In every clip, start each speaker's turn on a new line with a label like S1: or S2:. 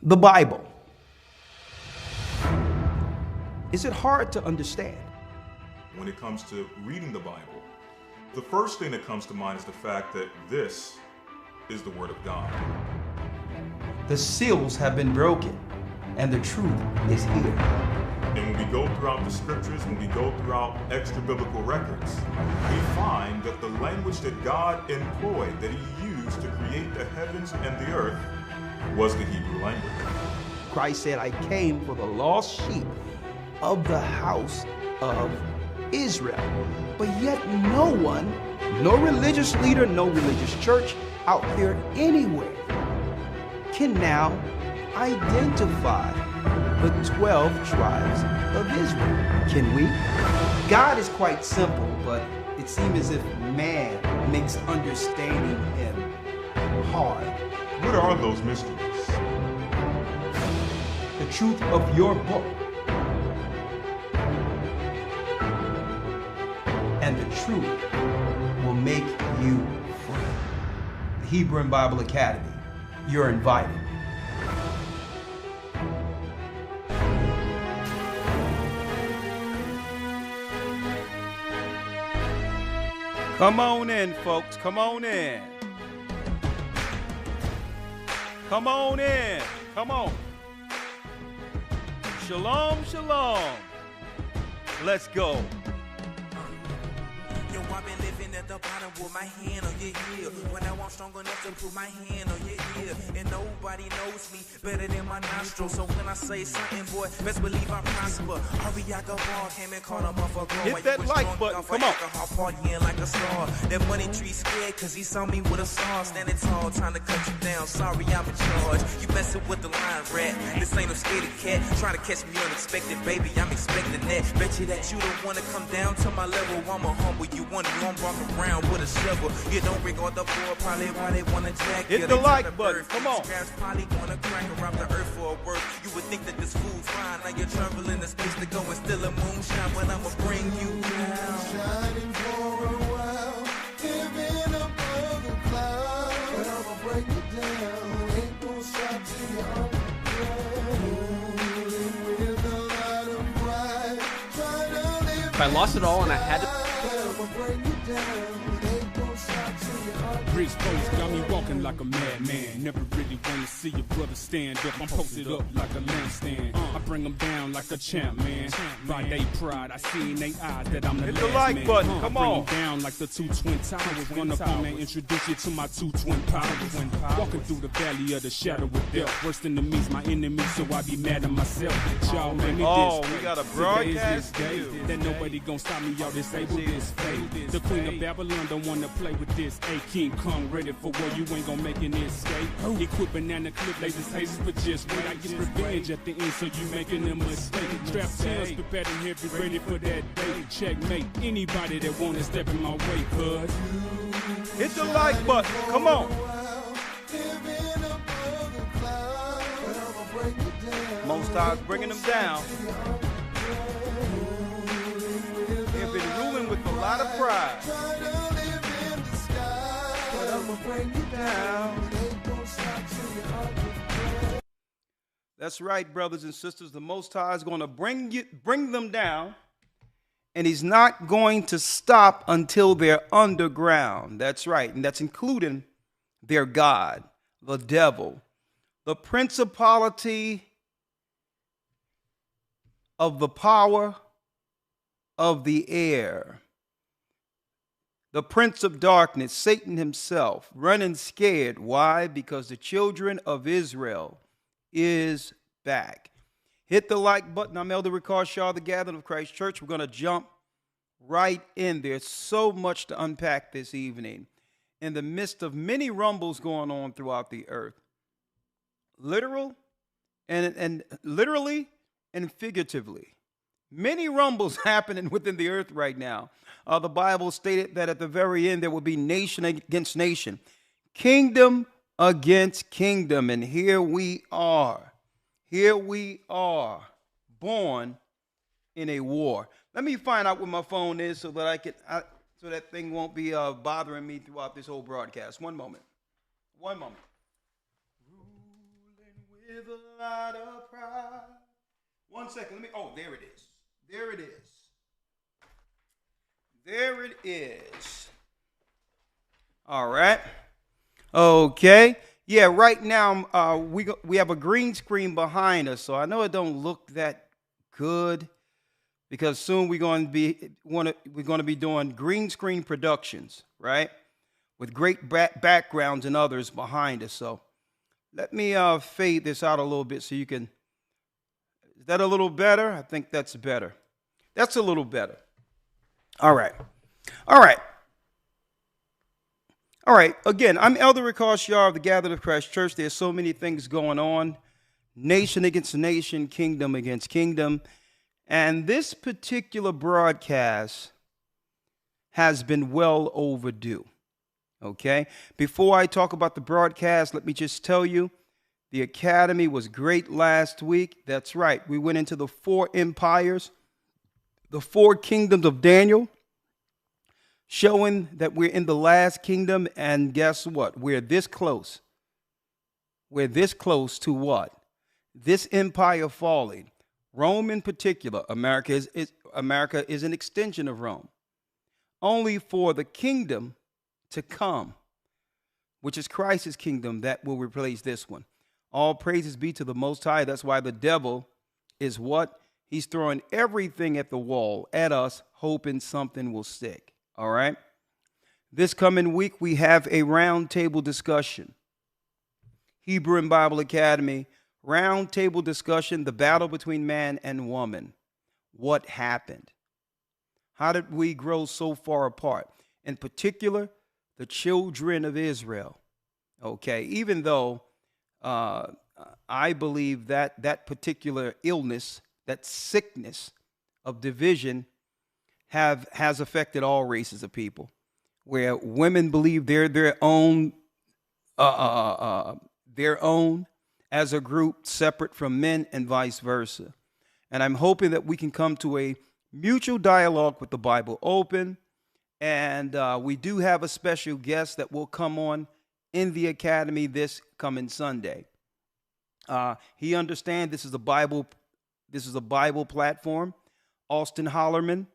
S1: The Bible. Is it hard to understand?
S2: When it comes to reading the Bible, the first thing that comes to mind is the fact that this is the Word of God.
S1: The seals have been broken, and the truth is here.
S2: And when we go throughout the scriptures, when we go throughout extra biblical records, we find that the language that God employed, that He used to create the heavens and the earth, was the Hebrew language.
S1: Christ said, I came for the lost sheep of the house of Israel. But yet no one, no religious leader, no religious church out there anywhere can now identify the 12 tribes of Israel. Can we? God is quite simple, but it seems as if man makes understanding Him hard.
S2: What are those mysteries?
S1: The truth of your book and the truth will make you free. The Hebrew and Bible Academy. You're invited. Come on in, folks. Come on in. Come on in. Come on. Shalom, shalom. Let's go.
S3: Yo, I've been living at the bottom with my hand on your heel. When I walk strong enough to put my hand on your ear. And nobody knows me better than my nostrils. So when I say something, boy, best believe I prosper. AHAYAH ball came and caught him off a guard.
S1: Hit that like button, come on.
S3: Partying like a star. That money tree scared cause he saw me with a saw. Standing tall, trying to cut you down. Sorry, I'm in charge. You messing with the line rat. This ain't no scaredy cat. Trying to catch me unexpected, baby, I'm expecting that. Bet you that you don't wanna come down to my level. I'ma humble you. One won't walk around with a shovel. You don't regard the boy, probably why they wanna jack.
S1: Hit the like button, come on.
S3: Scraps probably wanna crack around the earth for a work. You would think that this fool's fine. Now you're traveling the space to go and still a moonshine. But I'ma bring you down.
S4: Shining for a while, living above the clouds. But I'ma break it down. Ain't no stop till you're on the ground. With a lot of pride, trying to live.
S5: If I lost it all and I had to.
S6: Rich folks got me walking like a madman. Never really wanna see your brother stand up. I'm posted up like a lampstand. I bring them down like a champ, man. By they pride, I see in they eyes that I'm the
S1: Hit
S6: last
S1: the like
S6: man.
S1: button, come on.
S6: Bring them down like the two twin towers. Run up on and introduce you to my two twin powers. Walking through the valley of the shadow of death. Worst enemies, my enemies, so I be mad at myself. Y'all man, it
S1: Oh,
S6: this
S1: we
S6: way.
S1: got a
S6: Today is
S1: broadcast
S6: this day
S1: view.
S6: that nobody gon' stop me, y'all disable this fate. The queen of Babylon don't wanna play with this. A King Kong ready for war, you ain't gon' make an escape. Equip banana clip, lasers, hazes, but just wait. I get revenge at the end, so you making a mistake. Strap tails, prepared and heavy, ready for that day. Checkmate anybody that wanna step in my way, cuz.
S1: Hit the like button, come on. Most High's bringing them down. They've been ruling with a lot of pride. But I'ma bring you down. That's right, brothers and sisters. The Most High is going to bring them down, and He's not going to stop until they're underground. That's right, and that's including their God, the devil, the principality of the power of the air, the prince of darkness, Satan himself, running scared. Why? Because the children of Israel is back. Hit the like button. I'm Elder Ricard Shaw, the Gathering of Christ Church. We're going to jump right in. There's so much to unpack this evening in the midst of many rumbles going on throughout the earth. Literal and literally and figuratively. Many rumbles happening within the earth right now. The Bible stated that at the very end there will be nation against nation, kingdom against kingdom. And here we are. Here we are, born in a war. Let me find out where my phone is so that so that thing won't be bothering me throughout this whole broadcast. One moment. One moment. Ruling with a lot of pride. 1 second. Oh, there it is. There it is. There it is. All right. Okay. Yeah, right now we have a green screen behind us, so I know it don't look that good because soon we're going to be doing green screen productions, right? With great backgrounds and others behind us. So let me fade this out a little bit so you can. Is that a little better? I think that's better. That's a little better. All right. All right. All right. Again, I'm Elder Ricard Shar of the Gathered of Christ Church. There's so many things going on. Nation against nation, kingdom against kingdom. And this particular broadcast has been well overdue. Okay? Before I talk about the broadcast, let me just tell you, the Academy was great last week. That's right. We went into the 4 empires, the 4 kingdoms of Daniel, showing that we're in the last kingdom. And guess what? We're this close. We're this close to what? This empire falling. Rome in particular. America is an extension of Rome. Only for the kingdom to come, which is Christ's kingdom, that will replace this one. All praises be to the Most High. That's why the devil is what? He's throwing everything at the wall at us, hoping something will stick. All right? This coming week, we have a roundtable discussion. Hebrew and Bible Academy, roundtable discussion, the battle between man and woman. What happened? How did we grow so far apart? In particular, the children of Israel. Okay, even though I believe that that particular illness, that sickness of division has affected all races of people, where women believe they're their own as a group separate from men and vice versa. And I'm hoping that we can come to a mutual dialogue with the Bible open. And we do have a special guest that will come on in the Academy this coming Sunday. He understands this is a Bible platform. Austin Hollerman,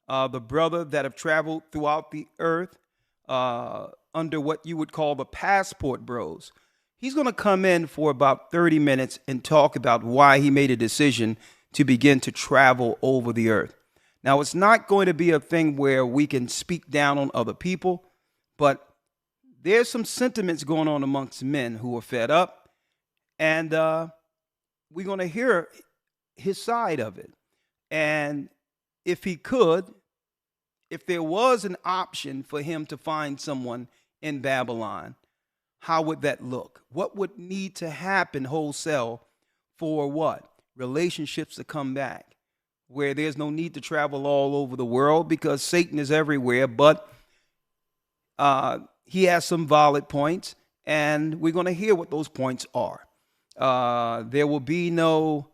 S1: the brother that have traveled throughout the earth under what you would call the passport bros. He's going to come in for about 30 minutes and talk about why he made a decision to begin to travel over the earth. Now, it's not going to be a thing where we can speak down on other people, but there's some sentiments going on amongst men who are fed up, and we're going to hear his side of it. And if there was an option for him to find someone in Babylon, how would that look? What would need to happen wholesale for what? Relationships to come back, where there's no need to travel all over the world because Satan is everywhere, but he has some valid points, and we're going to hear what those points are. There will be no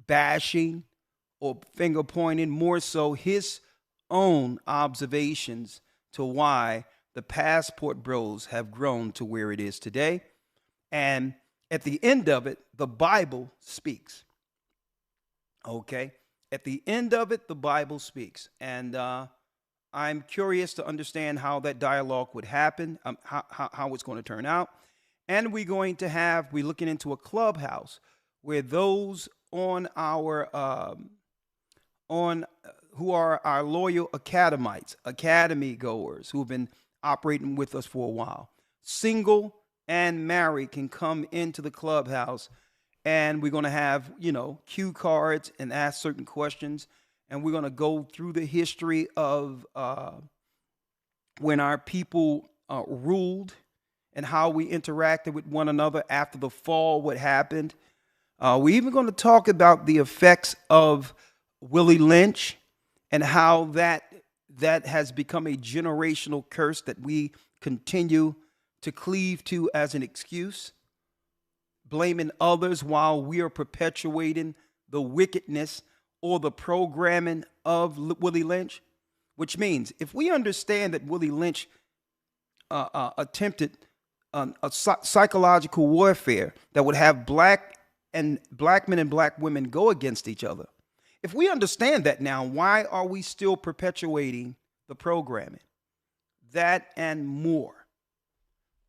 S1: bashing or finger pointing, more so his own observations to why the passport bros have grown to where it is today. And at the end of it, the Bible speaks. Okay? At the end of it, the Bible speaks. And I'm curious to understand how that dialogue would happen, how it's going to turn out. And we're looking into a clubhouse where those on our who are our loyal academites, academy goers who have been operating with us for a while, single and married, can come into the clubhouse, and we're going to have, cue cards and ask certain questions, and we're going to go through the history of when our people ruled and how we interacted with one another after the fall, what happened. We're even going to talk about the effects of Willie Lynch and how that has become a generational curse that we continue to cleave to as an excuse, blaming others while we are perpetuating the wickedness or the programming of Willie Lynch. Which means if we understand that Willie Lynch attempted psychological warfare that would have black men and black women go against each other. If we understand that now, why are we still perpetuating the programming? That and more.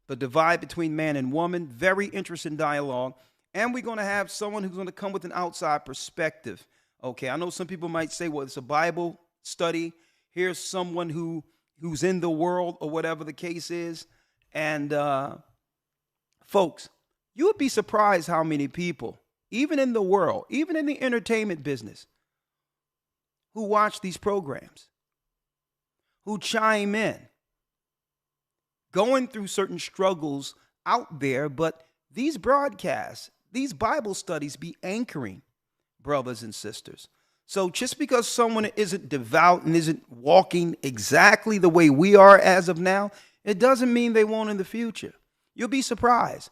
S1: The divide between man and woman, very interesting dialogue. And we're going to have someone who's going to come with an outside perspective. Okay, I know some people might say, well, it's a Bible study. Here's someone who's in the world or whatever the case is. And folks, you would be surprised how many people, even in the world, even in the entertainment business, who watch these programs, who chime in, going through certain struggles out there, but these broadcasts, these Bible studies be anchoring brothers and sisters. So just because someone isn't devout and isn't walking exactly the way we are as of now, it doesn't mean they won't in the future. You'll be surprised.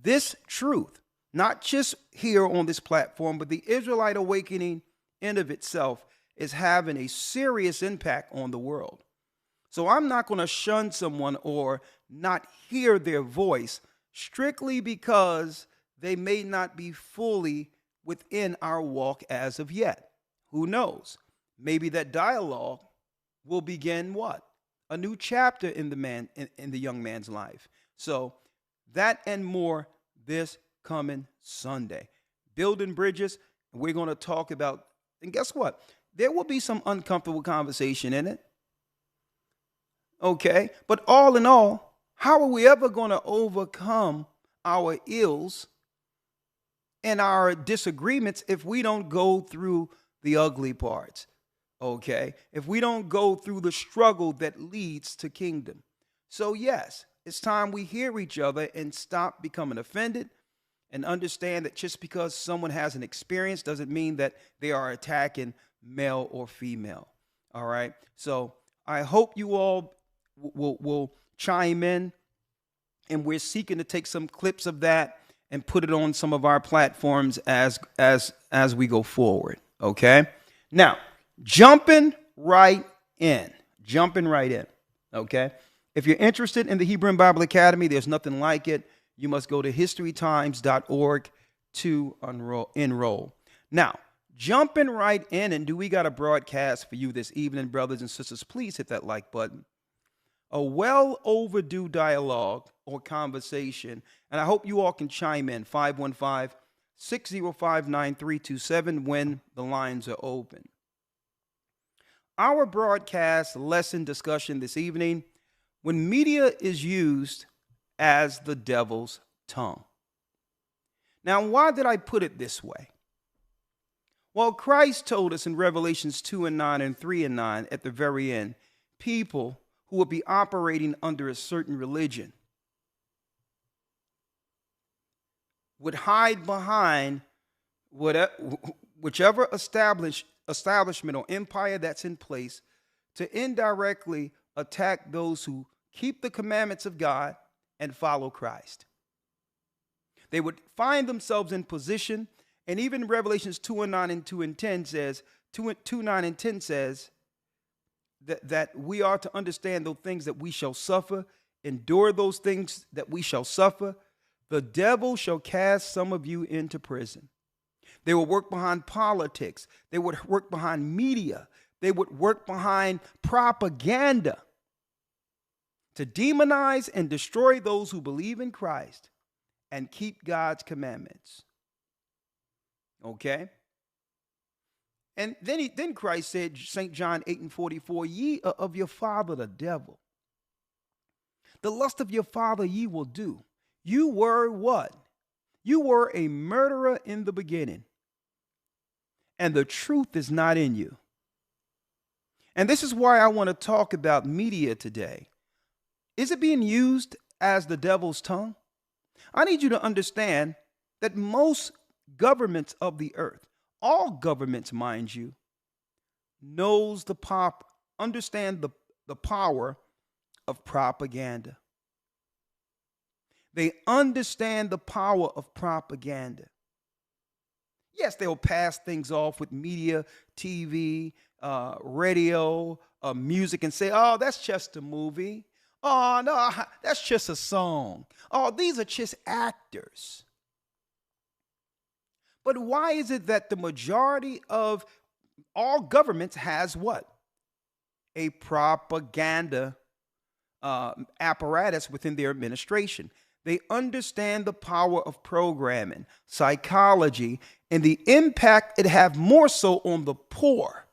S1: This truth, not just here on this platform, but the Israelite awakening in of itself is having a serious impact on the world. So I'm not going to shun someone or not hear their voice strictly because they may not be fully within our walk as of yet. Who knows? Maybe that dialogue will begin what? A new chapter in the young man's life. So that and more this coming Sunday. Building bridges, we're going to talk about, and guess what? There will be some uncomfortable conversation in it. Okay, but all in all, how are we ever going to overcome our ills and our disagreements if we don't go through the ugly parts? Okay, if we don't go through the struggle that leads to kingdom. So yes, it's time we hear each other and stop becoming offended and understand that just because someone has an experience doesn't mean that they are attacking male or female. All right, so I hope you all will chime in, and we're seeking to take some clips of that and put it on some of our platforms as we go forward. Okay, now jumping right in. Okay, if you're interested in the Hebrew and Bible Academy, there's nothing like it. You must go to historytimes.org to enroll. Now, jumping right in, and do we got a broadcast for you this evening, brothers and sisters? Please hit that like button. A well overdue dialogue or conversation, and I hope you all can chime in, 515-605-9327 when the lines are open. Our broadcast lesson discussion this evening, when media is used as the devil's tongue. Now, why did I put it this way? Well, Christ told us in Revelations 2:9 and 3:9 at the very end, people who will be operating under a certain religion would hide behind whichever establishment or empire that's in place to indirectly attack those who keep the commandments of God and follow Christ. They would find themselves in position, and even Revelations 2:9 and 2:10 says, 2:9 and 10 says, that we are to understand those things that we shall suffer, endure those things that we shall suffer. The devil shall cast some of you into prison. They will work behind politics. They would work behind media. They would work behind propaganda to demonize and destroy those who believe in Christ and keep God's commandments. Okay? And then Christ said, St. John 8:44, ye are of your father the devil. The lust of your father ye will do. You were what? You were a murderer in the beginning, and the truth is not in you. And this is why I want to talk about media today. Is it being used as the devil's tongue? I need you to understand that most governments of the earth, all governments, mind you, understand the power of propaganda. They understand the power of propaganda. Yes, they'll pass things off with media, TV, radio, music, and say, oh, that's just a movie. Oh, no, that's just a song. Oh, these are just actors. But why is it that the majority of all governments has what? A propaganda apparatus within their administration. They understand the power of programming, psychology, and the impact it have more so on the poor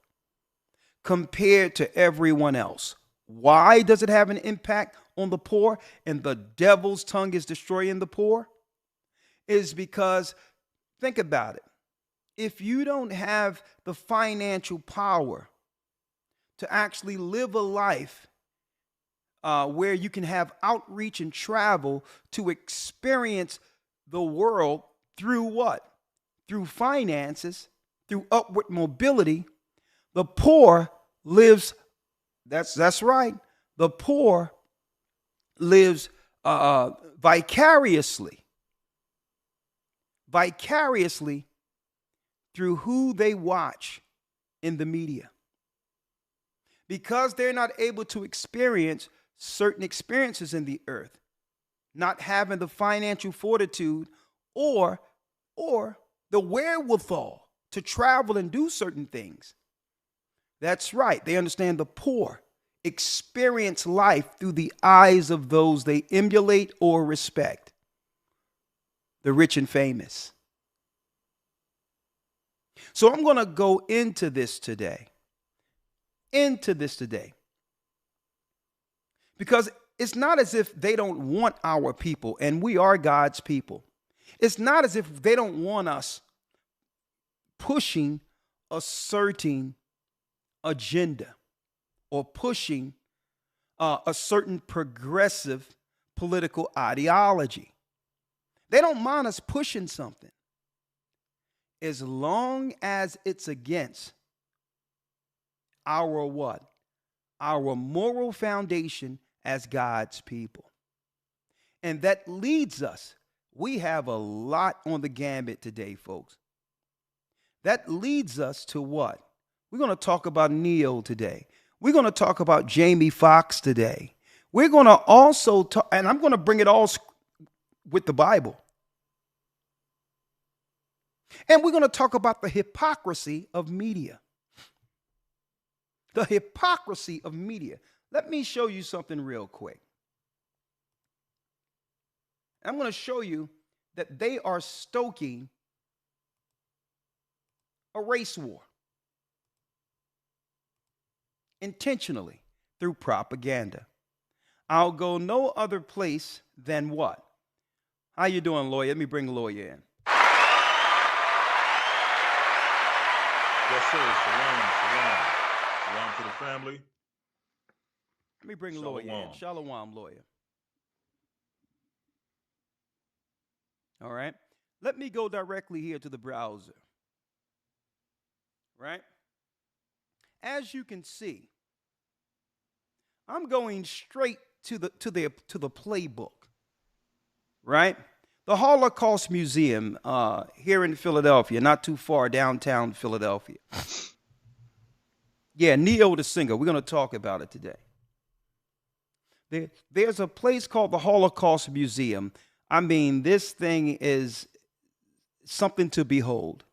S1: compared to everyone else. Why does it have an impact on the poor and the devil's tongue is destroying the poor? Is because, think about it. If you don't have the financial power to actually live a life where you can have outreach and travel to experience the world through what? Through finances, through upward mobility, the poor lives, that's right, the poor lives vicariously through who they watch in the media. Because they're not able to experience certain experiences in the earth, not having the financial fortitude or the wherewithal to travel and do certain things. That's right. They understand the poor experience life through the eyes of those they emulate or respect. The rich and famous. So I'm going to go into this today. Because it's not as if they don't want our people, and we are God's people. It's not as if they don't want us pushing a certain agenda or pushing a certain progressive political ideology. They don't mind us pushing something as long as it's against our what? Our moral foundation as God's people. And that leads us, we have a lot on the gambit today, folks. That leads us to what? We're going to talk about Neo today. We're going to talk about Jamie Foxx today. We're going to also talk, and I'm going to bring it all with the Bible. And we're going to talk about the hypocrisy of media. The hypocrisy of media. Let me show you something real quick. I'm going to show you that they are stoking a race war intentionally through propaganda. I'll go no other place than what? How you doing, lawyer? Let me bring a lawyer in.
S2: Yes, sir. Shalom. Shalom to the family.
S1: Let me bring a lawyer in. Shalom, lawyer. All right. Let me go directly here to the browser. Right? As you can see, I'm going straight to the playbook. Right? The Holocaust Museum here in Philadelphia, not too far downtown Philadelphia. Yeah, Neo the singer. We're going to talk about it today. There's a place called the Holocaust Museum. I mean, this thing is something to behold.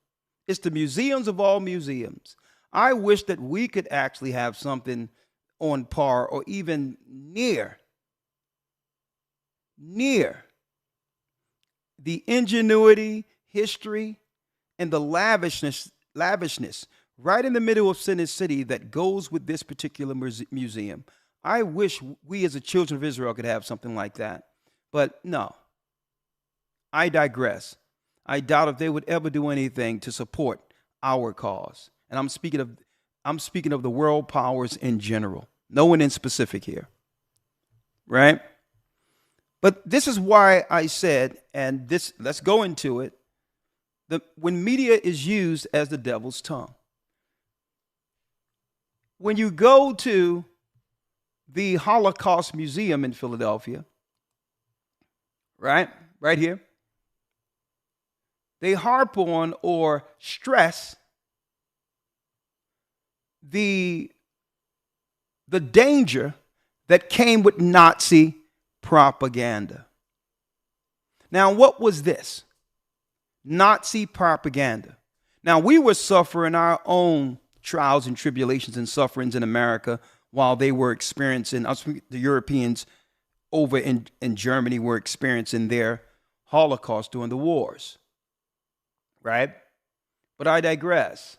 S1: It's the museums of all museums. I wish that we could actually have something on par or even near the ingenuity, history, and the lavishness right in the middle of Sin City that goes with this particular museum. I wish we as the children of Israel could have something like that. But no, I digress. I doubt if they would ever do anything to support our cause. And I'm speaking of the world powers in general. No one in specific here. Right? But this is why I said, and this, let's go into it, that when media is used as the devil's tongue. When you go to the Holocaust Museum in Philadelphia, right here, they harp on or stress the danger that came with Nazi propaganda. Now, what was this? Nazi propaganda. Now, we were suffering our own trials and tribulations and sufferings in America while they were experiencing, the Europeans over in Germany were experiencing their Holocaust during the wars. Right? But I digress.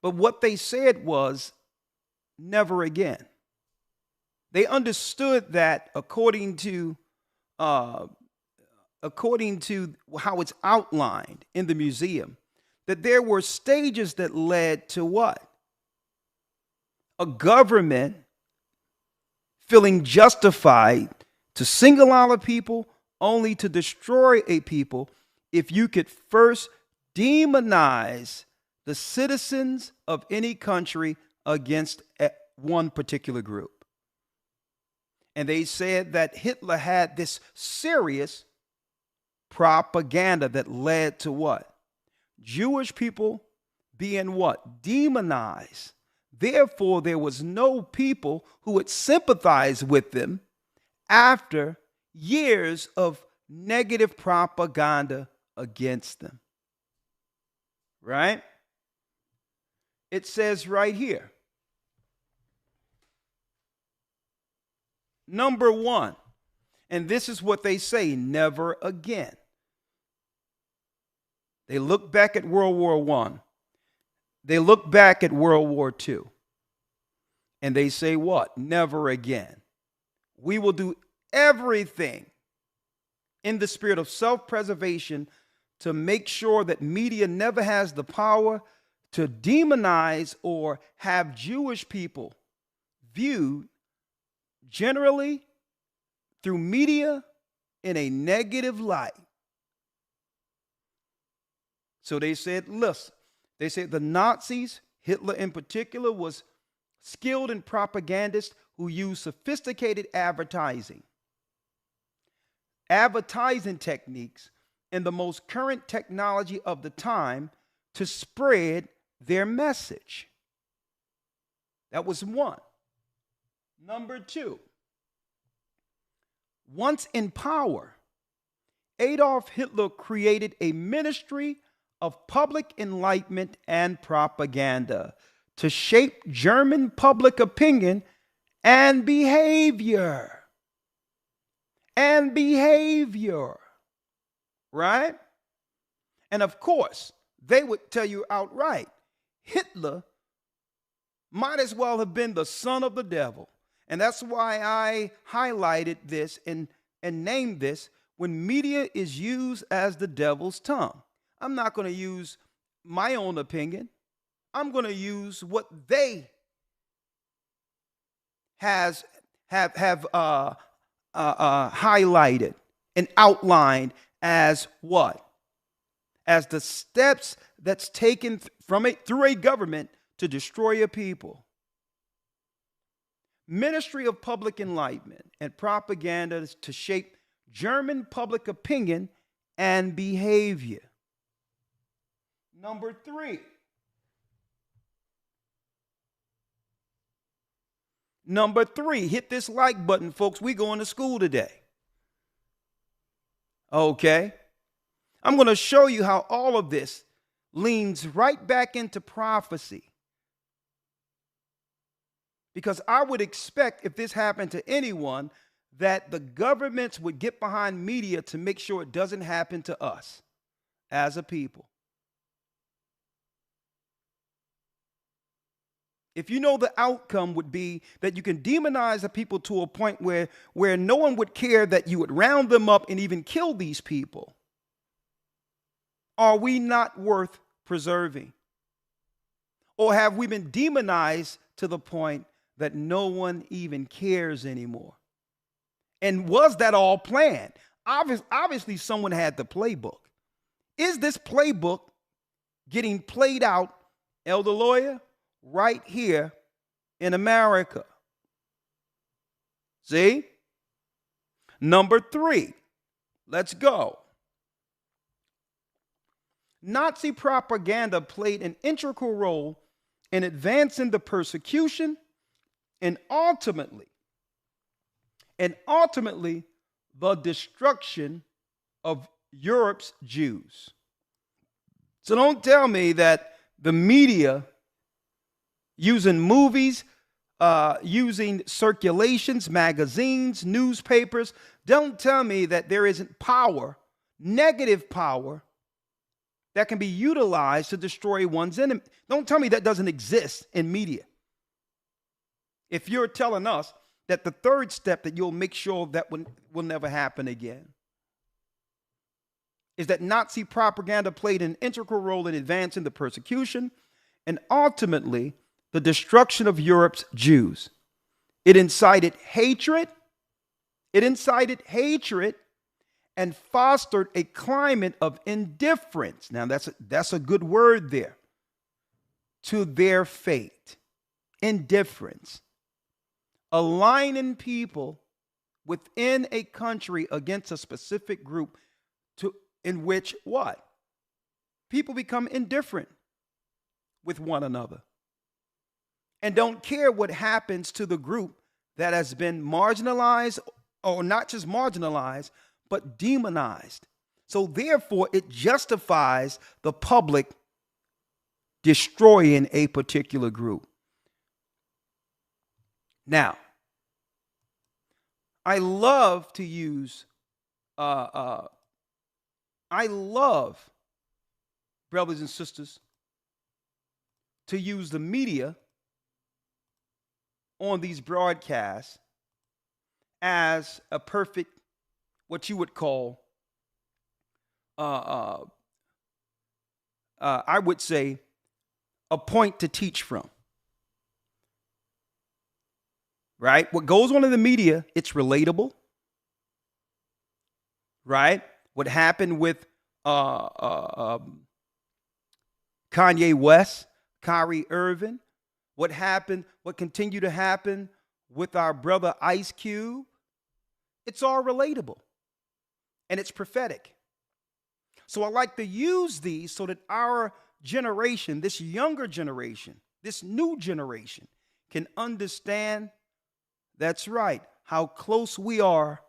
S1: But what they said was never again. They understood that according to how it's outlined in the museum, that there were stages that led to what? A government feeling justified to single out a people only to destroy a people if you could first demonize the citizens of any country against one particular group. And they said that Hitler had this serious propaganda that led to what? Jewish people being what? Demonized. Therefore, there was no people who would sympathize with them after years of negative propaganda against them. Right? It says right here, number one, and this is what they say, never again. They look back at World War I. They look back at World War II. And they say what? Never again. We will do everything in the spirit of self-preservation to make sure that media never has the power to demonize or have Jewish people viewed generally through media in a negative light. So they said, listen, they said the Nazis, Hitler in particular, was skilled in propagandists who used sophisticated advertising techniques and the most current technology of the time to spread their message. That was one. Number two, once in power, Adolf Hitler created a ministry of public enlightenment and propaganda to shape German public opinion and behavior. And behavior. Right? And of course, they would tell you outright, Hitler might as well have been the son of the devil. And that's why I highlighted this and named this when media is used as the devil's tongue. I'm not going to use my own opinion. I'm going to use what they have highlighted and outlined as what? As the steps that's taken through a government to destroy a people. Ministry of Public Enlightenment and propaganda to shape German public opinion and behavior. Number three. Number three, hit this like button, folks. We going to school today. Okay. I'm going to show you how all of this leans right back into prophecy. Because I would expect if this happened to anyone that the governments would get behind media to make sure it doesn't happen to us as a people. If you know the outcome would be that you can demonize the people to a point where no one would care that you would round them up and even kill these people, are we not worth preserving? Or have we been demonized to the point that no one even cares anymore? And was that all planned? Obviously, someone had the playbook. Is this playbook getting played out, Elder Lawyer, right here in America? See? Number three, let's go. Nazi propaganda played an integral role in advancing the persecution and ultimately and ultimately the destruction of Europe's Jews. So don't tell me that the media, using movies, using circulations, magazines, newspapers, don't tell me that there isn't power, negative power, that can be utilized to destroy one's enemy. Don't tell me that doesn't exist in media. If you're telling us that the third step that you'll make sure that will never happen again is that Nazi propaganda played an integral role in advancing the persecution and ultimately the destruction of Europe's Jews. It incited hatred. And fostered a climate of indifference. Now that's a good word there. To their fate. Indifference. Aligning people within a country against a specific group in which what? People become indifferent with one another and don't care what happens to the group that has been marginalized, or not just marginalized, but demonized. So therefore, it justifies the public destroying a particular group. Now, I love to use, brothers and sisters, to use the media on these broadcasts as a perfect, what you would call, I would say, a point to teach from. Right? What goes on in the media, it's relatable. Right? What happened with Kanye West, Kyrie Irving, what continued to happen with our brother Ice Cube, it's all relatable. And it's prophetic. So I like to use these so that our generation, this younger generation, this new generation, can understand, that's right, how close we are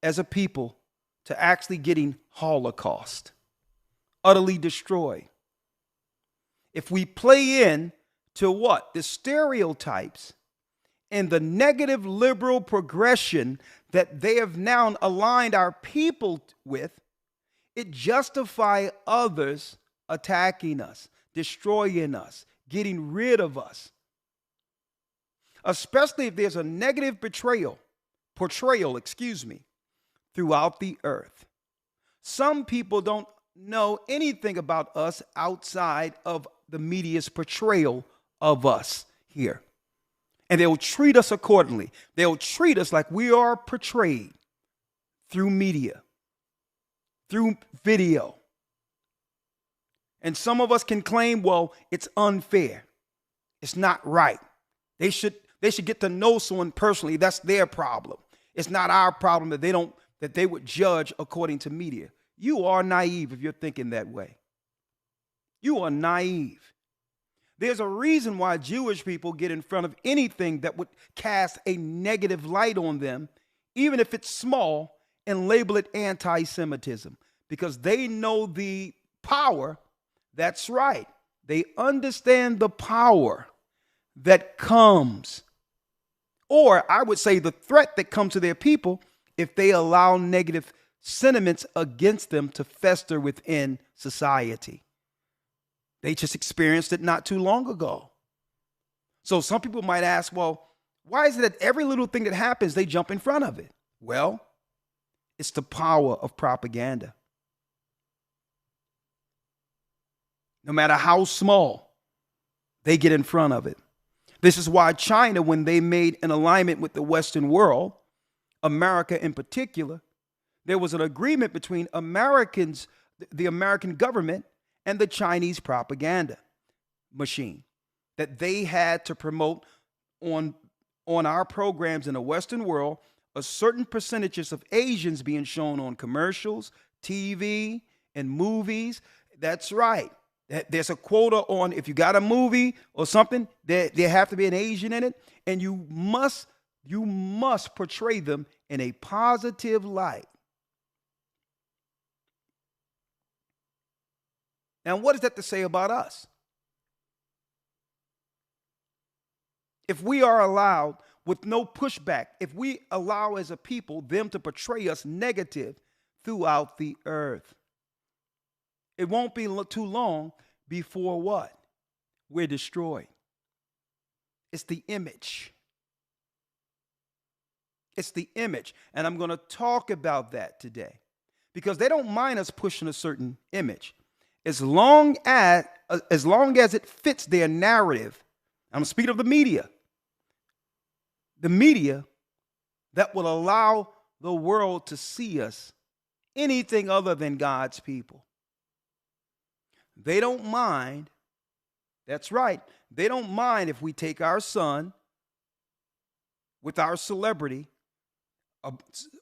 S1: as a people to actually getting Holocaust, utterly destroyed. If we play in to what? The stereotypes and the negative liberal progression that they have now aligned our people with, it justifies others attacking us, destroying us, getting rid of us. Especially if there's a negative portrayal, throughout the earth. Some people don't know anything about us outside of the media's portrayal of us here. And they'll treat us accordingly. They'll treat us like we are portrayed through media, through video. And some of us can claim, well, it's unfair. It's not right. They should get to know someone personally. That's their problem. It's not our problem that they would judge according to media. You are naive if you're thinking that way. You are naive. There's a reason why Jewish people get in front of anything that would cast a negative light on them, even if it's small, and label it anti-Semitism, because they know the power. That's right. They understand the power that comes, or I would say the threat that comes to their people if they allow negative sentiments against them to fester within society. They just experienced it not too long ago. So some people might ask, well, why is it that every little thing that happens, they jump in front of it? Well, it's the power of propaganda. No matter how small, they get in front of it. This is why China, when they made an alignment with the Western world, America in particular, there was an agreement between Americans, the American government, and the Chinese propaganda machine that they had to promote on our programs in the Western world, a certain percentages of Asians being shown on commercials, TV, and movies. That's right. There's a quota on, if you got a movie or something, there have to be an Asian in it, and you must You must portray them in a positive light. Now, what is that to say about us? If we are allowed with no pushback, if we allow as a people them to portray us negative throughout the earth, it won't be too long before what? We're destroyed. It's the image. It's the image. And I'm going to talk about that today because they don't mind us pushing a certain image. As long as it fits their narrative. I'm speaking of the media that will allow the world to see us anything other than God's people. They don't mind. That's right. They don't mind if we take our son with our celebrity,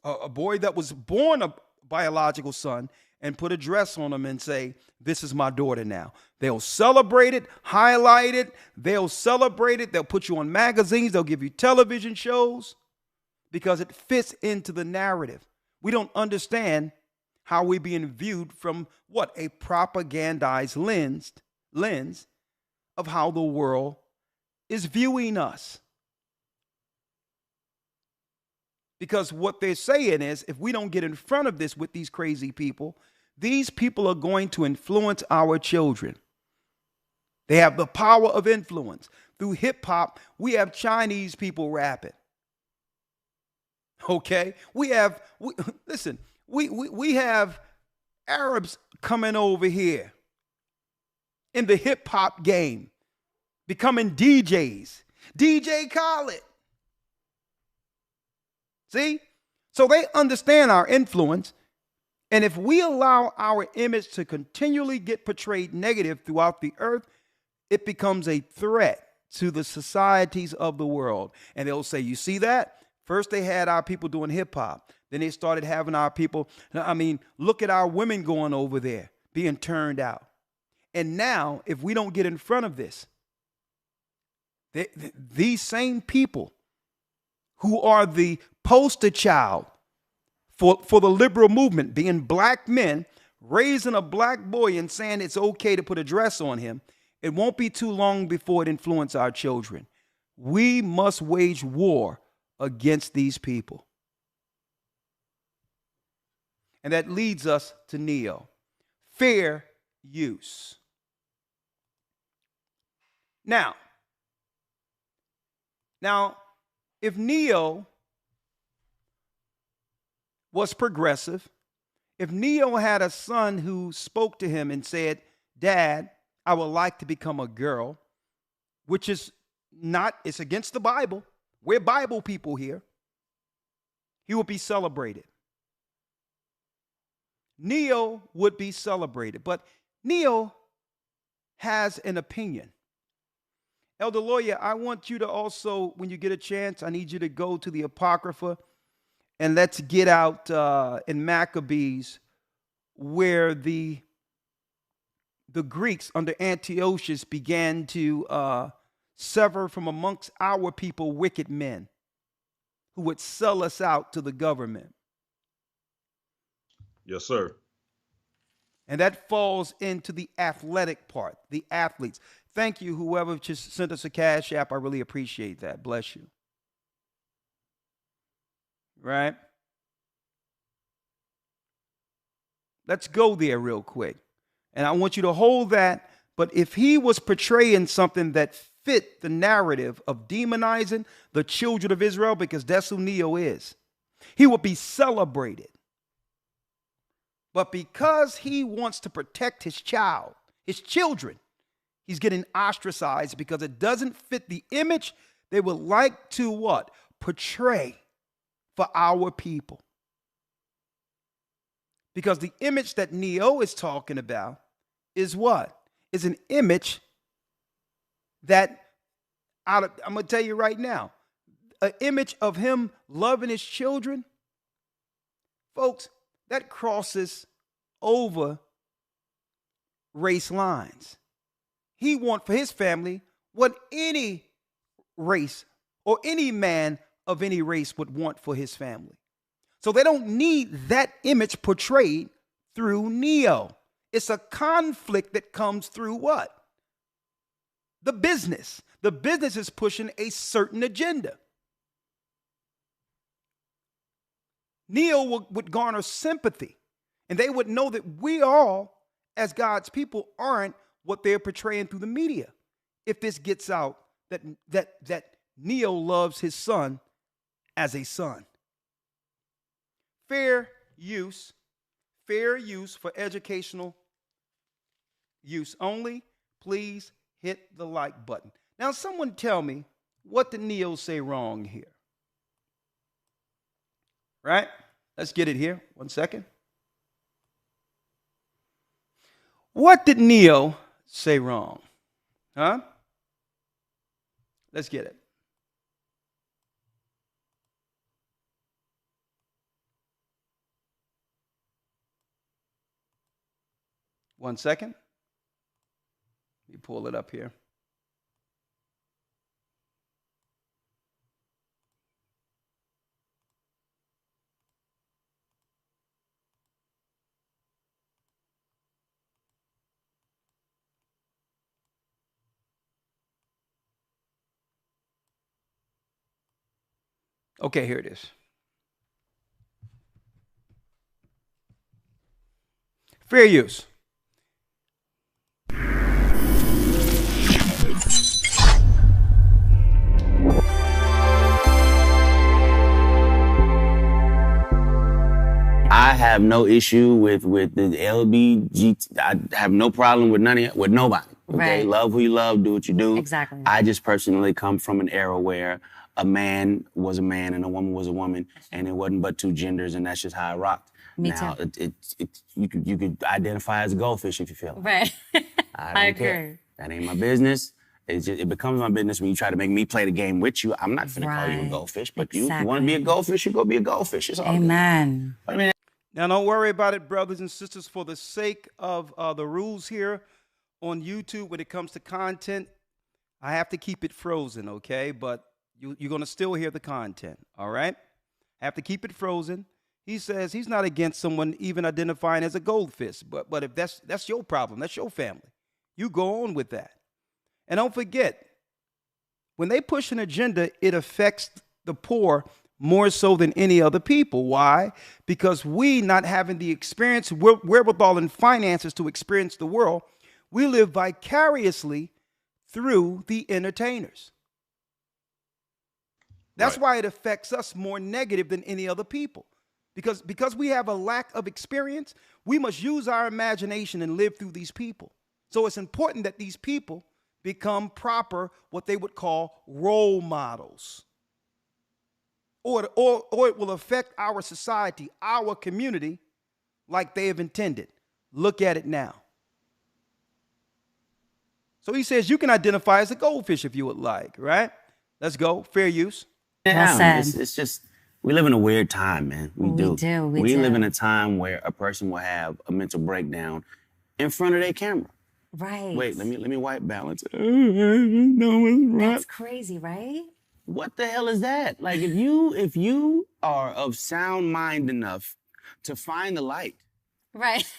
S1: a boy that was born a biological son, and put a dress on him and say, this is my daughter now. They'll celebrate it, highlight it. They'll celebrate it. They'll put you on magazines. They'll give you television shows because it fits into the narrative. We don't understand how we're being viewed from what? A propagandized lens of how the world is viewing us. Because what they're saying is, if we don't get in front of this with these crazy people, these people are going to influence our children. They have the power of influence. Through hip hop, we have Chinese people rapping. Okay? We have Arabs coming over here in the hip hop game, becoming DJs. DJ Khaled. See? So they understand our influence. And if we allow our image to continually get portrayed negative throughout the earth, it becomes a threat to the societies of the world. And they'll say, you see that? First they had our people doing hip hop. Then they started having our people. Look at our women going over there, being turned out. And now, if we don't get in front of this, these same people who are the poster child for the liberal movement, being black men, raising a black boy and saying it's okay to put a dress on him, it won't be too long before it influences our children. We must wage war against these people. And that leads us to Neo. Fair use. Now, if Neo was progressive, if Neo had a son who spoke to him and said, Dad, I would like to become a girl, which is not, it's against the Bible. We're Bible people here. He would be celebrated. Neo would be celebrated, but Neo has an opinion. Elder Lawyer, I want you to also, when you get a chance, I need you to go to the Apocrypha and let's get out in Maccabees where the Greeks under Antiochus began to sever from amongst our people wicked men who would sell us out to the government.
S2: Yes, sir.
S1: And that falls into the athletic part, the athletes. Thank you, whoever just sent us a cash app. I really appreciate that. Bless you. Right? Let's go there real quick. And I want you to hold that. But if he was portraying something that fit the narrative of demonizing the children of Israel, because that's who Neo is, he would be celebrated. But because he wants to protect his children, he's getting ostracized because it doesn't fit the image they would like to what? Portray for our people. Because the image that Neo is talking about is what? Is an image that, I'm going to tell you right now, an image of him loving his children. Folks, that crosses over race lines. He wants for his family what any race or any man of any race would want for his family. So they don't need that image portrayed through Neo. It's a conflict that comes through what? The business. The business is pushing a certain agenda. Neo would garner sympathy, and they would know that we all, as God's people, aren't what they're portraying through the media. If this gets out that Neo loves his son as a son. Fair use for educational use only. Please hit the like button. Now, someone tell me, what did Neo say wrong here? Right? Let's get it here. 1 second. What did Neo say wrong? Huh? Let's get it. One second. Let me pull it up here. Okay, here it is. Fair use.
S5: I have no issue with the LBGT. I have no problem with with nobody. Okay,
S7: Right.
S5: love who you love, do what you do.
S7: Exactly.
S5: I just personally come from an era where a man was a man and a woman was a woman, and it wasn't but two genders, and that's just how I rocked.
S7: Me
S5: now,
S7: too.
S5: You could identify as a goldfish if you feel like.
S7: Right.
S5: I don't care.
S7: agree.
S5: That ain't my business. It becomes my business when you try to make me play the game with you. I'm not finna call you a
S7: Right.
S5: goldfish, but you want to be a goldfish, you go be a goldfish. It's all good.
S7: Amen.
S5: I mean,
S1: Now, don't worry about it, brothers and sisters. For the sake of the rules here on YouTube, when it comes to content, I have to keep it frozen, okay? But you're going to still hear the content, all right? I have to keep it frozen. He says he's not against someone even identifying as a goldfish, but if that's your problem, that's your family. You go on with that. And don't forget, when they push an agenda, it affects the poor more so than any other people. Why? Because we, not having the experience, wherewithal, and finances to experience the world, we live vicariously through the entertainers. That's why it affects us more negative than any other people. Because we have a lack of experience, we must use our imagination and live through these people. So it's important that these people become proper, what they would call role models. Or it will affect our society, our community, like they have intended. Look at it now. So he says you can identify as a goldfish if you would like, right? Let's go. Fair use.
S7: Well said.
S5: It's just, we live in a weird time, man. We do. We live in a time where a person will have a mental breakdown in front of their camera.
S7: Right.
S5: Wait, let me wipe balance. No, it's right.
S7: That's crazy, right?
S5: What the hell is that? Like, if you are of sound mind enough to find the light,
S7: Right.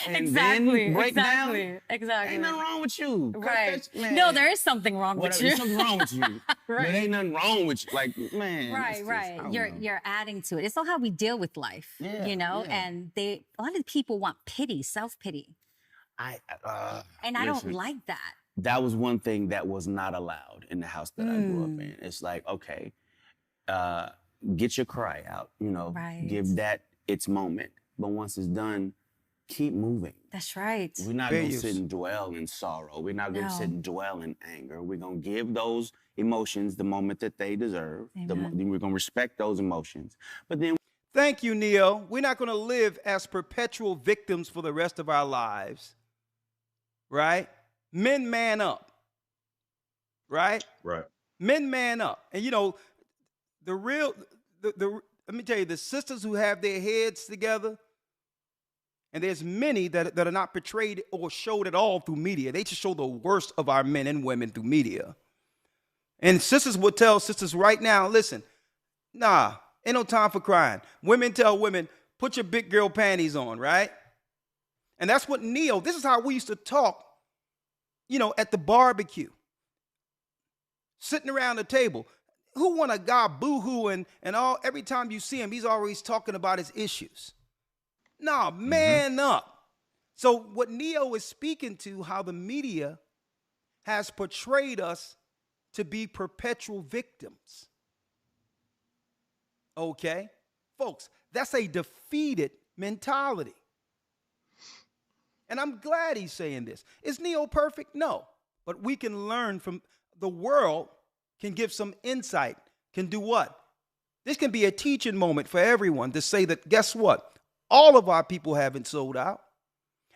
S5: and
S7: exactly.
S5: then break down,
S7: Exactly.
S5: ain't nothing wrong with you.
S7: Right.
S5: Man,
S7: No, there is something wrong with you.
S5: There's something wrong with you.
S7: Right.
S5: There ain't nothing wrong with you. Like, man.
S7: Right,
S5: it's just,
S7: right.
S5: I don't
S7: You're
S5: know.
S7: you're adding to it. It's all how we deal with life.
S5: Yeah,
S7: you know,
S5: yeah.
S7: and a lot of people want pity, self-pity. And I don't
S5: listen,
S7: like that.
S5: that was one thing that was not allowed in the house that I grew up in. It's like, okay, get your cry out,
S7: Right.
S5: give that its moment. But once it's done, keep moving.
S7: That's right.
S5: We're not
S1: Fair
S5: going to
S1: use.
S5: sit and dwell in sorrow. We're not going to
S7: No.
S5: sit and dwell in anger. We're going to give those emotions the moment that they deserve.
S7: Amen.
S5: We're going to respect those emotions. But then
S1: Thank you, Neo. We're not going to live as perpetual victims for the rest of our lives. Right? Men man up. Right?
S2: Right.
S1: Men man up. And let me tell you, the sisters who have their heads together, and there's many that are not portrayed or showed at all through media. They just show the worst of our men and women through media. And sisters would tell sisters right now, listen, nah, ain't no time for crying. Women tell women, put your big girl panties on, right? And that's what this is how we used to talk, at the barbecue. Sitting around the table. Who want a guy boo-hoo and all? Every time you see him, he's always talking about his issues. Nah, man up. So what Neo is speaking to, how the media has portrayed us to be perpetual victims. Okay? Folks, that's a defeated mentality. And I'm glad he's saying this. Is Neo perfect? No. But we can learn from the world, can give some insight, can do what? This can be a teaching moment for everyone to say that, guess what? All of our people haven't sold out.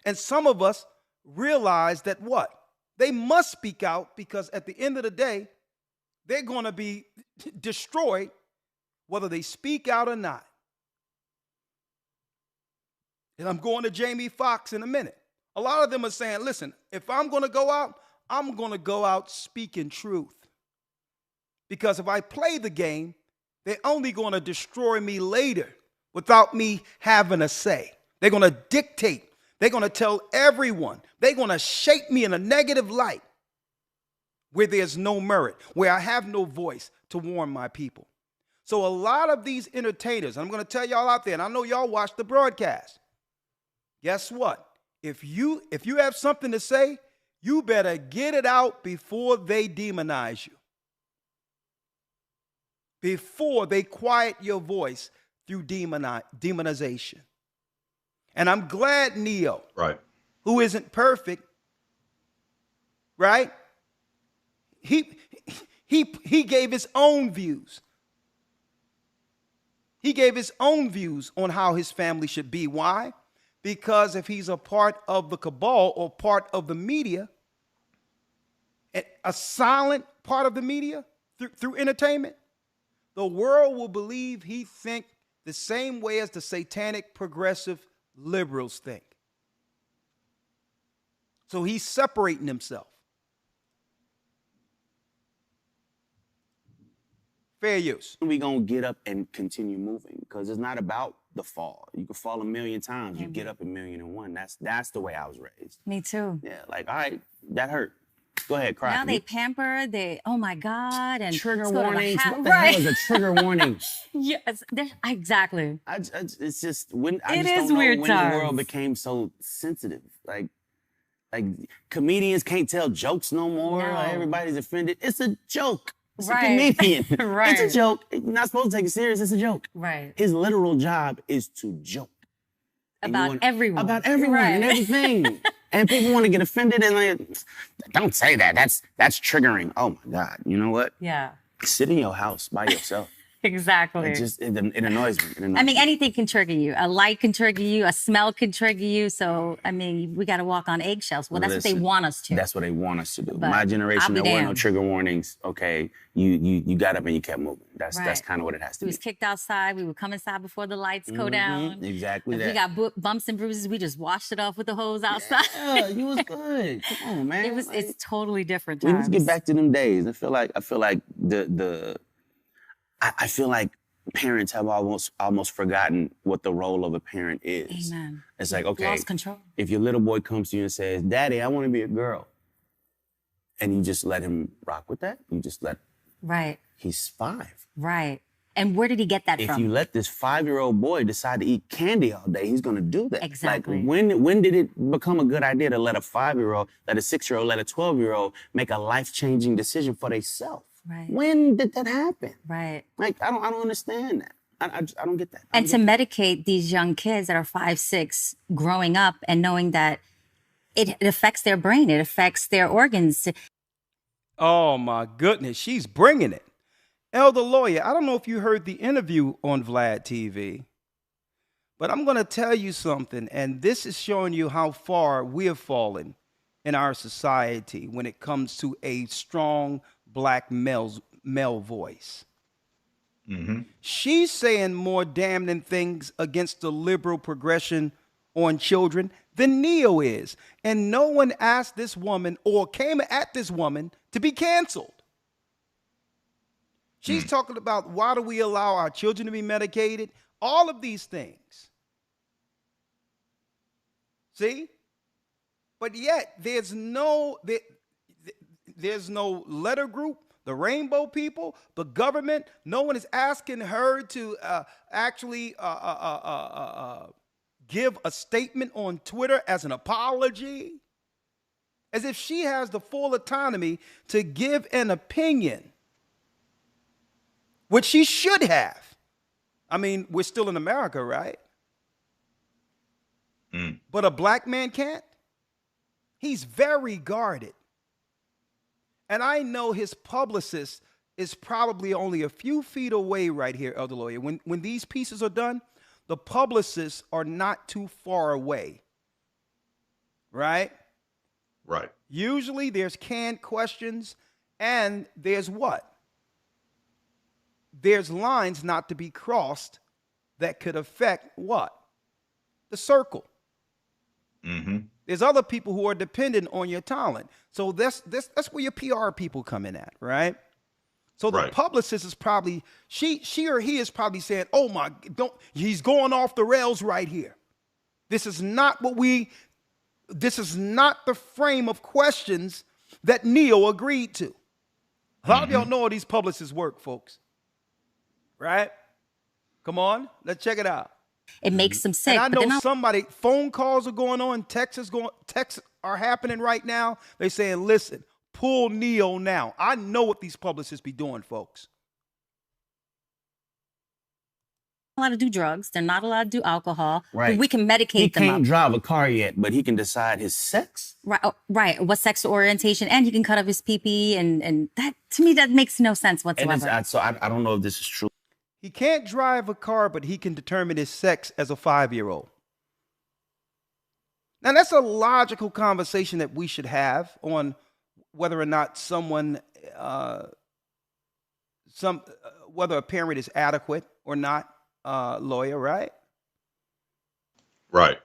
S1: And some of us realize that what? They must speak out, because at the end of the day, they're going to be destroyed whether they speak out or not. And I'm going to Jamie Foxx in a minute. A lot of them are saying, listen, if I'm going to go out, I'm going to go out speaking truth. Because if I play the game, they're only going to destroy me later without me having a say. They're going to dictate. They're going to tell everyone. They're going to shape me in a negative light where there's no merit, where I have no voice to warn my people. So a lot of these entertainers, I'm going to tell y'all out there, and I know y'all watch the broadcast. Guess what? If you have something to say, you better get it out before they demonize you. Before they quiet your voice through demonization. And I'm glad Neo,
S2: right,
S1: who isn't perfect, right? He gave his own views. He gave his own views on how his family should be. Why? Because if he's a part of the cabal or part of the media, a silent part of the media through entertainment, the world will believe he think the same way as the satanic progressive liberals think. So he's separating himself. Fair use.
S5: We're going to get up and continue moving, because it's not about the fall. You can fall 1,000,000 times. You get up 1,000,001. That's the way I was raised.
S7: Me too.
S5: Yeah, like, all right, that hurt. Go ahead, cry.
S7: Now they pamper, oh my God. And
S5: trigger warnings. What the
S7: right.
S5: hell is a trigger warning?
S7: Yes, exactly.
S5: It's just, when I
S7: it
S5: just
S7: is
S5: don't know
S7: weird
S5: when
S7: times.
S5: the world became so sensitive. Like comedians can't tell jokes no more.
S7: No.
S5: Like, everybody's offended. It's a joke. It's
S7: right.
S5: a comedian.
S7: Right.
S5: It's a joke. You're not supposed to take it serious. It's a joke.
S7: Right.
S5: His literal job is to joke.
S7: About everyone.
S5: About everyone
S7: right.
S5: and everything. And people want to get offended and like, don't say that. That's triggering. Oh my God. You know what?
S7: Yeah.
S5: Sit in your house by yourself.
S7: Exactly.
S5: It annoys me.
S7: I mean, anything can trigger you. A light can trigger you. A smell can trigger you. So, I mean, we got to walk on eggshells. Well, that's what they want us to.
S5: That's what they want us to do.
S7: But
S5: my generation, there were no
S7: damned.
S5: trigger warnings. Okay, you got up and you kept moving. That's kind of what it has to
S7: We
S5: be.
S7: was kicked outside. We would come inside before the lights go down.
S5: Exactly
S7: If
S5: that.
S7: we got bumps and bruises, we just washed it off with the hose outside.
S5: Yeah, you was good. Come on, man.
S7: It's totally different
S5: We
S7: times.
S5: need to get back to them days. I feel like I feel like parents have almost forgotten what the role of a parent is.
S7: Amen.
S5: It's like, okay,
S7: Lost control.
S5: if your little boy comes to you and says, "Daddy, I want to be a girl," and you just let him rock with that,
S7: Right.
S5: he's 5.
S7: Right. And where did he get that
S5: If
S7: from?
S5: you let this 5-year-old boy decide to eat candy all day, he's gonna do that.
S7: Exactly.
S5: Like, when did it become a good idea to let a 5-year-old, let a 6-year-old, let a 12-year-old make a life-changing decision for themselves?
S7: Right.
S5: When did that happen?
S7: Right.
S5: Like, I don't understand that. I don't get that.
S7: And to medicate these young kids that are 5, 6, growing up and knowing that it affects their brain, it affects their organs.
S1: Oh my goodness, she's bringing it. Elder Lawyer, I don't know if you heard the interview on Vlad TV, but I'm going to tell you something, and this is showing you how far we have fallen in our society when it comes to a strong black male voice.
S2: Mm-hmm.
S1: She's saying more damning things against the liberal progression on children than Neo is. And no one asked this woman or came at this woman to be canceled. She's talking about why do we allow our children to be medicated? All of these things. See? But yet there's no letter group, the rainbow people, the government. No one is asking her to actually give a statement on Twitter as an apology, as if she has the full autonomy to give an opinion, which she should have. I mean, we're still in America, right? But a black man can't. He's very guarded. And I know his publicist is probably only a few feet away right here, Elder Lawyer. When these pieces are done, the publicists are not too far away, right?
S2: Right.
S1: Usually there's canned questions and there's what? There's lines not to be crossed that could affect what? The circle. There's other people who are dependent on your talent. So that's where your PR people come in at, right? So the publicist is probably, she or he is probably saying, oh my, he's going off the rails right here. This is not this is not the frame of questions that Neo agreed to. A lot of y'all know how these publicists work, folks. Right? Come on, let's check it out.
S7: It makes them sick.
S1: And I know somebody, phone calls are going on, texts are happening right now. They're saying, listen, pull Neo now. I know what these publicists be doing, folks.
S7: They're not allowed to do drugs. They're not allowed to do alcohol.
S5: Right.
S7: We can medicate them.
S5: He can't drive a car yet, but he can decide his sex.
S7: Right. Oh, right. What sexual orientation, and he can cut off his pee-pee, and that, to me, that makes no sense whatsoever.
S5: So I don't know if this is true.
S1: He can't drive a car, but he can determine his sex as a 5-year-old. Now, that's a logical conversation that we should have on whether or not someone, whether a parent is adequate or not, lawyer, right?
S2: Right.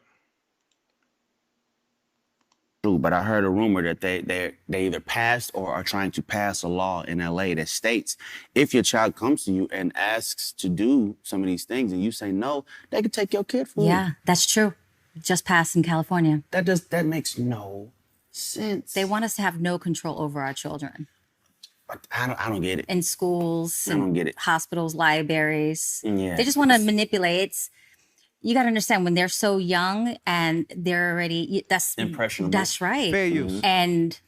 S5: True, but I heard a rumor that they either passed or are trying to pass a law in LA that states if your child comes to you and asks to do some of these things and you say no, they could take your kid from you.
S7: Yeah, that's true. Just passed in California.
S5: That makes no sense.
S7: They want us to have no control over our children.
S5: I don't get it.
S7: In schools,
S5: I don't get it.
S7: Hospitals, libraries.
S5: Yeah.
S7: They just want to manipulate. You got to understand, when they're so young and they're already, that's
S5: impressionable.
S7: That's right.
S1: Fair use.
S7: And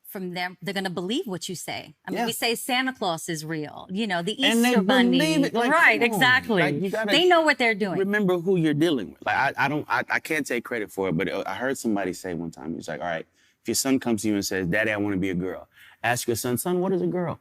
S7: from them, they're going to believe what you say. I mean, we say Santa Claus is real, the Easter Bunny.
S5: Believe it. Like,
S7: right, exactly.
S5: Like,
S7: they know what they're doing.
S5: Remember who you're dealing with. Like, I can't take credit for it, but I heard somebody say one time, he was like, all right, if your son comes to you and says, Daddy, I want to be a girl, ask your son, what is a girl?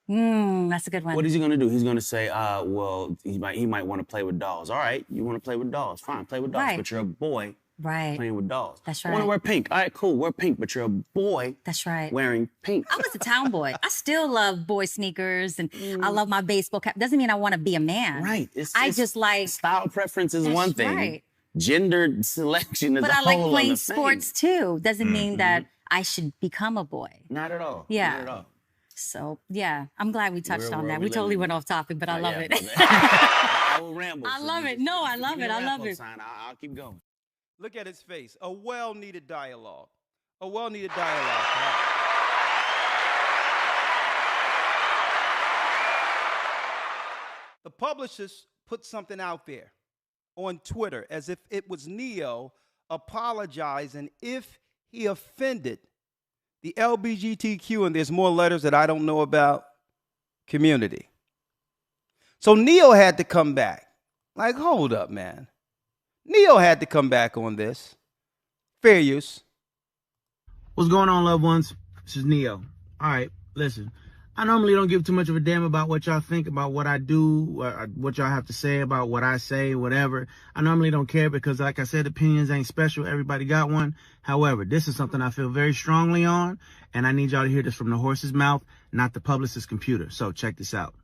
S7: That's a good one.
S5: What is he going to do? He's going to say, well, he might want to play with dolls. All right, you want to play with dolls. Fine, play with dolls.
S7: Right.
S5: But you're a boy playing with dolls.
S7: That's
S5: I
S7: right.
S5: want to wear pink. All right, cool, wear pink. But you're a boy
S7: That's right.
S5: wearing pink.
S7: I was a town boy. I still love boy sneakers, and I love my baseball cap. Doesn't mean I want to be a man.
S5: Right.
S7: I just like...
S5: Style preference is one thing.
S7: Right.
S5: Gender selection is
S7: But
S5: a
S7: I like
S5: whole
S7: playing
S5: other
S7: sports too. Doesn't mean that I should become a boy.
S5: Not at all.
S7: Yeah.
S5: Not at all.
S7: So, yeah, I'm glad we touched on
S5: Where
S7: that.
S5: we
S7: We totally
S5: living?
S7: went off topic, but I love it.
S5: I will ramble.
S7: I love it. No, I love it. I love it.
S5: I'll keep going.
S1: Look at his face. A well-needed dialogue. A well-needed dialogue. The publicist put something out there on Twitter as if it was Neo apologizing if he offended the LGBTQ, and there's more letters that I don't know about, community. So Neo had to come back. Like, hold up, man. Neo had to come back on this. Fair use.
S8: What's going on, loved ones? This is Neo. All right, listen. I normally don't give too much of a damn about what y'all think about what I do, what y'all have to say about what I say, whatever. I normally don't care because, like I said, opinions ain't special. Everybody got one. However, this is something I feel very strongly on, and I need y'all to hear this from the horse's mouth, not the publicist's computer. So check this out.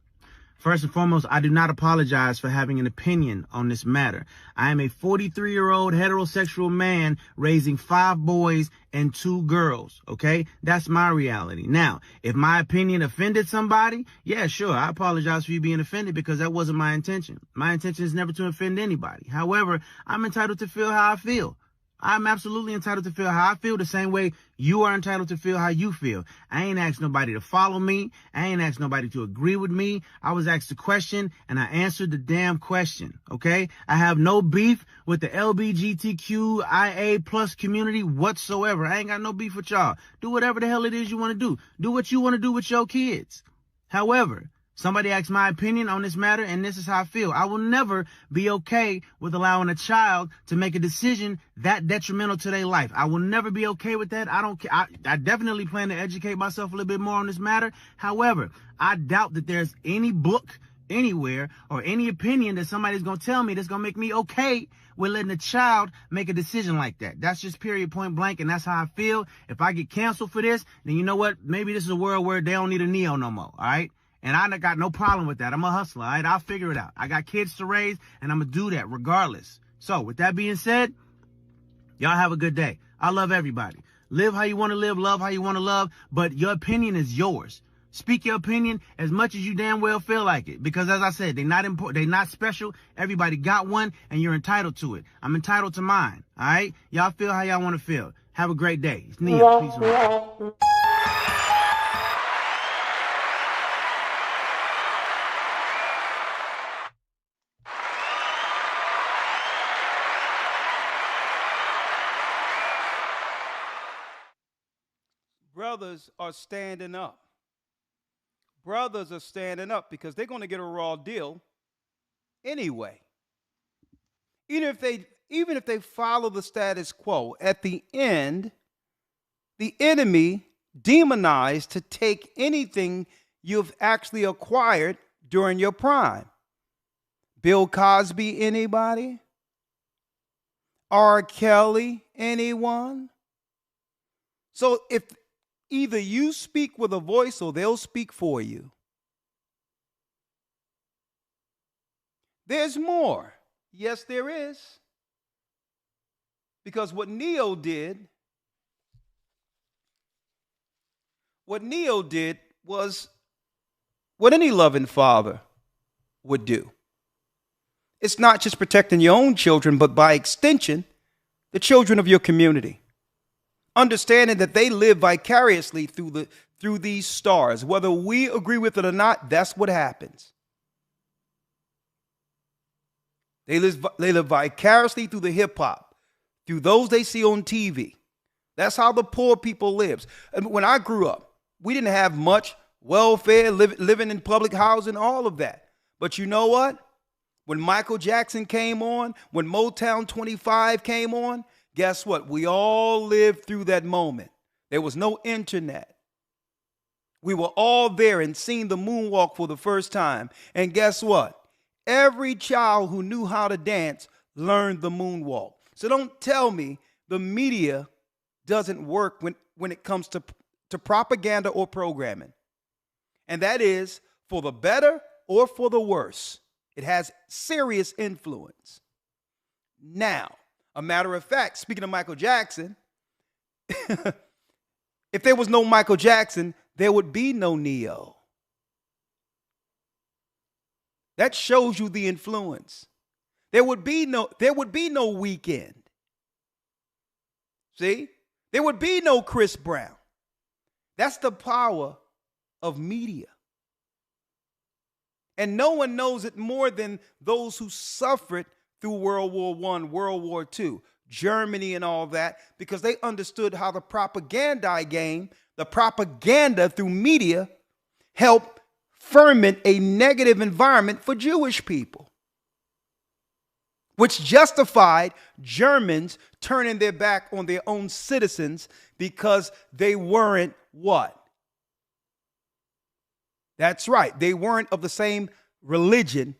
S8: First and foremost, I do not apologize for having an opinion on this matter. I am a 43-year-old heterosexual man raising 5 boys and 2 girls, okay? That's my reality. Now, if my opinion offended somebody, yeah, sure, I apologize for you being offended because that wasn't my intention. My intention is never to offend anybody. However, I'm entitled to feel how I feel. I'm absolutely entitled to feel how I feel the same way you are entitled to feel how you feel. I ain't asked nobody to follow me. I ain't asked nobody to agree with me. I was asked a question and I answered the damn question, okay? I have no beef with the LGBTQIA plus community whatsoever. I ain't got no beef with y'all. Do whatever the hell it is you want to do. Do what you want to do with your kids. However, somebody asked my opinion on this matter, and this is how I feel. I will never be okay with allowing a child to make a decision that detrimental to their life. I will never be okay with that. I don't care. I definitely plan to educate myself a little bit more on this matter. However, I doubt that there's any book anywhere or any opinion that somebody's going to tell me that's going to make me okay with letting a child make a decision like that. That's just period, point blank, and that's how I feel. If I get canceled for this, then you know what? Maybe this is a world where they don't need a Neo no more, all right? And I got no problem with that. I'm a hustler, all right? I'll figure it out. I got kids to raise, and I'm going to do that regardless. So, with that being said, y'all have a good day. I love everybody. Live how you want to live, love how you want to love, but your opinion is yours. Speak your opinion as much as you damn well feel like it. Because, as I said, they're not important. They're not special. Everybody got one, and you're entitled to it. I'm entitled to mine, all right? Y'all feel how y'all want to feel. Have a great day. It's Nia. Peace and love.
S1: Brothers are standing up. Brothers are standing up because they're going to get a raw deal anyway. Even if they follow the status quo, at the end, the enemy demonized to take anything you've actually acquired during your prime. Bill Cosby, anybody? R. Kelly, anyone? So if either you speak with a voice or they'll speak for you. There's more. Yes, there is. Because what Neo did was what any loving father would do. It's not just protecting your own children, but by extension, the children of your community. Understanding that they live vicariously through these stars. Whether we agree with it or not, that's what happens. They live vicariously through the hip hop, through those they see on TV. That's how the poor people lives. And when I grew up, we didn't have much welfare, living in public housing, all of that. But you know what? When Michael Jackson came on, when Motown 25 came on, guess what? We all lived through that moment. There was no internet. We were all there and seen the moonwalk for the first time. And guess what? Every child who knew how to dance learned the moonwalk. So don't tell me the media doesn't work when it comes to propaganda or programming. And that is for the better or for the worse. It has serious influence. Now, a matter of fact, speaking of Michael Jackson, if there was no Michael Jackson, there would be no Neo. That shows you the influence. There would be no Weeknd. See? There would be no Chris Brown. That's the power of media. And no one knows it more than those who suffered through World War I, World War II, Germany and all that, because they understood how the propaganda game, the propaganda through media, helped ferment a negative environment for Jewish people, which justified Germans turning their back on their own citizens because they weren't what? That's right. They weren't of the same religion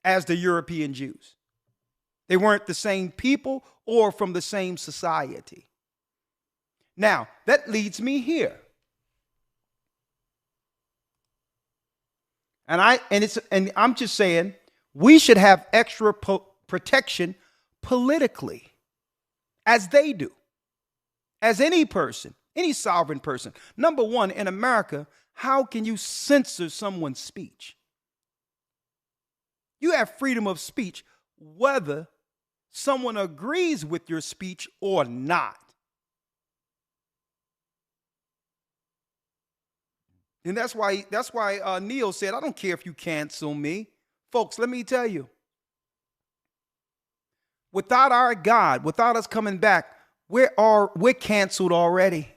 S1: as the European Jews. They weren't the same people or from the same society. Now, that leads me here. And I'm just saying we should have extra protection politically, as they do, as any person, any sovereign person. Number one, in America, how can you censor someone's speech? You have freedom of speech, whether someone agrees with your speech or not. And that's why Neo said, I don't care if you cancel me. Folks, let me tell you, without our God, without us coming back, we're canceled already.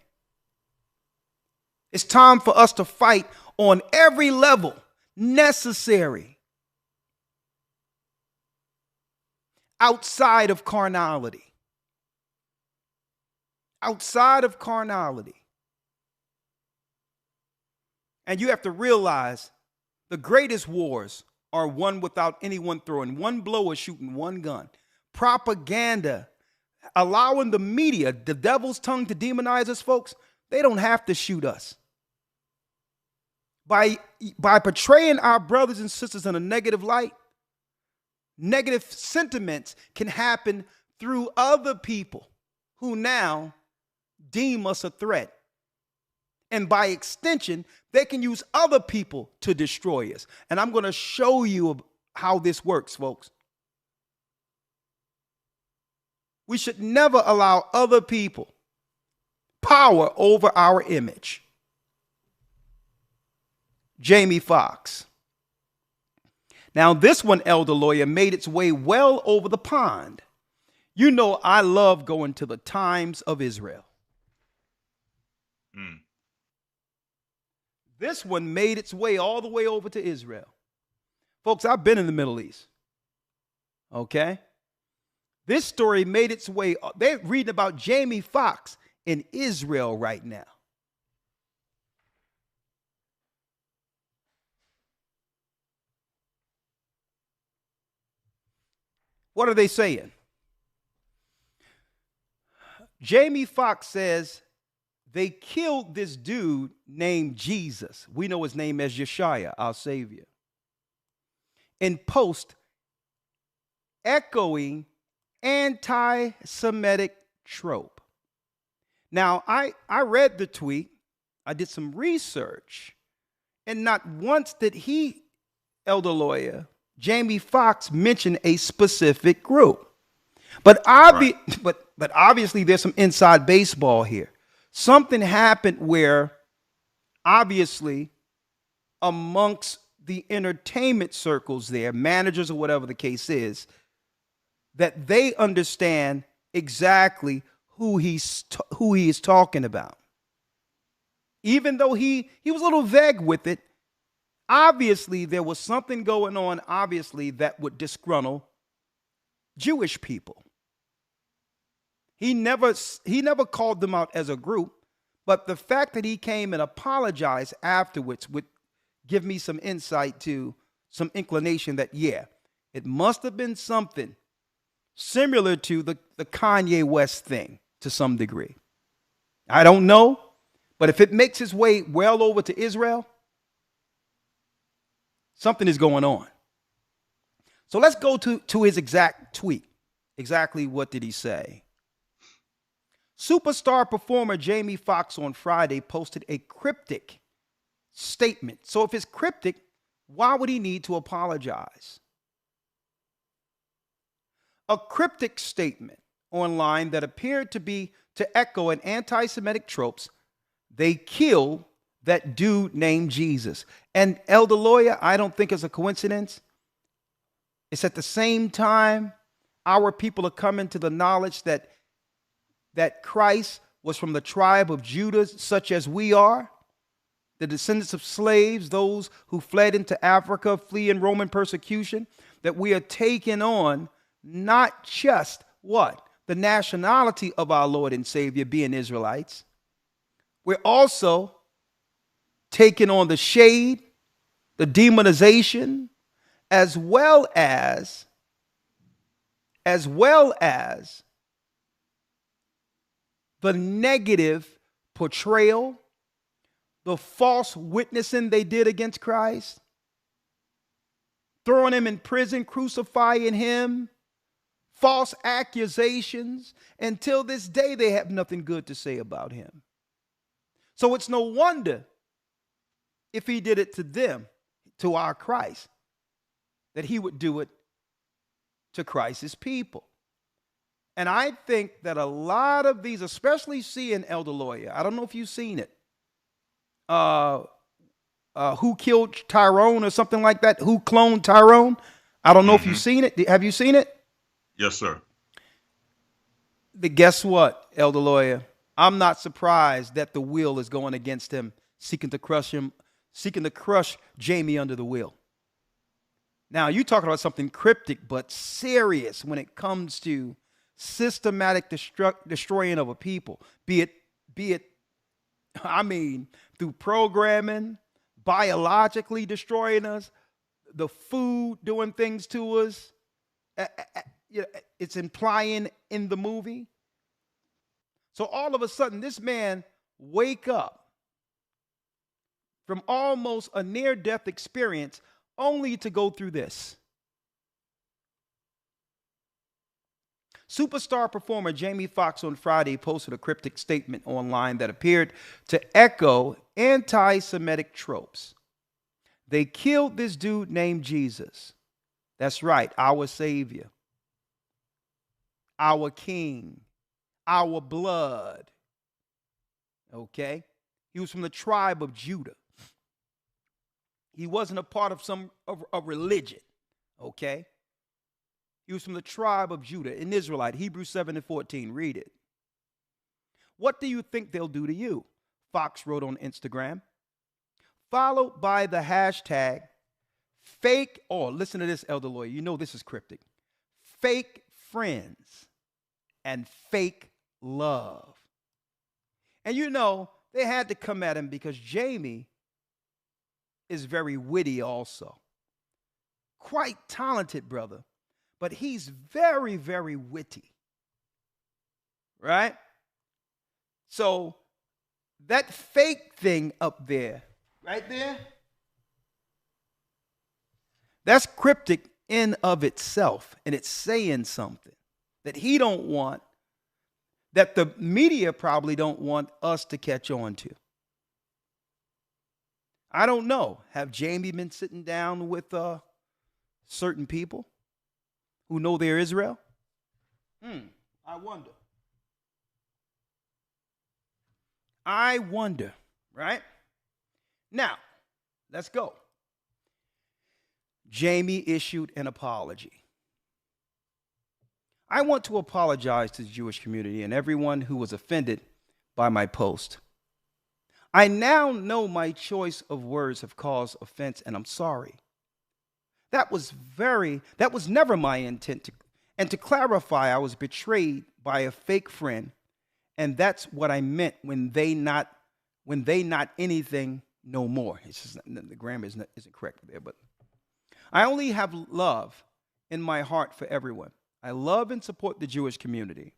S1: It's time for us to fight on every level necessary outside of carnality. Outside of carnality. And you have to realize the greatest wars are won without anyone throwing one blow or shooting one gun. Propaganda, allowing the media, the devil's tongue, to demonize us, folks, they don't have to shoot us. By portraying our brothers and sisters in a negative light, negative sentiments can happen through other people who now deem us a threat. And by extension, they can use other people to destroy us. And I'm going to show you how this works, folks. We should never allow other people power over our image. Jamie Foxx. Now, this one, Elder Lawyer, made its way well over the pond. You know, I love going to the Times of Israel. This one made its way all the way over to Israel. Folks, I've been in the Middle East. Okay? This story made its way. They're reading about Jamie Foxx in Israel right now. What are they saying? Jamie Foxx says they killed this dude named Jesus. We know his name as YASHAYA, our Savior. In post echoing anti-Semitic trope. Now, I read the tweet. I did some research. And not once did he, Elder Lawyer, Jamie Foxx, mention a specific group. But obviously there's some inside baseball here. Something happened where obviously amongst the entertainment circles there, managers or whatever the case is, that they understand exactly who he is talking about. Even though he was a little vague with it, obviously there was something going on, obviously, that would disgruntle Jewish people. He never called them out as a group, but the fact that he came and apologized afterwards would give me some insight to some inclination that, yeah, it must have been something similar to the Kanye West thing to some degree. I don't know, but if it makes its way well over to Israel, something is going on. So let's go to his exact tweet. Exactly what did he say? Superstar performer Jamie Foxx on Friday posted a cryptic statement. So if it's cryptic, why would he need to apologize? A cryptic statement online that appeared to echo an anti-Semitic tropes. They killed that dude named Jesus. And Elder Lawyer, I don't think it's a coincidence. It's at the same time our people are coming to the knowledge that Christ was from the tribe of Judah, such as we are, the descendants of slaves, those who fled into Africa, fleeing Roman persecution, that we are taking on not just what? The nationality of our Lord and Savior being Israelites. We're also taking on the shade, the demonization, as well as the negative portrayal, the false witnessing they did against Christ. throwing him in prison, crucifying him, false accusations. Until this day, they have nothing good to say about him. So it's no wonder if he did it to them, to our Christ, that he would do it to Christ's people. And I think that a lot of these, especially seeing Elder Lawyer, I don't know if you've seen it, Who Killed Tyrone or something like that, Who Cloned Tyrone. I don't know if you've seen it. Have you seen it?
S2: Yes, sir.
S1: Guess what, Elder Lawyer? I'm not surprised that the will is going against him, seeking to crush Jamie under the will. Now, you're talking about something cryptic but serious when it comes to systematic destroying of a people, be it, I mean, through programming, biologically destroying us, the food doing things to us. It's implying in the movie. So all of a sudden, this man wake up from almost a near-death experience only to go through this. Superstar performer Jamie Foxx on Friday posted a cryptic statement online that appeared to echo anti-Semitic tropes. They killed this dude named Jesus. That's right, our Savior, our King, our blood. Okay? He was from the tribe of Judah. He wasn't a part of a religion. Okay? He was from the tribe of Judah, an Israelite. Hebrews 7:14. Read it. What do you think they'll do to you? Fox wrote on Instagram. Followed by the hashtag fake, listen to this, Elder Lawyer. You know this is cryptic. Fake friends and fake love. And you know, they had to come at him because Jamie is very witty also. Quite talented, brother. But he's very, very witty. Right? So that fake thing up there, right there, that's cryptic in of itself. And it's saying something that he don't want, that the media probably don't want us to catch on to. I don't know. Have Jamie been sitting down with certain people who know they're Israel? I wonder, right? Now, let's go. Jamie issued an apology. I want to apologize to the Jewish community and everyone who was offended by my post. I now know my choice of words have caused offense, and I'm sorry. That was never my intent. And to clarify, I was betrayed by a fake friend, and that's what I meant when they not anything no more. It's just, the grammar isn't correct there, but I only have love in my heart for everyone. I love and support the Jewish community.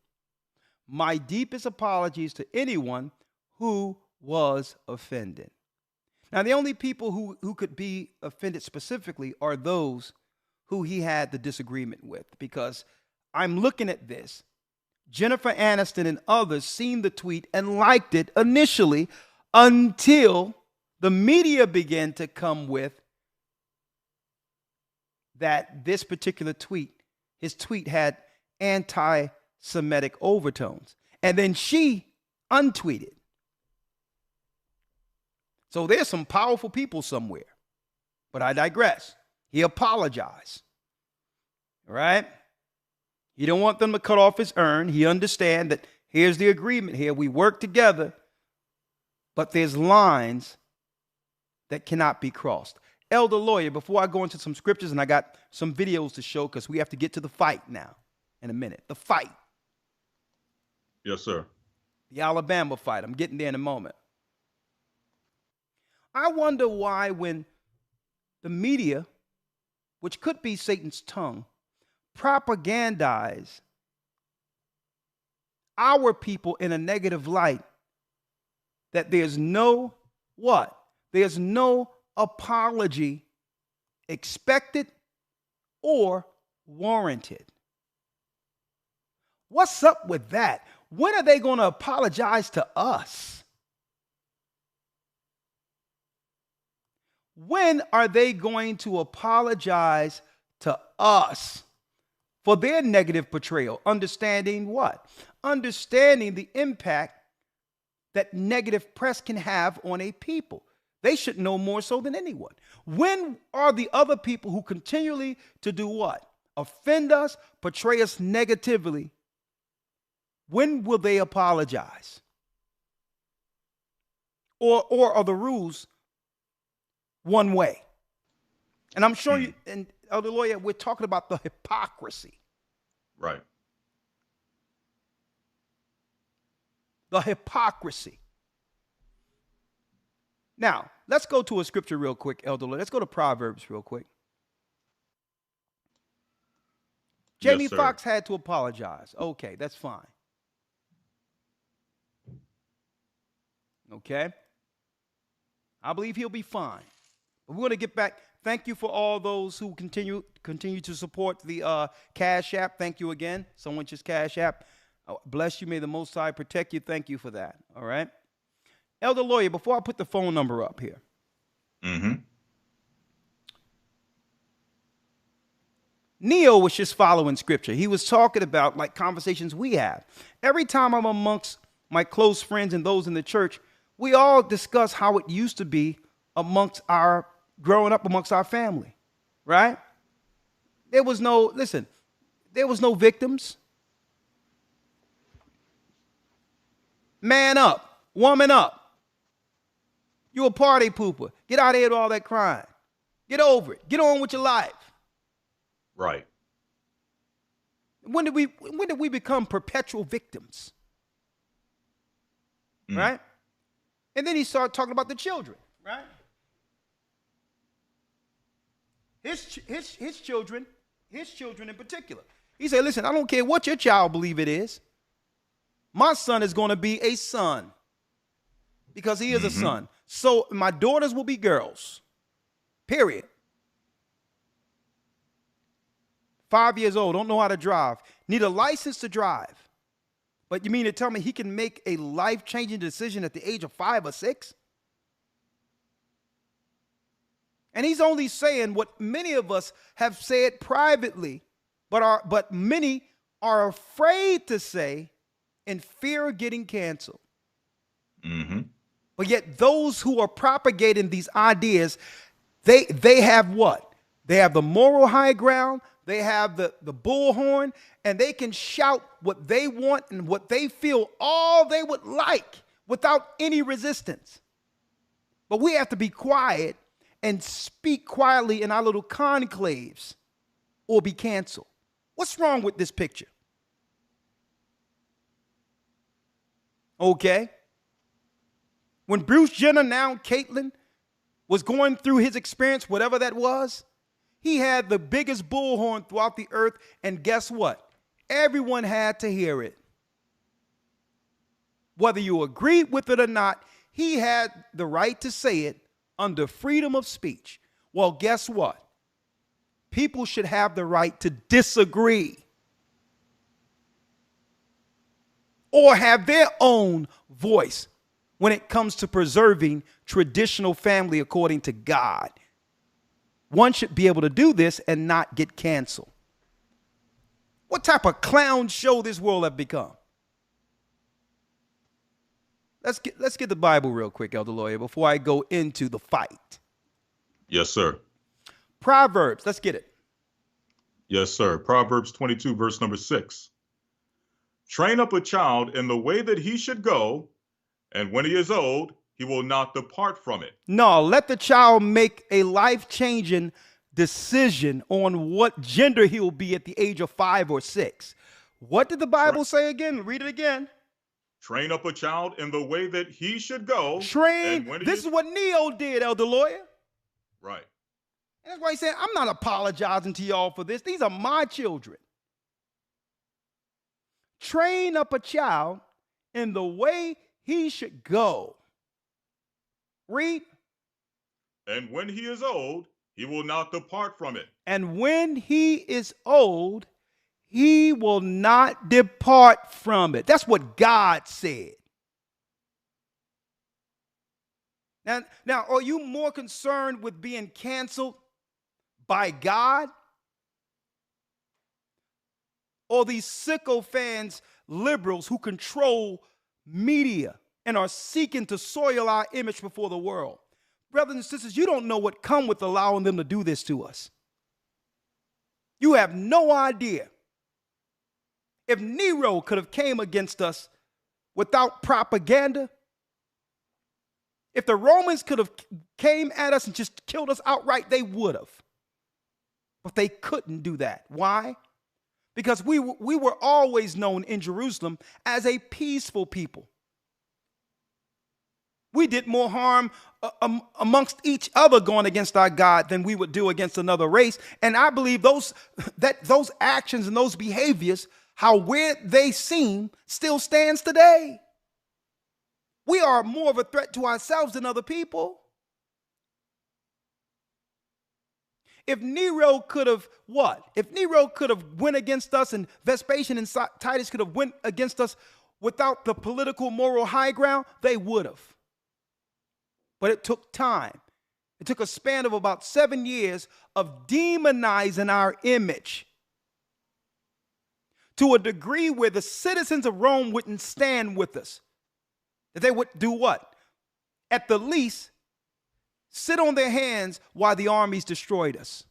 S1: My deepest apologies to anyone who was offended. Now, the only people who could be offended specifically are those who he had the disagreement with, because I'm looking at this. Jennifer Aniston and others seen the tweet and liked it initially until the media began to come with that this particular tweet, his tweet had anti-Semitic overtones. And then she untweeted. So there's some powerful people somewhere. But I digress. He apologized. All right? He don't want them to cut off his urn. He understands that here's the agreement here. We work together. But there's lines that cannot be crossed. Elder Lawyer, before I go into some scriptures, and I got some videos to show because we have to get to the fight now in a minute. The fight.
S2: Yes, sir.
S1: The Alabama fight. I'm getting there in a moment. I wonder why when the media, which could be Satan's tongue, propagandize our people in a negative light, that there's no what? There's no apology expected or warranted. What's up with that? When are they going to apologize to us? When are they going to apologize to us for their negative portrayal? Understanding what? Understanding the impact that negative press can have on a people. They should know more so than anyone. When are the other people who continually to do what? Offend us, portray us negatively. When will they apologize? Or are the rules one way? And I'm sure you, and Elder Lawyer, we're talking about the hypocrisy.
S2: Right.
S1: The hypocrisy. Now, let's go to a scripture real quick, Elder Lawyer. Let's go to Proverbs real quick. Jamie
S2: Yes, sir.
S1: Foxx had to apologize. Okay, that's fine. Okay? I believe he'll be fine. But we're going to get back. Thank you for all those who continue to support the Cash App. Thank you again. Someone just Cash App. Bless you. May the Most High protect you. Thank you for that. All right? Elder Lawyer, before I put the phone number up here. Neo was just following scripture. He was talking about like conversations we have. Every time I'm amongst my close friends and those in the church, we all discuss how it used to be amongst our growing up amongst our family, right? There was no victims. Man up, woman up. You a party pooper. Get out of here with all that crying. Get over it. Get on with your life.
S2: Right.
S1: When did we become perpetual victims? Right? And then he started talking about the children, right? His children in particular. He said, listen, I don't care what your child believe it is. My son is going to be a son because he is a son. So my daughters will be girls, period. 5 years old, don't know how to drive, need a license to drive. But you mean to tell me he can make a life-changing decision at the age of 5 or 6? And he's only saying what many of us have said privately, but many are afraid to say in fear of getting canceled. But yet those who are propagating these ideas, they have what? They have the moral high ground. They have the bullhorn, and they can shout what they want and what they feel all they would like without any resistance. But we have to be quiet and speak quietly in our little conclaves or be canceled. What's wrong with this picture? Okay. When Bruce Jenner, now Caitlyn, was going through his experience, whatever that was, he had the biggest bullhorn throughout the earth, and guess what? Everyone had to hear it. Whether you agreed with it or not, he had the right to say it under freedom of speech. Well, guess what? People should have the right to disagree or have their own voice when it comes to preserving traditional family according to God. One should be able to do this and not get canceled. What type of clown show this world have become? Let's get the Bible real quick, Elder Lawyer, before I go into the fight.
S2: Yes, sir.
S1: Proverbs, let's get it.
S2: Yes, sir. Proverbs 22, verse number 6. Train up a child in the way that he should go, and when he is old, he will not depart from it.
S1: No, let the child make a life-changing decision on what gender he will be at the age of 5 or 6. What did the Bible say again? Read it again.
S2: Train up a child in the way that he should go.
S1: Train. This is what Neo did, Elder Lawyer.
S2: Right.
S1: And that's why he said, I'm not apologizing to y'all for this. These are my children. Train up a child in the way he should go. Read.
S2: And when he is old, he will not depart from it.
S1: And when he is old, he will not depart from it. That's what God said. Now, are you more concerned with being canceled by God, or these sycophants, liberals who control media and are seeking to soil our image before the world? Brothers and sisters, you don't know what come with allowing them to do this to us. You have no idea. If Nero could have came against us without propaganda, if the Romans could have came at us and just killed us outright, they would have. But they couldn't do that. Why? Because we were always known in Jerusalem as a peaceful people. We did more harm amongst each other going against our God than we would do against another race. And I believe those actions and those behaviors, how weird they seem, still stands today. We are more of a threat to ourselves than other people. If Nero could have what? If Nero could have went against us, and Vespasian and Titus could have went against us without the political moral high ground, they would have. But it took time. It took a span of about 7 years of demonizing our image to a degree where the citizens of Rome wouldn't stand with us. That they would do what? At the least, sit on their hands while the armies destroyed us.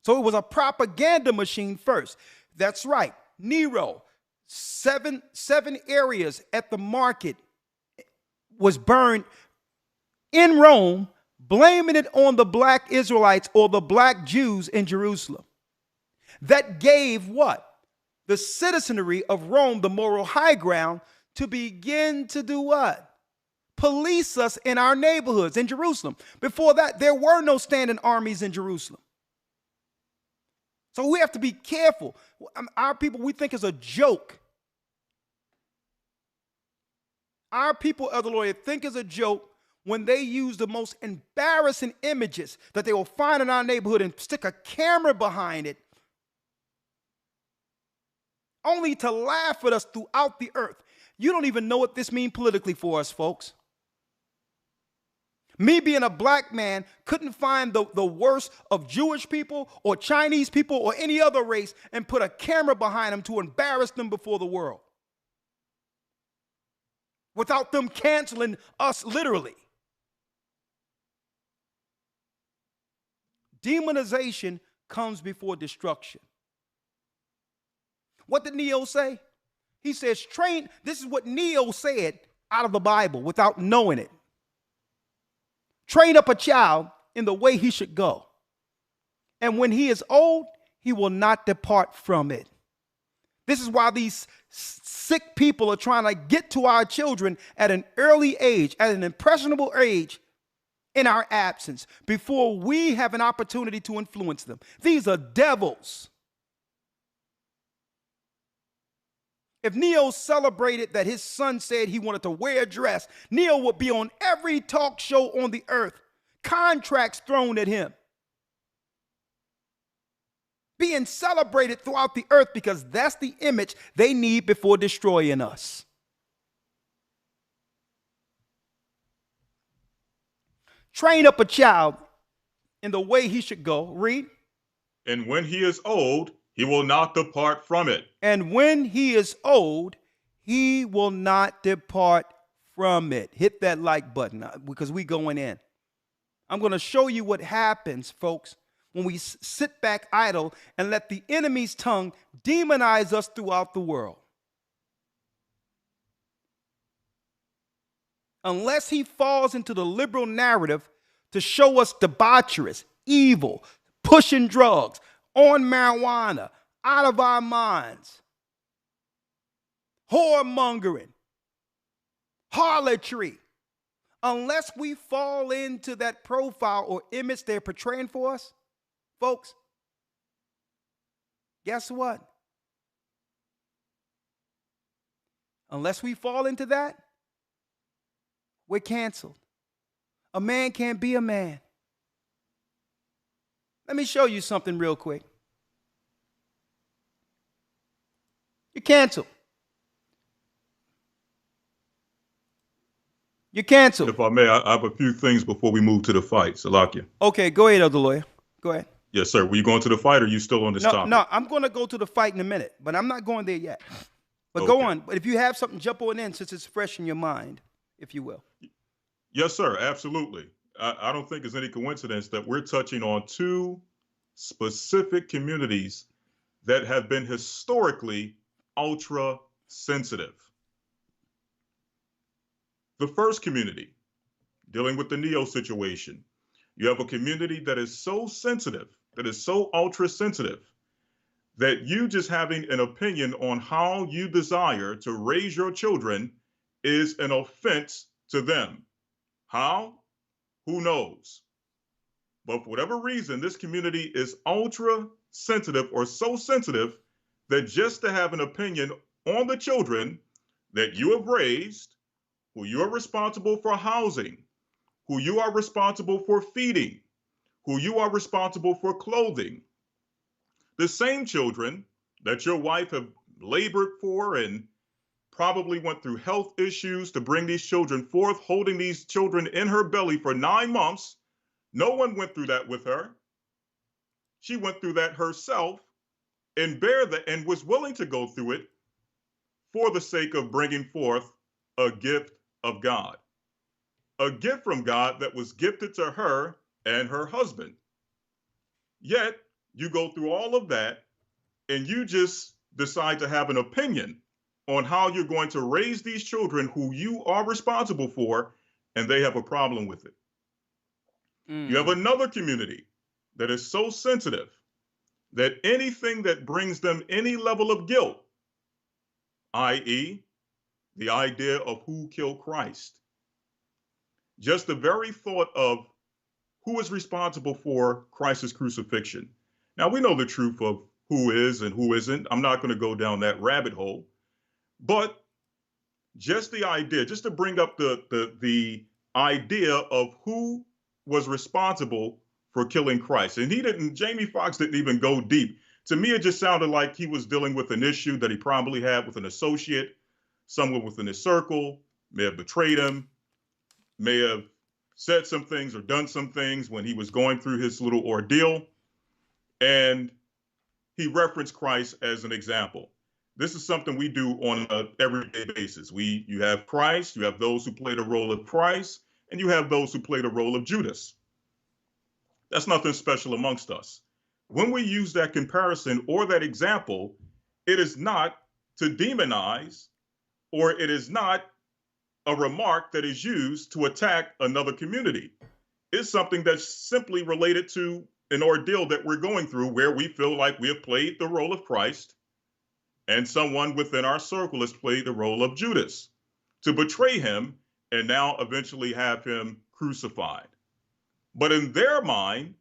S1: So it was a propaganda machine first. That's right. Nero, seven areas at the market was burned in Rome, blaming it on the black Israelites or the black Jews in Jerusalem. That gave what? The citizenry of Rome the moral high ground to begin to do what? Police us in our neighborhoods in Jerusalem. Before that, there were no standing armies in Jerusalem. So we have to be careful. Our people, we think is a joke. Our people, Elder Lawyer, think is a joke when they use the most embarrassing images that they will find in our neighborhood and stick a camera behind it, only to laugh at us throughout the earth. You don't even know what this means politically for us, folks. Me being a black man couldn't find the worst of Jewish people or Chinese people or any other race and put a camera behind them to embarrass them before the world, without them canceling us literally. Demonization comes before destruction. What did Neo say? He says, this is what Neo said out of the Bible without knowing it. Train up a child in the way he should go, and when he is old, he will not depart from it. This is why these sick people are trying to get to our children at an early age, at an impressionable age, in our absence, before we have an opportunity to influence them. These are devils. If Neo celebrated that his son said he wanted to wear a dress, Neo would be on every talk show on the earth, contracts thrown at him, being celebrated throughout the earth, because that's the image they need before destroying us. Train up a child in the way he should go. Read.
S2: And when he is old, he will not depart from it.
S1: And when he is old, he will not depart from it. Hit that like button because we going in. I'm going to show you what happens, folks, when we sit back idle and let the enemy's tongue demonize us throughout the world. Unless he falls into the liberal narrative to show us debaucherous, evil, pushing drugs, on marijuana, out of our minds, whoremongering, harlotry. Unless we fall into that profile or image they're portraying for us, folks, guess what? Unless we fall into that, we're canceled. A man can't be a man. Let me show you something real quick. You're canceled. You're canceled.
S2: If I may, I have a few things before we move to the fight. Salakia.
S1: Okay, go ahead, Elder Lawyer. Go ahead.
S2: Yes, sir. Were you going to the fight or are you still on this topic?
S1: No, I'm going to go to the fight in a minute, but I'm not going there yet. But go on. But if you have something, jump on in since it's fresh in your mind, if you will.
S2: Yes, sir. Absolutely. I don't think it's any coincidence that we're touching on two specific communities that have been historically ultra sensitive. The first community, dealing with the Neo situation, you have a community that is so sensitive, that is so ultra sensitive, that you just having an opinion on how you desire to raise your children is an offense to them. How? Who knows? But for whatever reason, this community is ultra sensitive or so sensitive that just to have an opinion on the children that you have raised, who you are responsible for housing, who you are responsible for feeding, who you are responsible for clothing, the same children that your wife have labored for and probably went through health issues to bring these children forth, holding these children in her belly for 9 months. No one went through that with her. She went through that herself and bear that and was willing to go through it for the sake of bringing forth a gift of God, a gift from God that was gifted to her and her husband. Yet you go through all of that and you just decide to have an opinion on how you're going to raise these children who you are responsible for, and they have a problem with it. You have another community that is so sensitive that anything that brings them any level of guilt, i.e., the idea of who killed Christ, just the very thought of who is responsible for Christ's crucifixion. Now, we know the truth of who is and who isn't. I'm not going to go down that rabbit hole. But just the idea, just to bring up the idea of who was responsible for killing Christ. And Jamie Foxx didn't even go deep. To me, it just sounded like he was dealing with an issue that he probably had with an associate, someone within his circle, may have betrayed him, may have said some things or done some things when he was going through his little ordeal. And he referenced Christ as an example. This is something we do on an everyday basis. You have Christ, you have those who play the role of Christ, and you have those who play the role of Judas. That's nothing special amongst us. When we use that comparison or that example, it is not to demonize, or it is not a remark that is used to attack another community. It's something that's simply related to an ordeal that we're going through where we feel like we have played the role of Christ, and someone within our circle has played the role of Judas to betray him and now eventually have him crucified. But in their mind,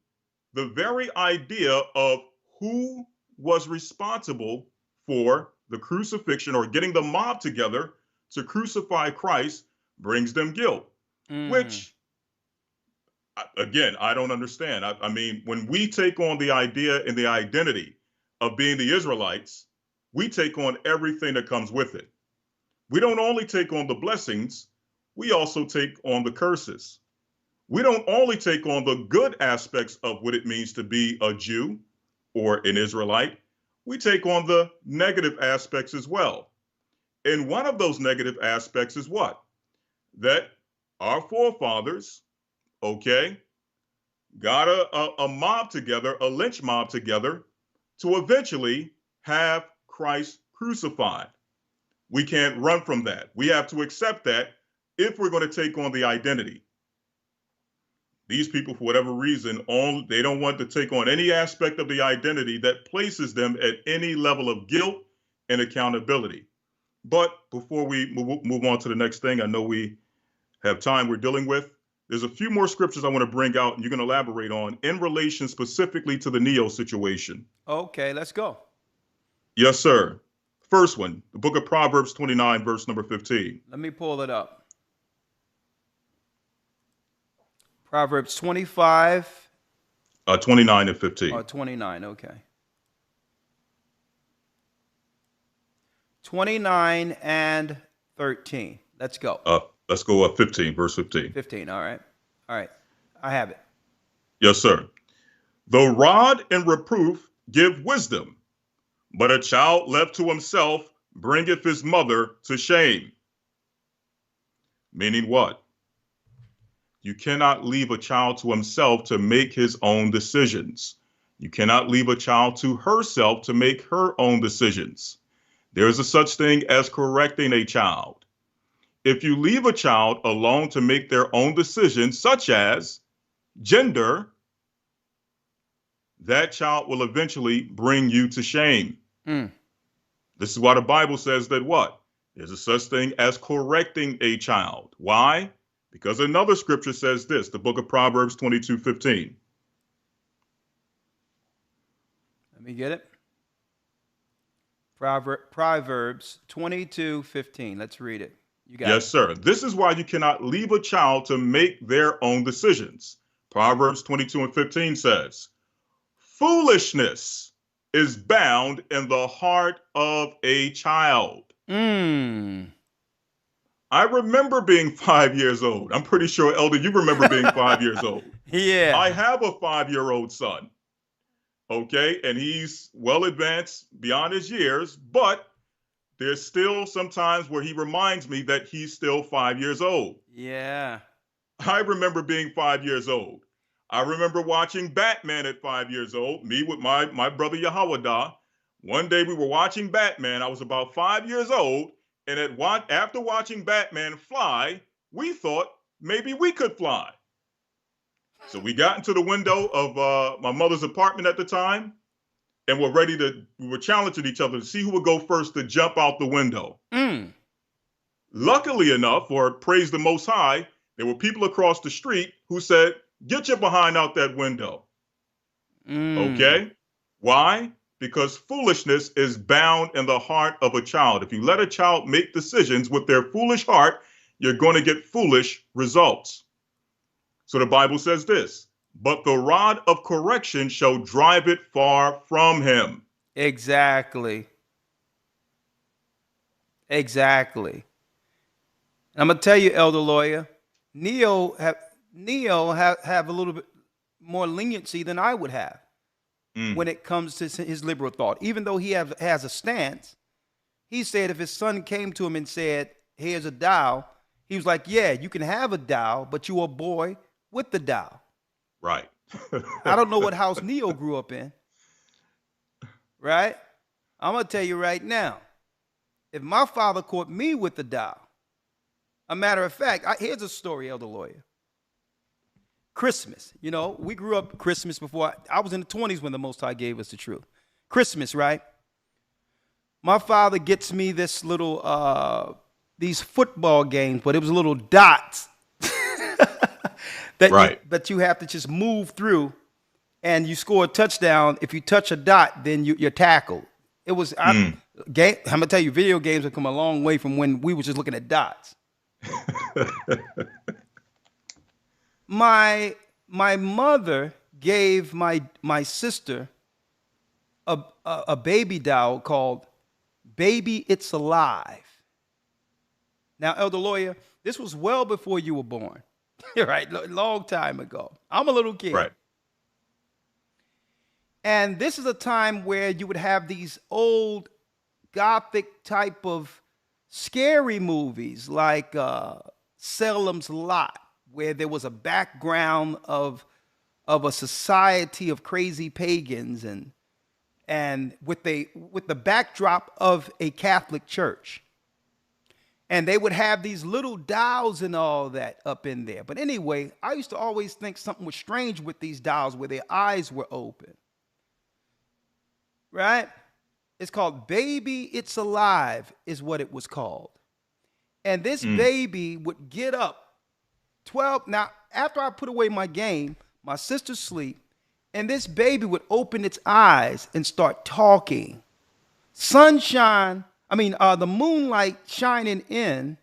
S2: the very idea of who was responsible for the crucifixion or getting the mob together to crucify Christ brings them guilt, which, again, I don't understand. I mean, when we take on the idea and the identity of being the Israelites, we take on everything that comes with it. We don't only take on the blessings, we also take on the curses. We don't only take on the good aspects of what it means to be a Jew or an Israelite, we take on the negative aspects as well. And one of those negative aspects is what? That our forefathers, got a mob together, a lynch mob together, to eventually have Christ crucified. We can't run from that. We have to accept that if we're going to take on the identity. These people, for whatever reason, they don't want to take on any aspect of the identity that places them at any level of guilt and accountability. But before we move on to the next thing, I know we have time we're dealing with. There's a few more scriptures I want to bring out and you can elaborate on in relation specifically to the Neo situation.
S1: Okay, let's go.
S2: Yes, sir. First one, the book of Proverbs 29, verse number 15.
S1: Let me pull it up. Proverbs 25.
S2: 29 and 15.
S1: Or 29, okay. 29 and 13. Let's go.
S2: Let's go up 15, verse 15.
S1: 15, all right. All right. I have it.
S2: Yes, sir. The rod and reproof give wisdom, but a child left to himself bringeth his mother to shame. Meaning what? You cannot leave a child to himself to make his own decisions. You cannot leave a child to herself to make her own decisions. There is a such thing as correcting a child. If you leave a child alone to make their own decisions, such as gender, that child will eventually bring you to shame. This is why the Bible says that what? There's a such thing as correcting a child. Why? Because another scripture says this, the book of Proverbs 22:15.
S1: Let me get it. Proverbs 22:15. Let's read it. You got
S2: Yes,
S1: it.
S2: sir. This is why you cannot leave a child to make their own decisions. Proverbs 22:15 says, foolishness is bound in the heart of a child. I remember being 5 years old. I'm pretty sure, Elder, you remember being 5 years old.
S1: Yeah.
S2: I have a 5-year-old son. Okay. And he's well advanced beyond his years, but there's still some times where he reminds me that he's still 5 years old.
S1: Yeah.
S2: I remember being 5 years old. I remember watching Batman at 5 years old, me with my brother YASHAYA. One day we were watching Batman. I was about 5 years old. And after watching Batman fly, we thought maybe we could fly. So we got into the window of my mother's apartment at the time, and we were challenging each other to see who would go first to jump out the window. Luckily enough, or praise the Most High, there were people across the street who said, get your behind out that window. Okay? Why? Because foolishness is bound in the heart of a child. If you let a child make decisions with their foolish heart, you're going to get foolish results. So the Bible says this, but the rod of correction shall drive it far from him.
S1: Exactly. Exactly. I'm going to tell you, Elder Lawyer, Neo have a little bit more leniency than I would have when it comes to his liberal thought. Even though he has a stance, he said if his son came to him and said, here's a doll, he was like, yeah, you can have a doll, but you're a boy with the doll.
S2: Right.
S1: I don't know what house Neo grew up in. Right? I'm going to tell you right now, if my father caught me with the doll, a matter of fact, here's a story, Elder Lawyer. Christmas, we grew up Christmas before. I was in the 20s when the Most High gave us the truth. Christmas, right? My father gets me this little, these football games, but it was little dots that you have to just move through, and you score a touchdown. If you touch a dot, then you're tackled. It was, I'm going to tell you, video games have come a long way from when we were just looking at dots. My mother gave my sister a baby doll called Baby It's Alive. Now, Elder Lawyer, this was well before you were born, right? Long time ago. I'm a little kid.
S2: Right.
S1: And this is a time where you would have these old gothic type of scary movies like Salem's Lot, where there was a background of a society of crazy pagans and with the backdrop of a Catholic church. And they would have these little dolls and all that up in there. But anyway, I used to always think something was strange with these dolls where their eyes were open. Right? It's called Baby It's Alive is what it was called. And this baby would get up 12. Now, after I put away my game, my sister sleep, and this baby would open its eyes and start talking. The moonlight shining in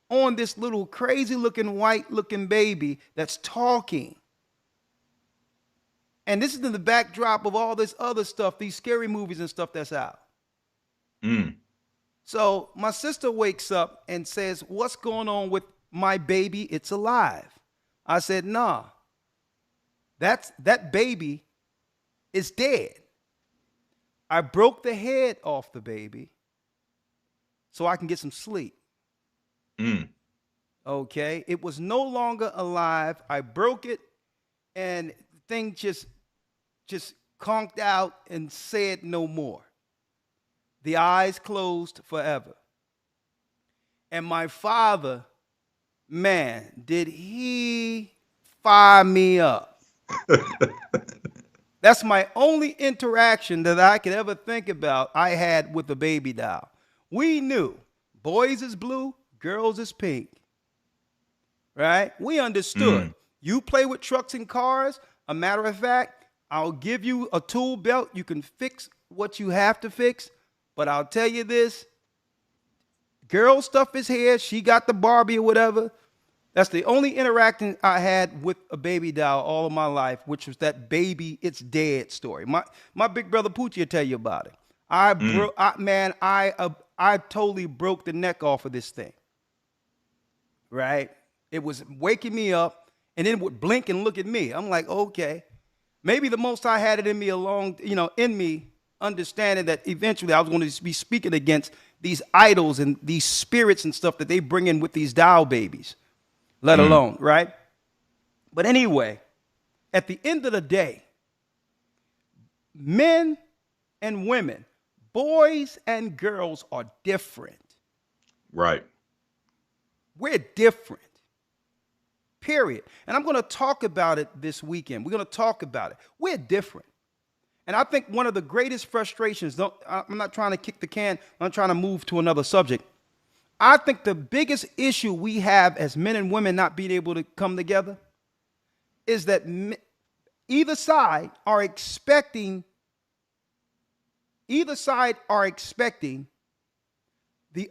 S1: on this little crazy looking white looking baby that's talking. And this is in the backdrop of all this other stuff, these scary movies and stuff that's out. So my sister wakes up and says, "What's going on with my baby? It's alive." I said, "Nah, that baby is dead. I broke the head off the baby so I can get some sleep." Okay, it was no longer alive. I broke it, and the thing just conked out and said no more. The eyes closed forever. And my father, man, did he fire me up. That's my only interaction that I could ever think about I had with a baby doll. We knew boys is blue, girls is pink. Right? We understood. You play with trucks and cars. A matter of fact, I'll give you a tool belt. You can fix what you have to fix. But I'll tell you this. Girl stuff is here. She got the Barbie or whatever. That's the only interaction I had with a baby doll all of my life, which was that baby, it's dead story. My big brother Poochie will tell you about it. I totally broke the neck off of this thing. Right? It was waking me up, and then it would blink and look at me. I'm like, okay, maybe the Most High had it in me in me, understanding that eventually I was going to be speaking against these idols and these spirits and stuff that they bring in with these doll babies, let alone, right? But anyway, at the end of the day, men and women, boys and girls are different.
S2: Right.
S1: We're different. Period. And I'm going to talk about it this weekend. We're going to talk about it. We're different. And I think one of the greatest frustrations, I'm not trying to kick the can, I'm trying to move to another subject. I think the biggest issue we have as men and women not being able to come together is that either side are expecting the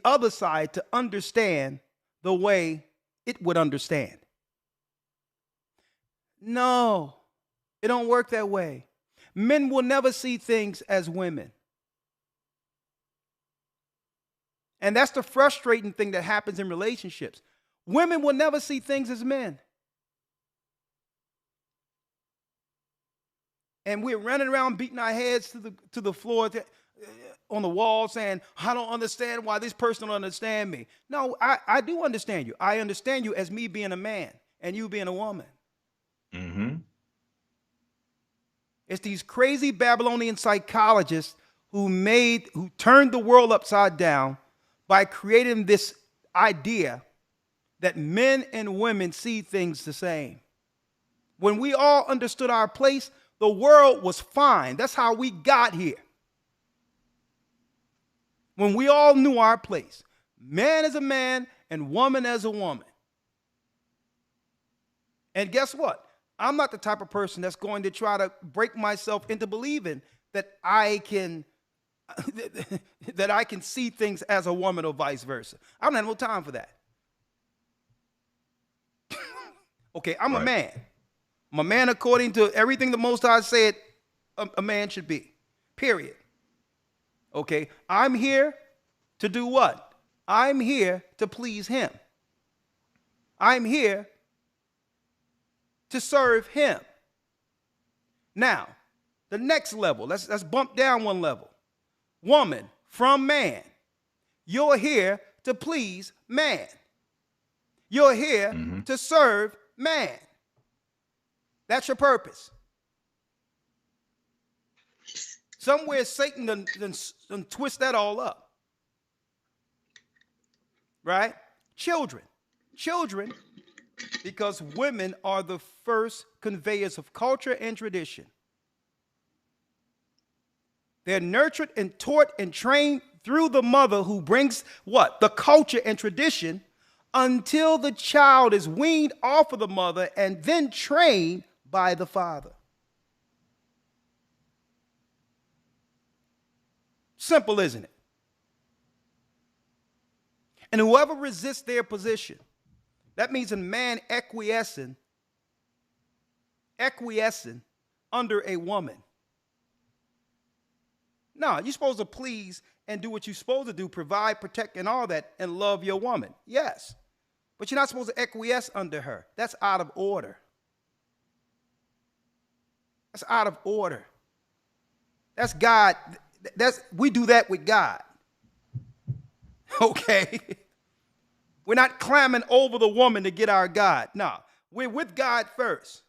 S1: other side to understand the way it would understand. No, it don't work that way. Men will never see things as women. And that's the frustrating thing that happens in relationships. Women will never see things as men. And we're running around beating our heads to the floor on the wall saying, "I don't understand why this person don't understand me." No, I do understand you. I understand you as me being a man and you being a woman. It's these crazy Babylonian psychologists who turned the world upside down by creating this idea that men and women see things the same. When we all understood our place, the world was fine. That's how we got here. When we all knew our place, man as a man and woman as a woman. And guess what? I'm not the type of person that's going to try to break myself into believing that I can see things as a woman or vice versa. I don't have no time for that. Okay, I'm a man. I'm a man according to everything the Most High said a man should be. Period. Okay, I'm here to do what? I'm here to please him. I'm here to serve him. Now, the next level, let's bump down one level. Woman from man. You're here to please man. You're here to serve man. That's your purpose. Somewhere Satan done twist that all up. Right? Children, because women are the first conveyors of culture and tradition. They're nurtured and taught and trained through the mother who brings what? The culture and tradition until the child is weaned off of the mother and then trained by the father. Simple, isn't it? And whoever resists their position, that means a man acquiescing under a woman. No, you're supposed to please and do what you're supposed to do, provide, protect, and all that, and love your woman. Yes. But you're not supposed to acquiesce under her. That's out of order. That's out of order. That's God. We do that with God. Okay? We're not clamming over the woman to get our God. No, we're with God first.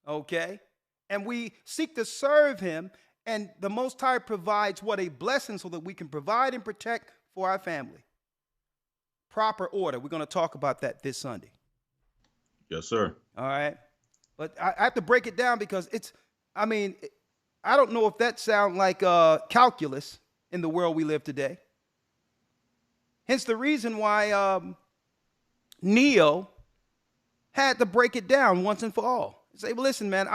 S1: Okay? And we seek to serve him, and the Most High provides what a blessing so that we can provide and protect for our family. Proper order. We're going to talk about that this Sunday.
S2: Yes, sir.
S1: All right? But I have to break it down because I don't know if that sounds like calculus in the world we live today. Hence the reason why Neo had to break it down once and for all. Say, well, listen, man,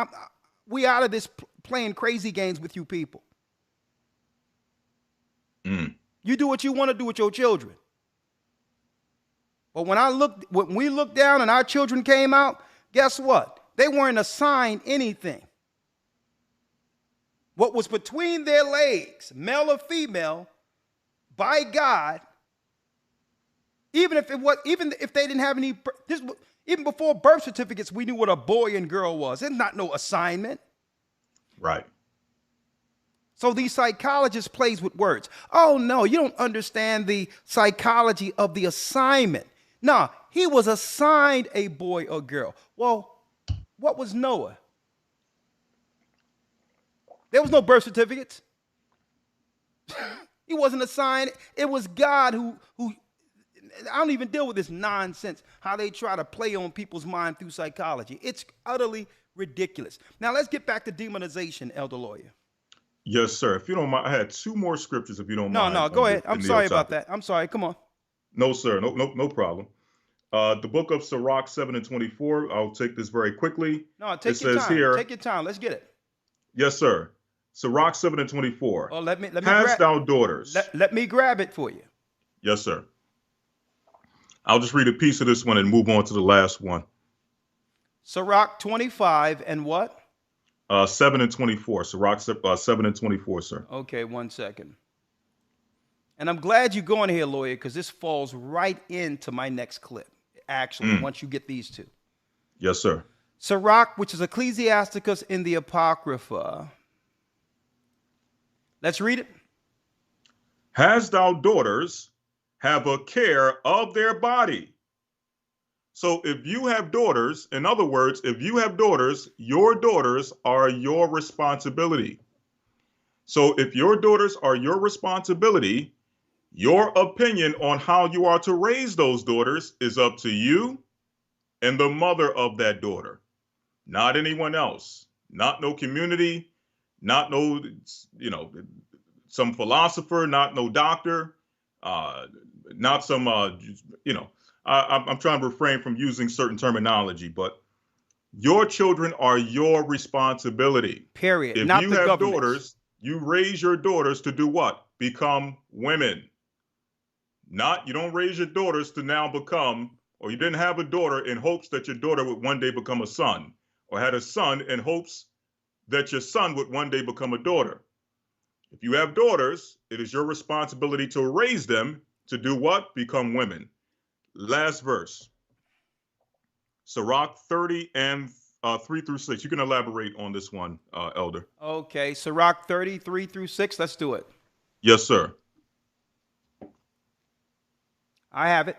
S1: we out of this playing crazy games with you people. You do what you want to do with your children. But when we looked down and our children came out, guess what? They weren't assigned anything. What was between their legs, male or female, by God, even if they didn't have any, even before birth certificates, we knew what a boy and girl was. There's not no assignment.
S2: Right.
S1: So these psychologists plays with words. Oh no, you don't understand the psychology of the assignment. No, he was assigned a boy or girl. Well, what was Noah? There was no birth certificates. He wasn't assigned. It was God who I don't even deal with this nonsense, how they try to play on people's mind through psychology. It's utterly ridiculous. Now, let's get back to demonization, Elder Lawyer.
S2: Yes, sir. If you don't mind, I had two more scriptures, if you don't mind.
S1: No, go ahead. I'm sorry about that. I'm sorry. Come on.
S2: No, sir. No problem. The book of Sirach 7:24. I'll take this very quickly.
S1: No, take your time.
S2: Here,
S1: take your time. Let's get it.
S2: Yes, sir. Sirach 7:24.
S1: Oh, let me
S2: Hast thou daughters?
S1: Let me grab it for you.
S2: Yes, sir. I'll just read a piece of this one and move on to the last one.
S1: Sirach 25 and what?
S2: 7:24. Sirach 7:24, sir.
S1: Okay, 1 second. And I'm glad you're going here, Lawyer, because this falls right into my next clip, actually, once you get these two.
S2: Yes, sir.
S1: Sirach, which is Ecclesiasticus in the Apocrypha. Let's read it.
S2: Hast thou daughters, have a care of their body. So if you have daughters, in other words, if you have daughters, your daughters are your responsibility. So if your daughters are your responsibility, your opinion on how you are to raise those daughters is up to you and the mother of that daughter, not anyone else, not no community, not no, some philosopher, not no doctor, not some, I'm trying to refrain from using certain terminology, but your children are your responsibility.
S1: Period.
S2: If
S1: not
S2: you
S1: the
S2: have
S1: government.
S2: daughters, you raise your daughters to do what? Become women. You don't raise your daughters to now become, or you didn't have a daughter in hopes that your daughter would one day become a son, or had a son in hopes that your son would one day become a daughter. If you have daughters, it is your responsibility to raise them to do what? Become women. Last verse. Sirach 30 and 3 through 6. You can elaborate on this one, Elder.
S1: Okay, Sirach 33 through 6. Let's do it.
S2: Yes, sir.
S1: I have it.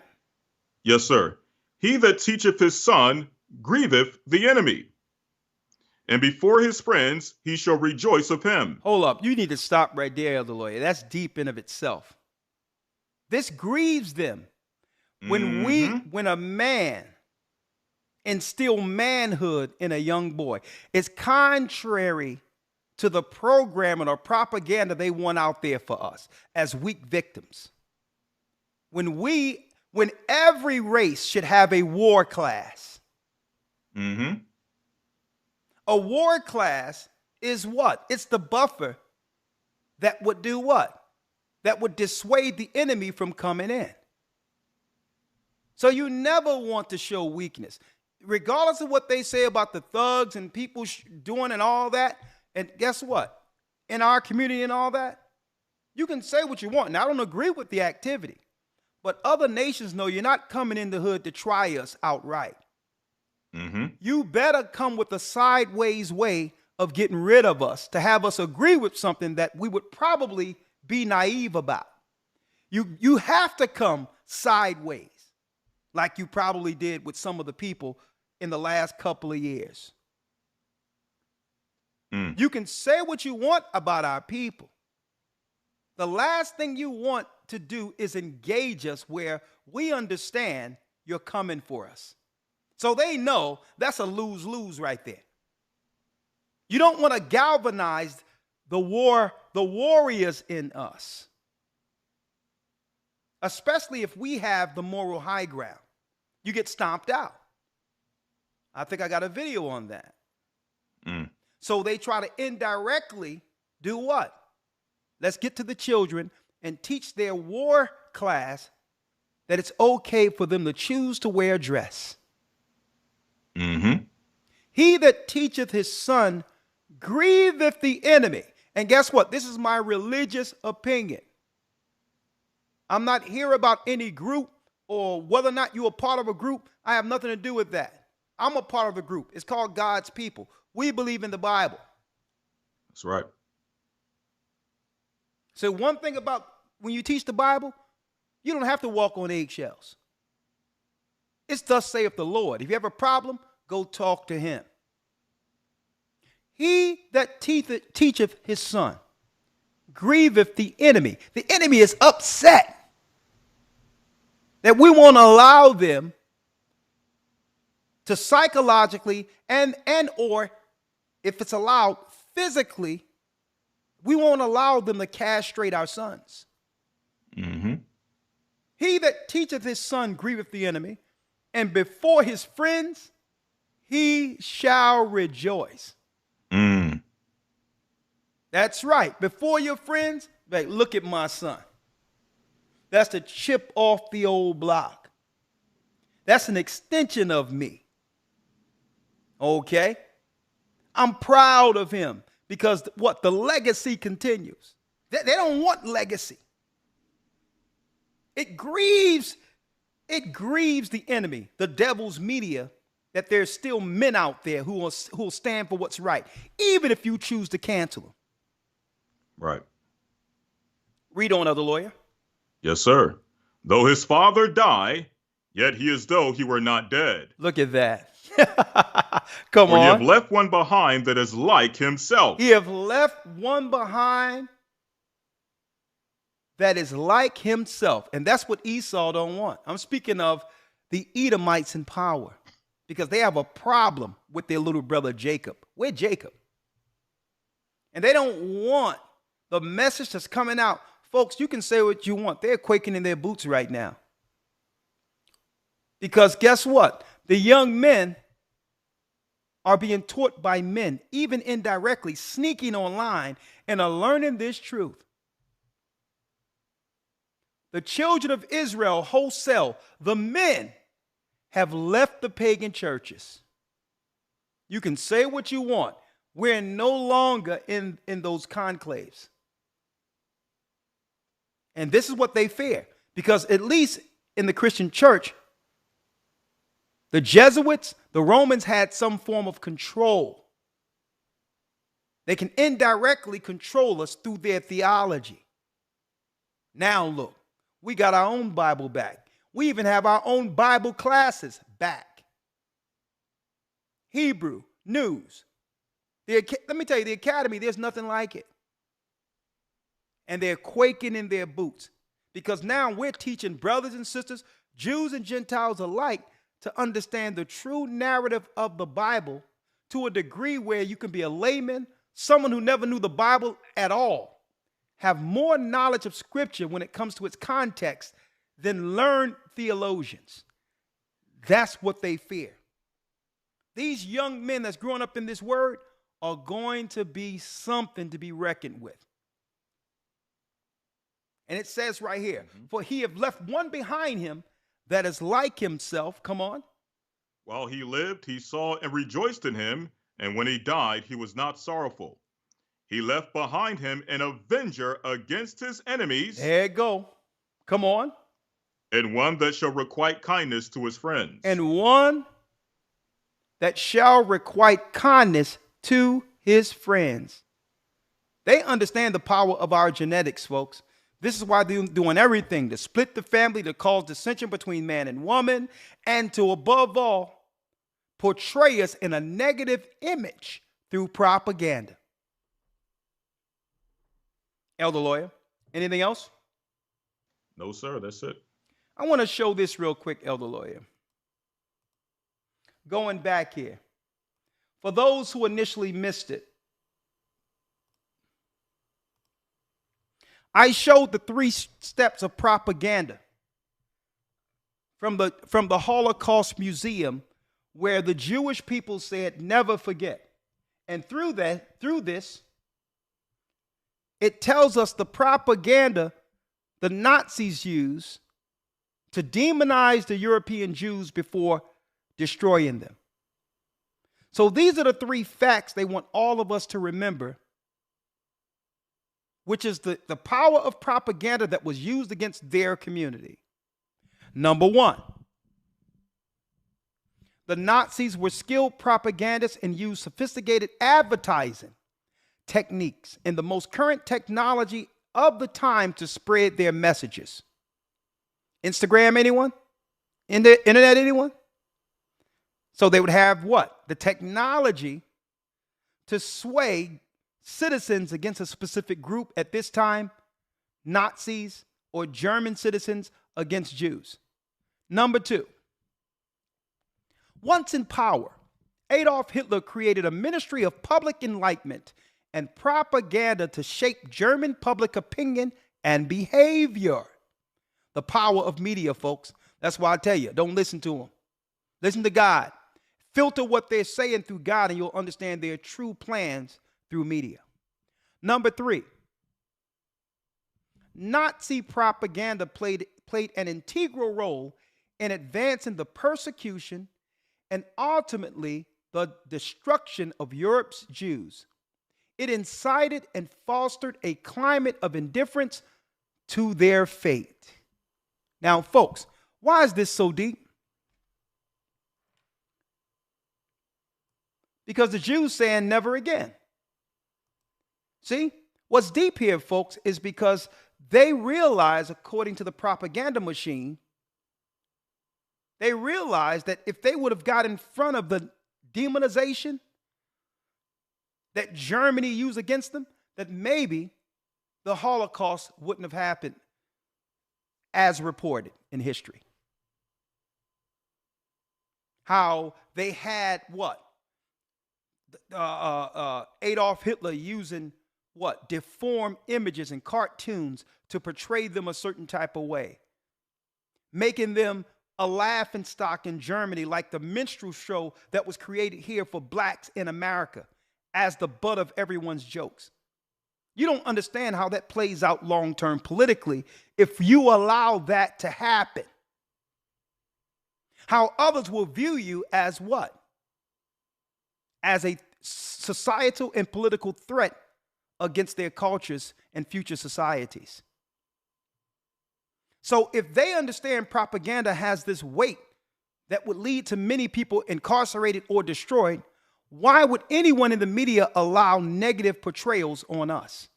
S2: Yes, sir. He that teacheth his son grieveth the enemy, and before his friends he shall rejoice of him.
S1: Hold up. You need to stop right there, Elder Lawyer. That's deep in of itself. This grieves them. When a man instill manhood in a young boy, it's contrary to the programming or propaganda they want out there for us as weak victims. When every race should have a war class. A war class is what? It's the buffer that would do what? That would dissuade the enemy from coming in. So you never want to show weakness. regardless of what they say about the thugs and people doing and all that, and guess what? In our community and all that, you can say what you want. And I don't agree with the activity, but other nations know you're not coming in the hood to try us outright. You better come with a sideways way of getting rid of us to have us agree with something that we would probably be naive about. You have to come sideways, like you probably did with some of the people in the last couple of years. You can say what you want about our people. The last thing you want to do is engage us where we understand you're coming for us. So they know that's a lose-lose right there. You don't want to galvanize the warriors in us, especially if we have the moral high ground. You get stomped out. I think I got a video on that. So they try to indirectly do what? Let's get to the children and teach their war class that it's okay for them to choose to wear a dress. He that teacheth his son grieveth the enemy. And guess what? This is my religious opinion. I'm not here about any group or whether or not you're a part of a group. I have nothing to do with that. I'm a part of a group. It's called God's people. We believe in the Bible.
S2: That's right.
S1: So one thing about when you teach the Bible, you don't have to walk on eggshells. It's thus saith the Lord. If you have a problem, go talk to him. He that teacheth his son grieveth the enemy. The enemy is upset that we won't allow them to psychologically and or if it's allowed physically, we won't allow them to castrate our sons. He that teacheth his son grieveth the enemy, and before his friends he shall rejoice. That's right. Before your friends, like, look at my son. That's the chip off the old block. That's an extension of me. Okay? I'm proud of him because what? The legacy continues. They don't want legacy. It grieves the enemy, the devil's media, that there's still men out there who will stand for what's right, even if you choose to cancel them.
S2: Right.
S1: Read on, other lawyer.
S2: Yes, sir. Though his father die, yet he is though he were not dead.
S1: Look at that. Come
S2: For
S1: on.
S2: ye have left one behind that is like himself.
S1: He have left one behind that is like himself. And that's what Esau don't want. I'm speaking of the Edomites in power because they have a problem with their little brother Jacob. Where's Jacob? And they don't want the message that's coming out. Folks, you can say what you want. They're quaking in their boots right now. Because guess what? The young men are being taught by men, even indirectly, sneaking online, and are learning this truth. The children of Israel wholesale, the men, have left the pagan churches. You can say what you want. We're no longer in those conclaves. And this is what they fear. Because at least in the Christian church, the Jesuits, the Romans had some form of control. They can indirectly control us through their theology. Now look, we got our own Bible back. We even have our own Bible classes back. Hebrew, news. Let me tell you, the academy, there's nothing like it. And they're quaking in their boots because now we're teaching brothers and sisters, Jews and Gentiles alike, to understand the true narrative of the Bible to a degree where you can be a layman, someone who never knew the Bible at all, have more knowledge of Scripture when it comes to its context than learned theologians. That's what they fear. These young men that's growing up in this word are going to be something to be reckoned with. And it says right here, for he have left one behind him that is like himself, come on,
S2: While he lived, he saw and rejoiced in him, and when he died, he was not sorrowful. He left behind him an avenger against his enemies,
S1: There you go. Come on.
S2: and one that shall requite kindness to his friends.
S1: And one that shall requite kindness to his friends. They understand the power of our genetics, folks. This is why they're doing everything to split the family, to cause dissension between man and woman, and to, above all, portray us in a negative image through propaganda. Elder Lawyer, anything else?
S2: No, sir, that's it.
S1: I want to show this real quick, Elder Lawyer. Going back here. For those who initially missed it, I showed the 3 steps of propaganda from the Holocaust Museum, where the Jewish people said, never forget. And through this, it tells us the propaganda the Nazis used to demonize the European Jews before destroying them. So these are the 3 facts they want all of us to remember, which is the power of propaganda that was used against their community. Number 1, the Nazis were skilled propagandists and used sophisticated advertising techniques and the most current technology of the time to spread their messages. Instagram, anyone? Internet, anyone? So they would have what? The technology to sway citizens against a specific group, at this time, Nazis or German citizens against Jews. Number 2, once in power, Adolf Hitler created a ministry of public enlightenment and propaganda to shape German public opinion and behavior. The power of media, folks. That's why I tell you, don't listen to them. Listen to God. Filter what they're saying through God, and you'll understand their true plans through media. Number 3, Nazi propaganda played an integral role in advancing the persecution and ultimately the destruction of Europe's Jews. It incited and fostered a climate of indifference to their fate. Now, folks, why is this so deep? Because the Jews saying never again. See, what's deep here, folks, is because they realize, according to the propaganda machine, they realize that if they would have got in front of the demonization that Germany used against them, that maybe the Holocaust wouldn't have happened as reported in history. How they had what? Adolf Hitler using what? Deformed images and cartoons to portray them a certain type of way, making them a laughingstock in Germany, like the minstrel show that was created here for blacks in America, as the butt of everyone's jokes. You don't understand how that plays out long-term politically if you allow that to happen. How others will view you as what? As a societal and political threat against their cultures and future societies. So if they understand propaganda has this weight that would lead to many people incarcerated or destroyed, why would anyone in the media allow negative portrayals on us?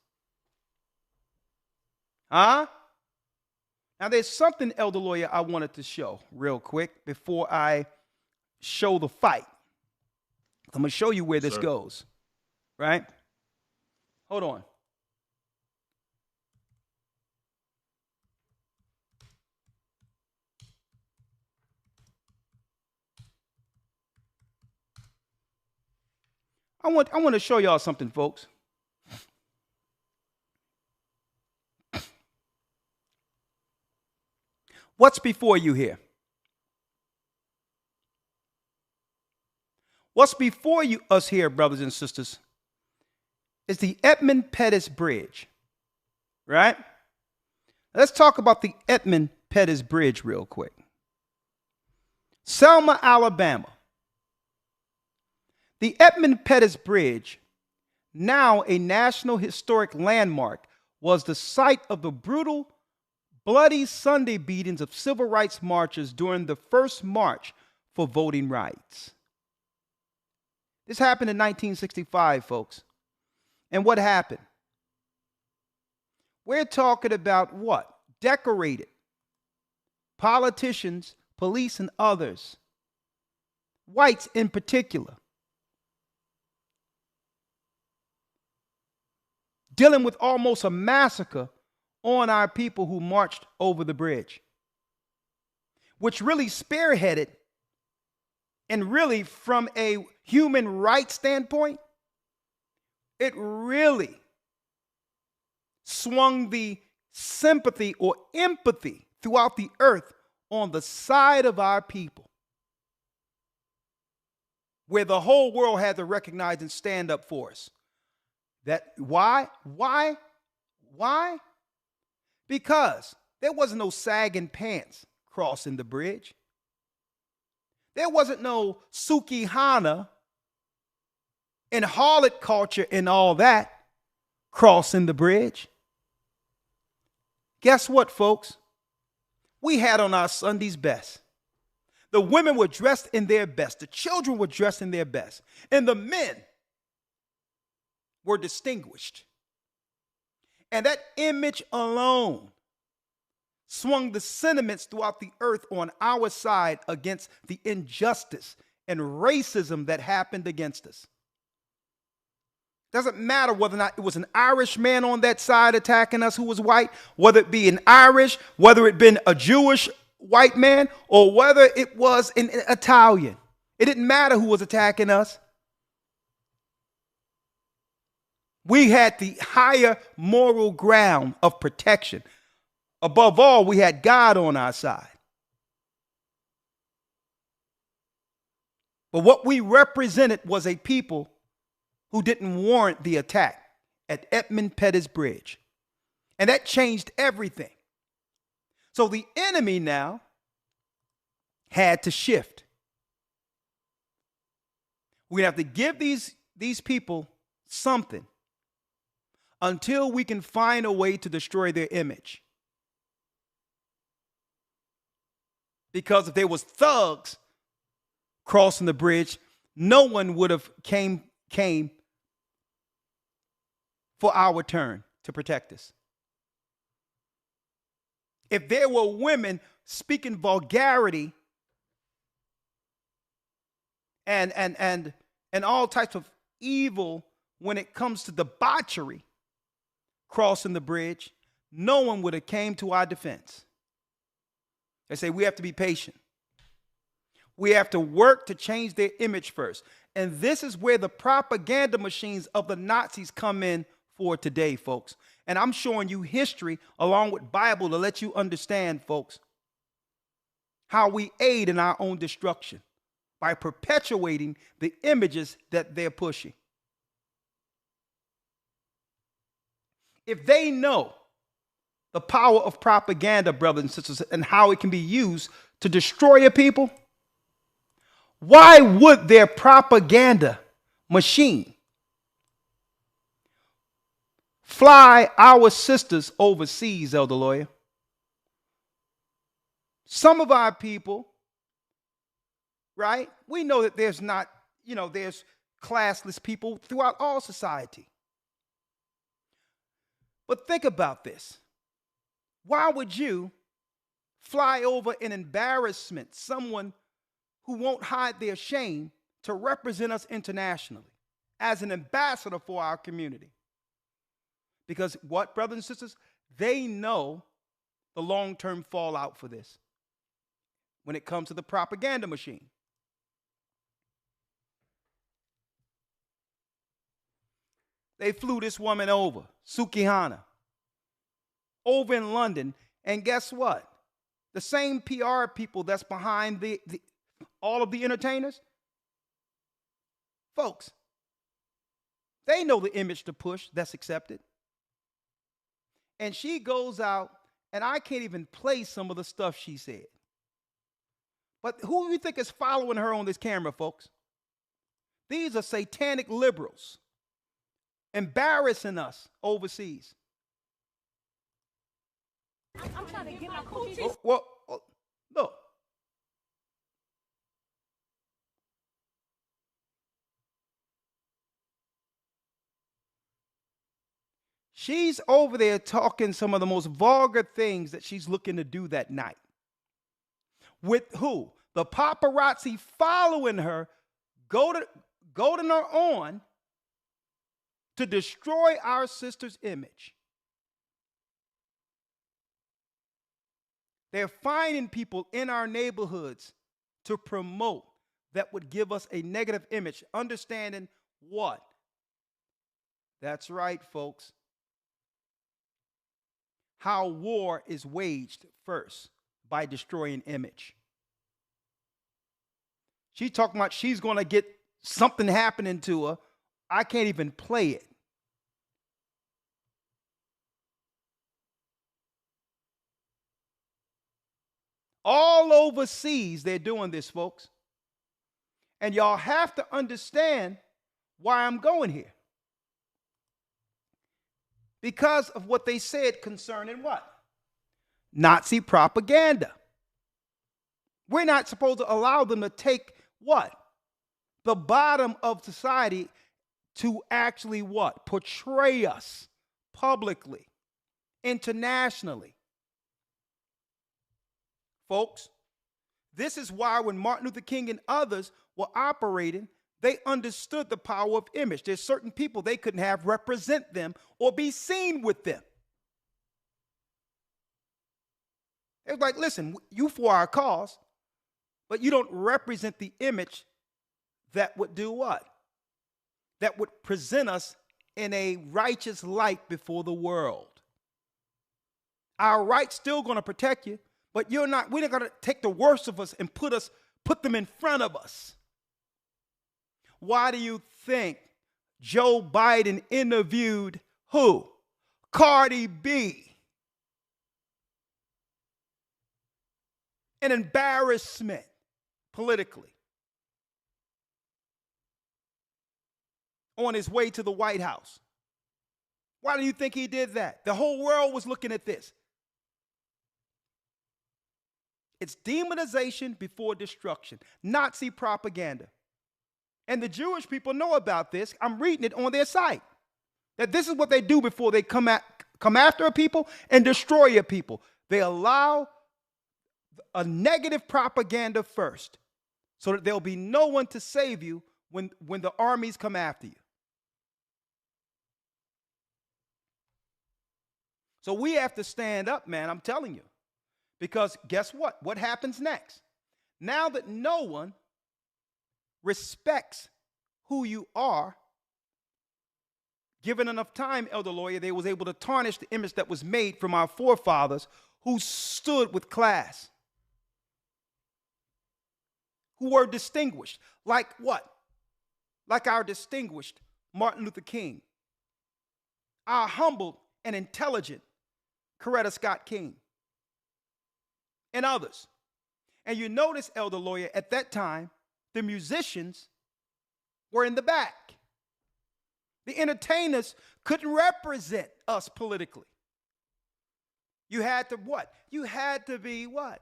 S1: Huh? Now there's something, Elder Lawyer, I wanted to show real quick before I show the fight. I'm going to show you where this goes, right? Hold on. I want to show y'all something, folks. What's before you here? What's before us here, brothers and sisters, is the Edmund Pettus Bridge, right? Let's talk about the Edmund Pettus Bridge real quick. Selma, Alabama, The Edmund Pettus Bridge, now a National Historic Landmark, was the site of the brutal, bloody Sunday beatings of civil rights marchers during the first march for voting rights. This happened in 1965, folks. And what happened? We're talking about what? Decorated politicians, police, and others, whites in particular, dealing with almost a massacre on our people who marched over the bridge, which really spearheaded, and really from a human rights standpoint, it really swung the sympathy or empathy throughout the earth on the side of our people, where the whole world had to recognize and stand up for us. That why? Because there wasn't no sagging pants crossing the bridge. There wasn't no Sukihana and harlot culture and all that crossing the bridge. Guess what, folks? We had on our Sunday's best. The women were dressed in their best. The children were dressed in their best. And the men were distinguished. And that image alone swung the sentiments throughout the earth on our side against the injustice and racism that happened against us. Doesn't matter whether or not it was an Irish man on that side attacking us who was white, whether it be an Irish, whether it been a Jewish white man, or whether it was an Italian. It didn't matter who was attacking us. We had the higher moral ground of protection. Above all, we had God on our side. But what we represented was a people who didn't warrant the attack at Edmund Pettus Bridge. And that changed everything. So the enemy now had to shift. We have to give these people something until we can find a way to destroy their image. Because if there was thugs crossing the bridge, no one would have came for our turn to protect us. If there were women speaking vulgarity and all types of evil when it comes to debauchery crossing the bridge, no one would have came to our defense. They say we have to be patient. We have to work to change their image first. And this is where the propaganda machines of the Nazis come in for today, folks. And I'm showing you history along with Bible to let you understand, folks, how we aid in our own destruction by perpetuating the images that they're pushing. If they know the power of propaganda, brothers and sisters, and how it can be used to destroy a people, why would their propaganda machine fly our sisters overseas, Elder Lawyer? Some of our people, right? We know that there's not, there's classless people throughout all society. But think about this. Why would you fly over in embarrassment someone who won't hide their shame to represent us internationally as an ambassador for our community? Because what, brothers and sisters? They know the long-term fallout for this when it comes to the propaganda machine. They flew this woman over, Sukihana, over in London. And guess what? The same PR people that's behind all of the entertainers, folks, they know the image to push that's accepted. And she goes out, and I can't even play some of the stuff she said. But who do you think is following her on this camera, folks? These are satanic liberals embarrassing us overseas.
S9: I'm trying to get my coochie.
S1: Well, look. She's over there talking some of the most vulgar things that she's looking to do that night. With who? The paparazzi following her, goading her on to destroy our sister's image. They're finding people in our neighborhoods to promote that would give us a negative image. Understanding what? That's right, folks. How war is waged first, by destroying image. She's talking about she's going to get something happening to her. I can't even play it. All overseas, they're doing this, folks. And y'all have to understand why I'm going here. Because of what they said concerning what? Nazi propaganda. We're not supposed to allow them to take what? The bottom of society to actually what? Portray us publicly, internationally. Folks, this is why when Martin Luther King and others were operating, they understood the power of image. There's certain people they couldn't have represent them or be seen with them. It was like, listen, you for our cause, but you don't represent the image that would do what? That would present us in a righteous light before the world. Our right's still going to protect you, but we're not going to take the worst of us and put them in front of us. Why do you think Joe Biden interviewed who? Cardi B. An embarrassment politically. On his way to the White House. Why do you think he did that? The whole world was looking at this. It's demonization before destruction. Nazi propaganda. And the Jewish people know about this. I'm reading it on their site. That this is what they do before they come after a people and destroy a people. They allow a negative propaganda first, so that there'll be no one to save you when the armies come after you. So we have to stand up, man, I'm telling you. Because guess what? What happens next? Now that no one respects who you are, given enough time, Elder Lawyer, they was able to tarnish the image that was made from our forefathers who stood with class, who were distinguished. Like what? Like our distinguished Martin Luther King, our humble and intelligent Coretta Scott King, and others. And you notice, Elder Lawyer, at that time, the musicians were in the back. The entertainers couldn't represent us politically. You had to what? You had to be what?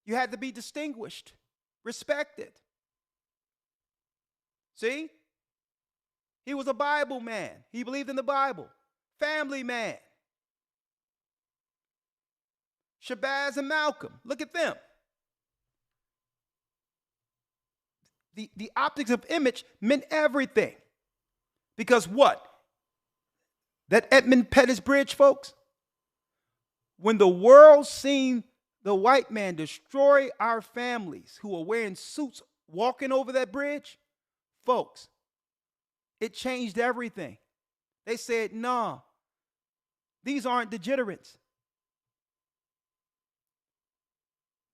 S1: You had to be distinguished, respected. See? He was a Bible man. He believed in the Bible. Family man. Shabazz and Malcolm. Look at them. The optics of image meant everything. Because what? That Edmund Pettus Bridge, folks, when the world seen the white man destroy our families who are wearing suits walking over that bridge, folks, it changed everything. They said, nah, these aren't degenerates.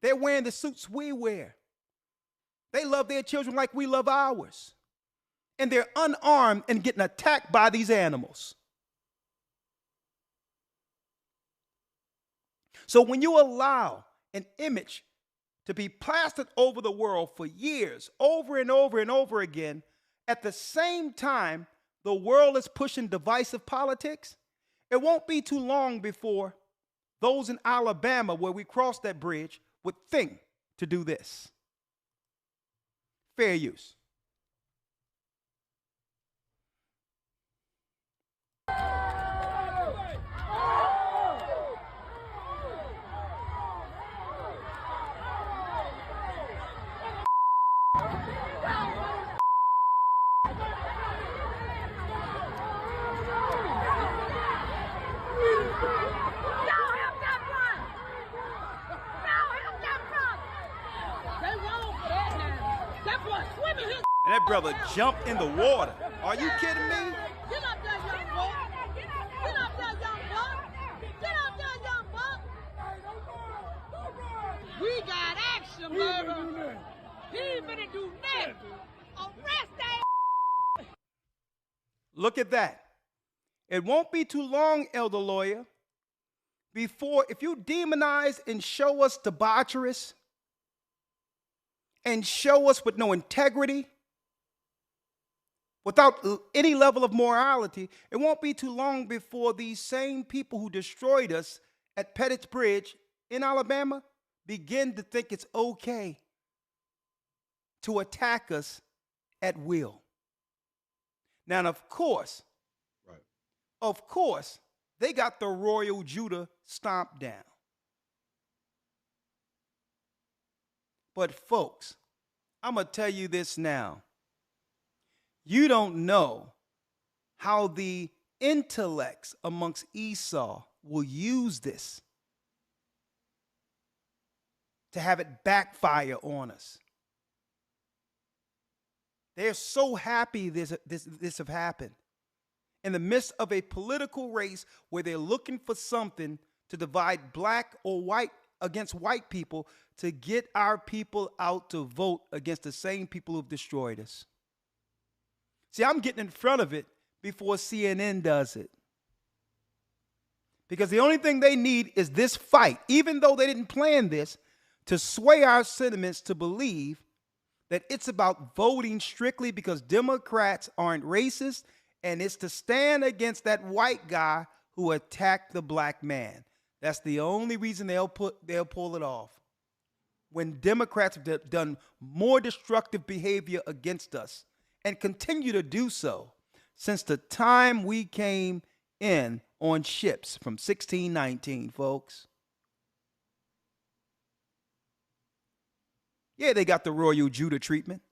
S1: They're wearing the suits we wear. They love their children like we love ours. And they're unarmed and getting attacked by these animals. So when you allow an image to be plastered over the world for years, over and over and over again, at the same time the world is pushing divisive politics, it won't be too long before those in Alabama, where we crossed that bridge, would think to do this. Fair use. And that brother jumped in the water. Are you kidding me?
S9: Get up there, young buck. Get up there, young buck. Get up there, young buck. We got action, baby. He ain't finna do nothing. Arrest that.
S1: Look at that. It won't be too long, elder lawyer, before if you demonize and show us debaucherous and show us with no integrity, without any level of morality, it won't be too long before these same people who destroyed us at Pettit's Bridge in Alabama begin to think it's okay to attack us at will. Now, of course, they got the royal Judah stomped down. But folks, I'm going to tell you this now. You don't know how the intellects amongst Esau will use this to have it backfire on us. They're so happy this have happened. In the midst of a political race where they're looking for something to divide black or white against white people to get our people out to vote against the same people who've destroyed us. See, I'm getting in front of it before CNN does it. Because the only thing they need is this fight, even though they didn't plan this, to sway our sentiments to believe that it's about voting strictly because Democrats aren't racist, and it's to stand against that white guy who attacked the black man. That's the only reason they'll pull it off. When Democrats have done more destructive behavior against us and continue to do so since the time we came in on ships from 1619, folks. Yeah, they got the royal Judah treatment.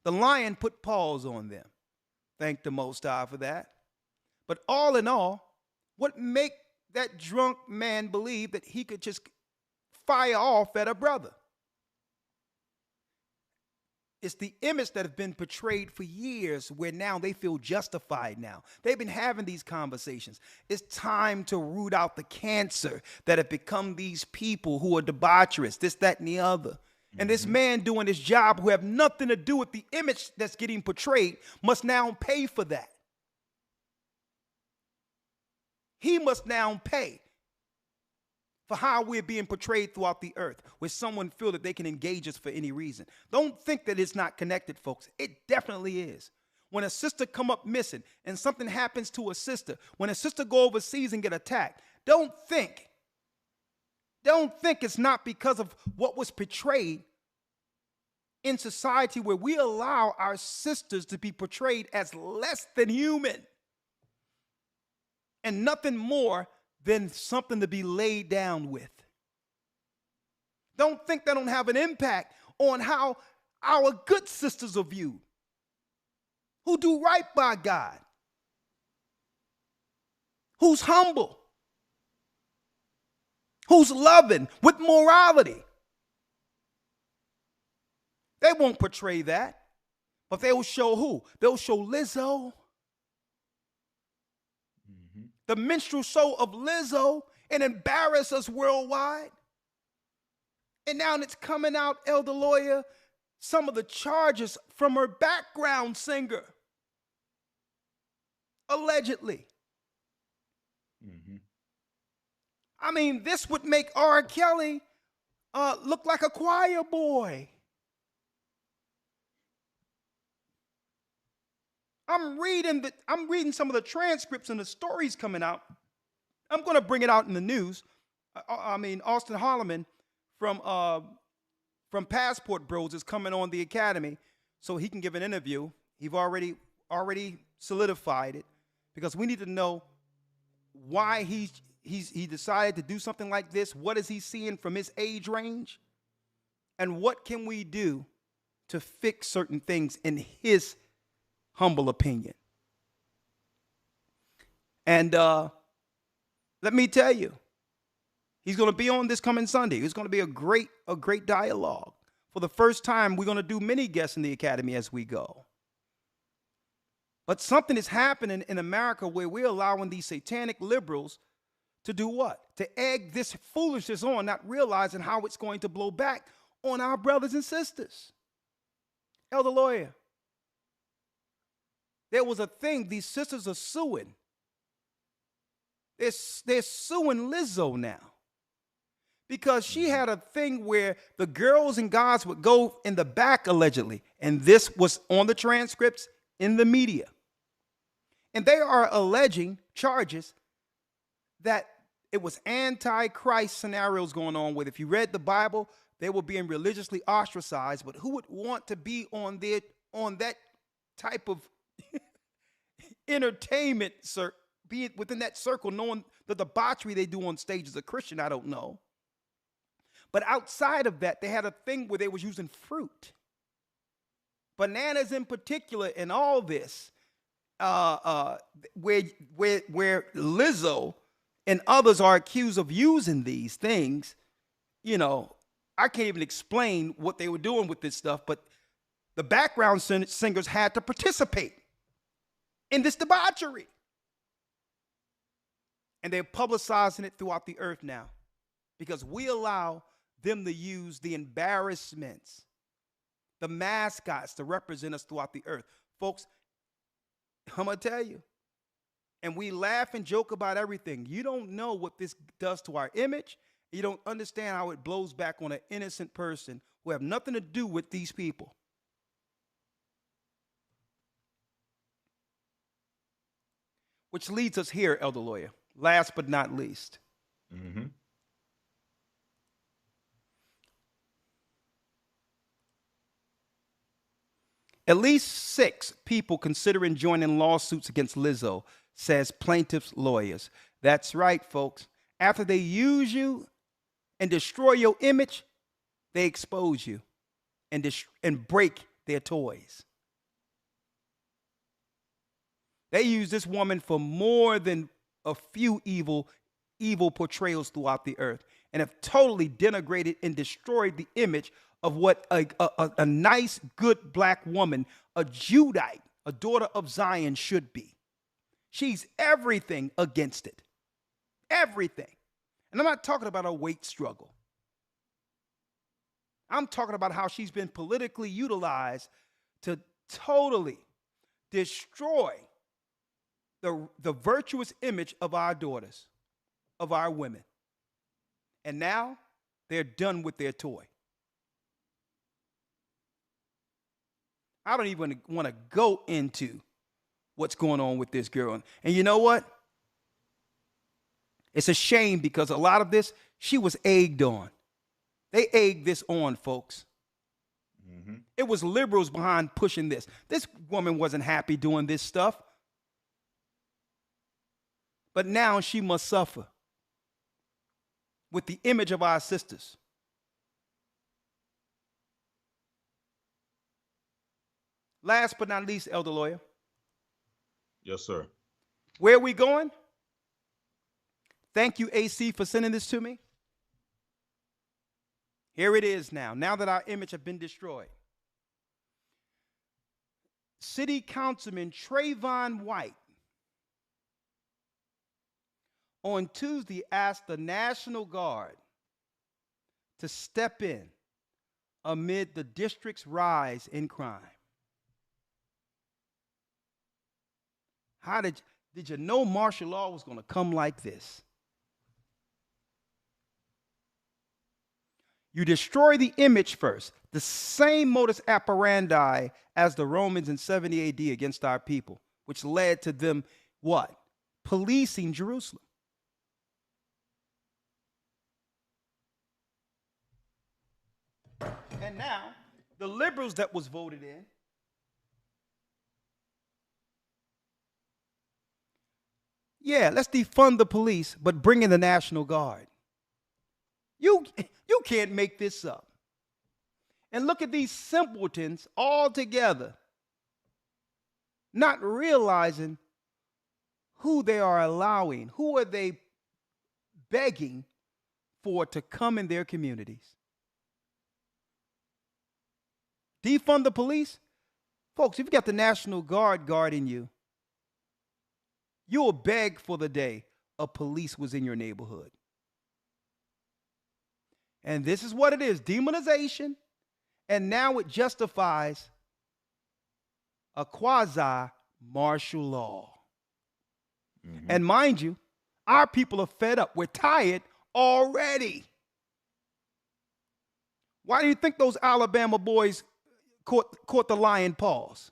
S1: The lion put paws on them. Thank the Most High for that. But all in all, what make that drunk man believe that he could just fire off at a brother? It's the image that have been portrayed for years where now they feel justified now. They've been having these conversations. It's time to root out the cancer that have become these people who are debaucherous, this, that, and the other. And this man doing his job who have nothing to do with the image that's getting portrayed must now pay for that. He must now pay for how we're being portrayed throughout the earth, where someone feel that they can engage us for any reason. Don't think that it's not connected, folks. It definitely is. When a sister come up missing and something happens to a sister, when a sister go overseas and get attacked, don't think it's not because of what was portrayed in society where we allow our sisters to be portrayed as less than human and nothing more than something to be laid down with. Don't think that don't have an impact on how our good sisters are viewed, who do right by God, who's humble, who's loving with morality. They won't portray that, but they will show who? They'll show Lizzo, the minstrel show of Lizzo, and embarrass us worldwide. And now it's coming out, elder lawyer, some of the charges from her background singer, allegedly. I mean, this would make R. Kelly looked like a choir boy. I'm reading some of the transcripts and the stories coming out. I'm going to bring it out in the news. Austin Holloman from Passport Bros is coming on the Academy so he can give an interview. He's already solidified it because we need to know why he decided to do something like this. What is he seeing from his age range? And what can we do to fix certain things in his humble opinion? And let me tell you, he's going to be on this coming Sunday. It's going to be a great dialogue. For the first time, we're going to do many guests in the Academy as we go. But something is happening in America where we're allowing these satanic liberals to do what? To egg this foolishness on, not realizing how it's going to blow back on our brothers and sisters. Elder Lawyer, there was a thing these sisters are suing. They're suing Lizzo now because she had a thing where the girls and guys would go in the back allegedly, and this was on the transcripts in the media. And they are alleging charges that it was anti-Christ scenarios going on with. If you read the Bible, they were being religiously ostracized, but who would want to be on that type of entertainment, sir? Be it within that circle, knowing the debauchery they do on stage as a Christian, I don't know. But outside of that, they had a thing where they was using fruit. Bananas in particular in all this, where Lizzo and others are accused of using these things. You know, I can't even explain what they were doing with this stuff, but the background singers had to participate in this debauchery. And they're publicizing it throughout the earth now because we allow them to use the embarrassments, the mascots to represent us throughout the earth. Folks, I'm going to tell you, and we laugh and joke about everything. You don't know what this does to our image. You don't understand how it blows back on an innocent person who have nothing to do with these people. Which leads us here, Elder Lawyer. Last but not least.
S2: Mm-hmm.
S1: At least 6 people considering joining lawsuits against Lizzo, says plaintiff's lawyers. That's right, folks. After they use you and destroy your image, they expose you and break their toys. They use this woman for more than a few evil portrayals throughout the earth and have totally denigrated and destroyed the image of what a nice, good black woman, a Judite, a daughter of Zion should be. She's everything against it. Everything. And I'm not talking about a weight struggle. I'm talking about how she's been politically utilized to totally destroy the virtuous image of our daughters, of our women. And now they're done with their toy. I don't even want to go into what's going on with this girl. And you know what? It's a shame because a lot of this, she was egged on. They egged this on, folks. Mm-hmm. It was liberals behind pushing this. This woman wasn't happy doing this stuff. But now she must suffer with the image of our sisters. Last but not least, Elder Lawyer.
S2: Yes, sir.
S1: Where are we going? Thank you, AC, for sending this to me. Here it is now that our image has been destroyed. City Councilman Trayvon White on Tuesday asked the National Guard to step in amid the district's rise in crime. How did you know martial law was going to come like this? You destroy the image first. The same modus operandi as the Romans in 70 AD against our people, which led to them what? Policing Jerusalem. And now, the liberals that was voted in, yeah, let's defund the police, but bring in the National Guard. You can't make this up. And look at these simpletons all together, not realizing who they are allowing, who are they begging for to come in their communities. Defund the police? Folks, if you got the National Guard guarding you, you will beg for the day a police was in your neighborhood. And this is what it is, demonization, and now it justifies a quasi-martial law. Mm-hmm. And mind you, our people are fed up. We're tired already. Why do you think those Alabama boys caught the lion paws?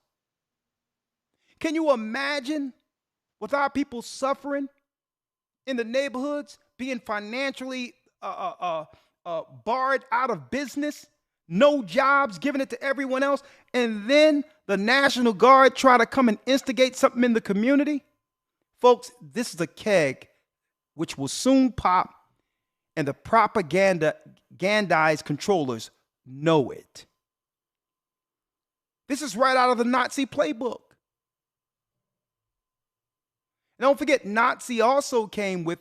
S1: Can you imagine with our people suffering in the neighborhoods, being financially barred out of business, no jobs, giving it to everyone else, and then the National Guard try to come and instigate something in the community? Folks, this is a keg which will soon pop, and the propagandized controllers know it. This is right out of the Nazi playbook. And don't forget, Nazi also came with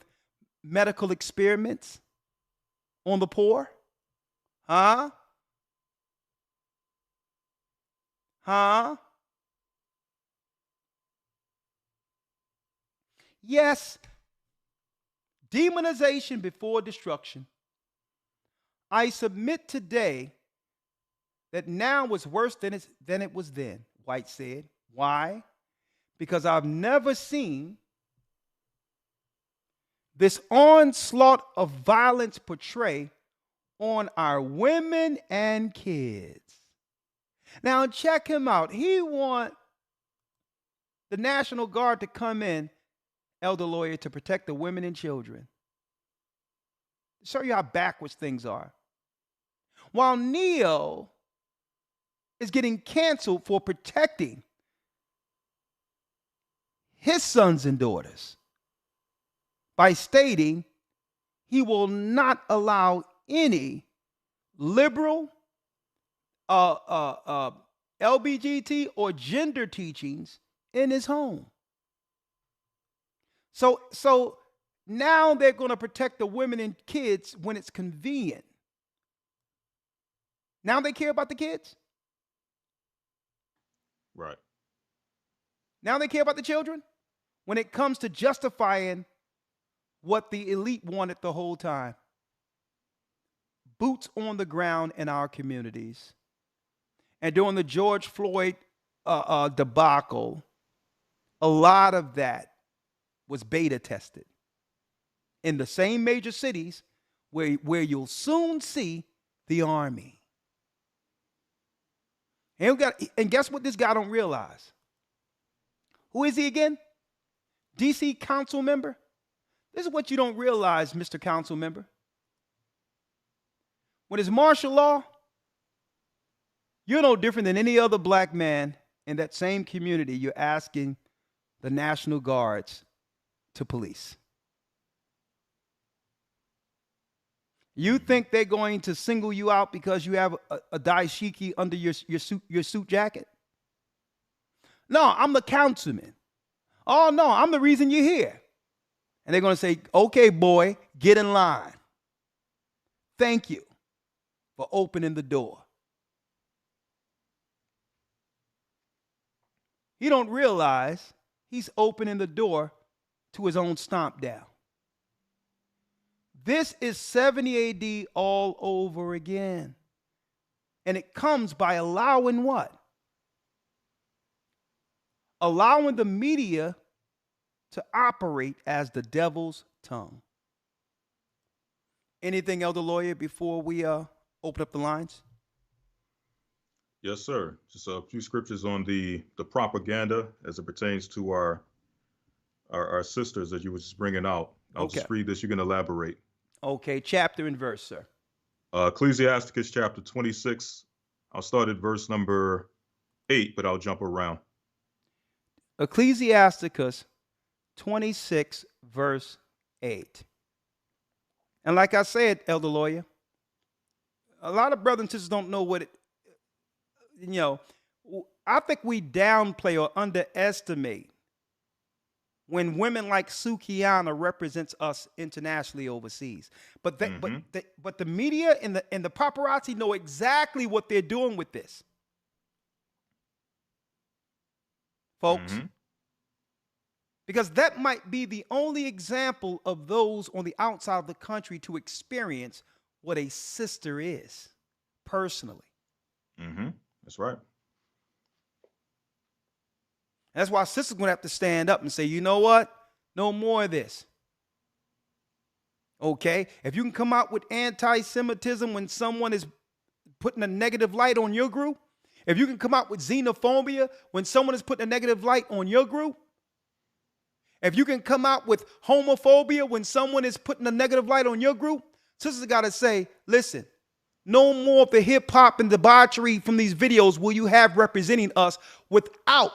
S1: medical experiments on the poor. Huh? Yes, demonization before destruction. I submit today that now is worse than it was then, White said. Why? Because I've never seen this onslaught of violence portray on our women and kids. Now check him out. He want the National Guard to come in, elder lawyer, to protect the women and children. Show you how backwards things are. While Neo is getting canceled for protecting his sons and daughters by stating he will not allow any liberal, LBGT or gender teachings in his home. So now they're going to protect the women and kids when it's convenient. Now they care about the kids?
S2: Right.
S1: Now they care about the children? When it comes to justifying what the elite wanted the whole time. Boots on the ground in our communities. And during the George Floyd debacle, a lot of that was beta tested in the same major cities where you'll soon see the army. And guess what this guy don't realize? Who is he again? DC council member? This is what you don't realize, Mr. Council member. When it's martial law, you're no different than any other black man in that same community you're asking the National Guards to police. You think they're going to single you out because you have a dashiki under your suit jacket? No, I'm the councilman. Oh, no, I'm the reason you're here. And they're going to say, okay, boy, get in line. Thank you for opening the door. He don't realize he's opening the door to his own stomp down. This is 70 AD all over again. And it comes by allowing what? Allowing the media to operate as the devil's tongue. Anything, elder lawyer, before we open up the lines?
S2: Yes, sir. Just a few scriptures on the propaganda as it pertains to our sisters that you were just bringing out. I'll
S1: Okay.
S2: just read this. You can elaborate.
S1: Okay, chapter and verse, sir.
S2: Ecclesiasticus chapter 26. I'll start at verse number 8, but I'll jump around.
S1: Ecclesiasticus 26, verse 8. And like I said, Elder Lawyer, a lot of brothers and sisters don't know what it, I think we downplay or underestimate when women like Sukiana represents us internationally overseas. But the media and the paparazzi know exactly what they're doing with this. Folks.
S2: Mm-hmm.
S1: Because that might be the only example of those on the outside of the country to experience what a sister is personally.
S2: Mm-hmm. That's right.
S1: That's why sisters going to have to stand up and say, you know what? No more of this. Okay? If you can come out with anti-Semitism when someone is putting a negative light on your group, if you can come out with xenophobia when someone is putting a negative light on your group, if you can come out with homophobia when someone is putting a negative light on your group, sisters got to say, listen, no more of the hip hop and debauchery from these videos will you have representing us without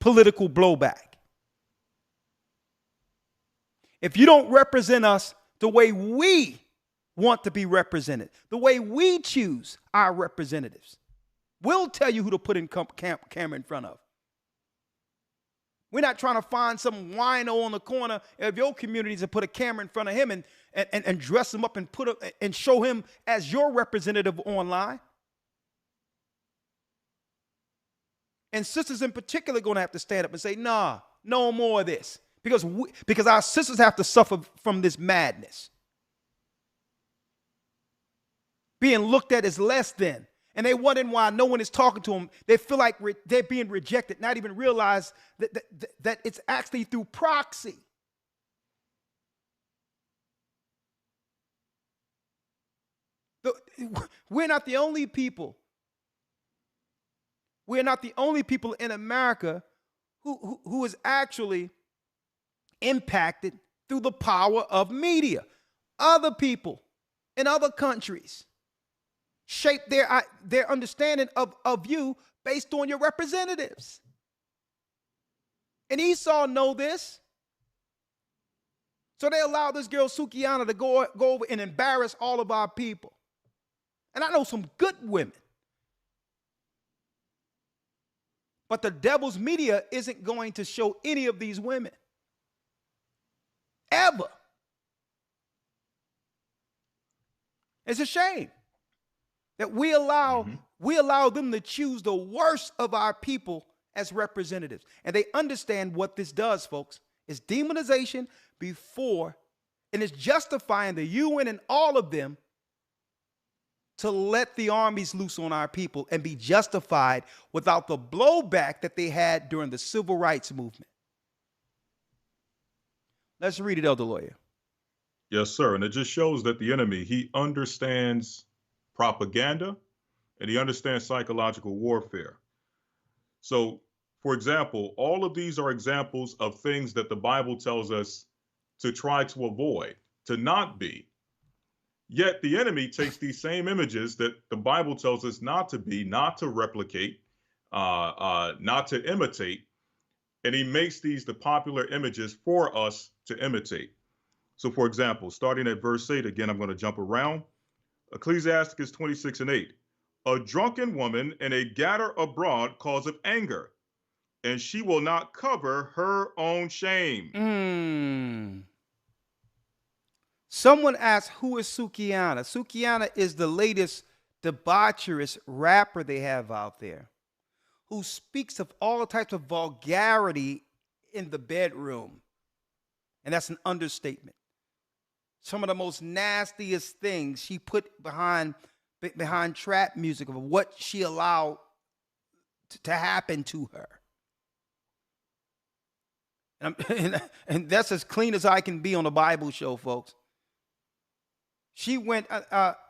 S1: political blowback. If you don't represent us the way we want to be represented, the way we choose our representatives, we'll tell you who to put in camera in front of. We're not trying to find some wino on the corner of your communities and put a camera in front of him and dress him up and and show him as your representative online. And sisters in particular are going to have to stand up and say, nah, no more of this. Because our sisters have to suffer from this madness. Being looked at as less than. And they wondering why no one is talking to them. They feel like they're being rejected, not even realize that it's actually through proxy. We're not the only people. We're not the only people in America who is actually impacted through the power of media. Other people in other countries shape their understanding of you based on your representatives. And Esau know this. So they allow this girl Sukiana to go over and embarrass all of our people. And I know some good women. But the devil's media isn't going to show any of these women. Ever. It's a shame that we allow them to choose the worst of our people as representatives. And they understand what this does, folks. It's demonization before, and it's justifying the UN and all of them to let the armies loose on our people and be justified without the blowback that they had during the civil rights movement. Let's read it, Elder Lawyer.
S2: Yes, sir. And it just shows that the enemy, he understands propaganda and he understands psychological warfare. So, for example, all of these are examples of things that the Bible tells us to try to avoid, to not be. Yet the enemy takes these same images that the Bible tells us not to be, not to replicate, not to imitate, and he makes these the popular images for us to imitate. So, for example, starting at verse 8, again, I'm going to jump around. Ecclesiasticus 26 and 8. A drunken woman and a gatter abroad causeth anger, and she will not cover her own shame.
S1: Someone asked, who is Sukiana? Sukiana is the latest debaucherous rapper they have out there, who speaks of all types of vulgarity in the bedroom. And that's an understatement. Some of the most nastiest things she put behind trap music of what she allowed to happen to her. And that's as clean as I can be on a Bible show, folks. She went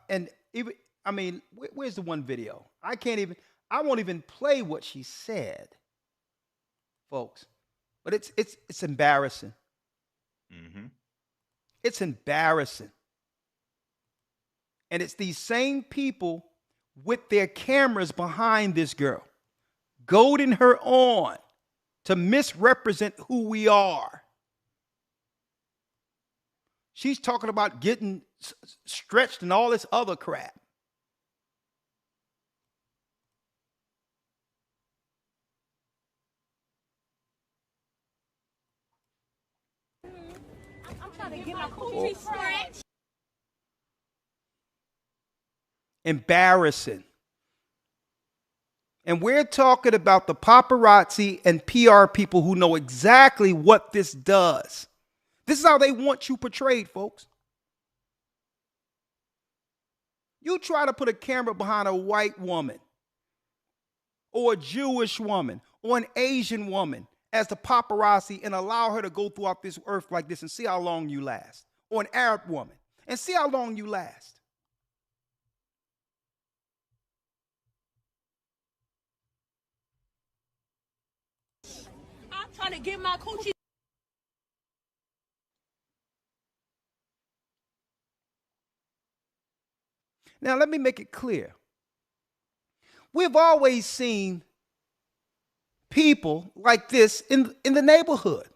S1: and even I mean, where's the one video? I won't even play what she said, folks. But it's embarrassing.
S2: Mm-hmm.
S1: It's embarrassing. And it's these same people with their cameras behind this girl, goading her on to misrepresent who we are. She's talking about getting stretched and all this other crap.
S9: I'm trying to get my coochie stretched.
S1: Embarrassing. And we're talking about the paparazzi and PR people who know exactly what this does. This is how they want you portrayed, folks. You try to put a camera behind a white woman or a Jewish woman or an Asian woman as the paparazzi and allow her to go throughout this earth like this and see how long you last. Or an Arab woman and see how long you last.
S9: I'm trying to get my coochie.
S1: Now, let me make it clear. We've always seen people like this in the neighborhood.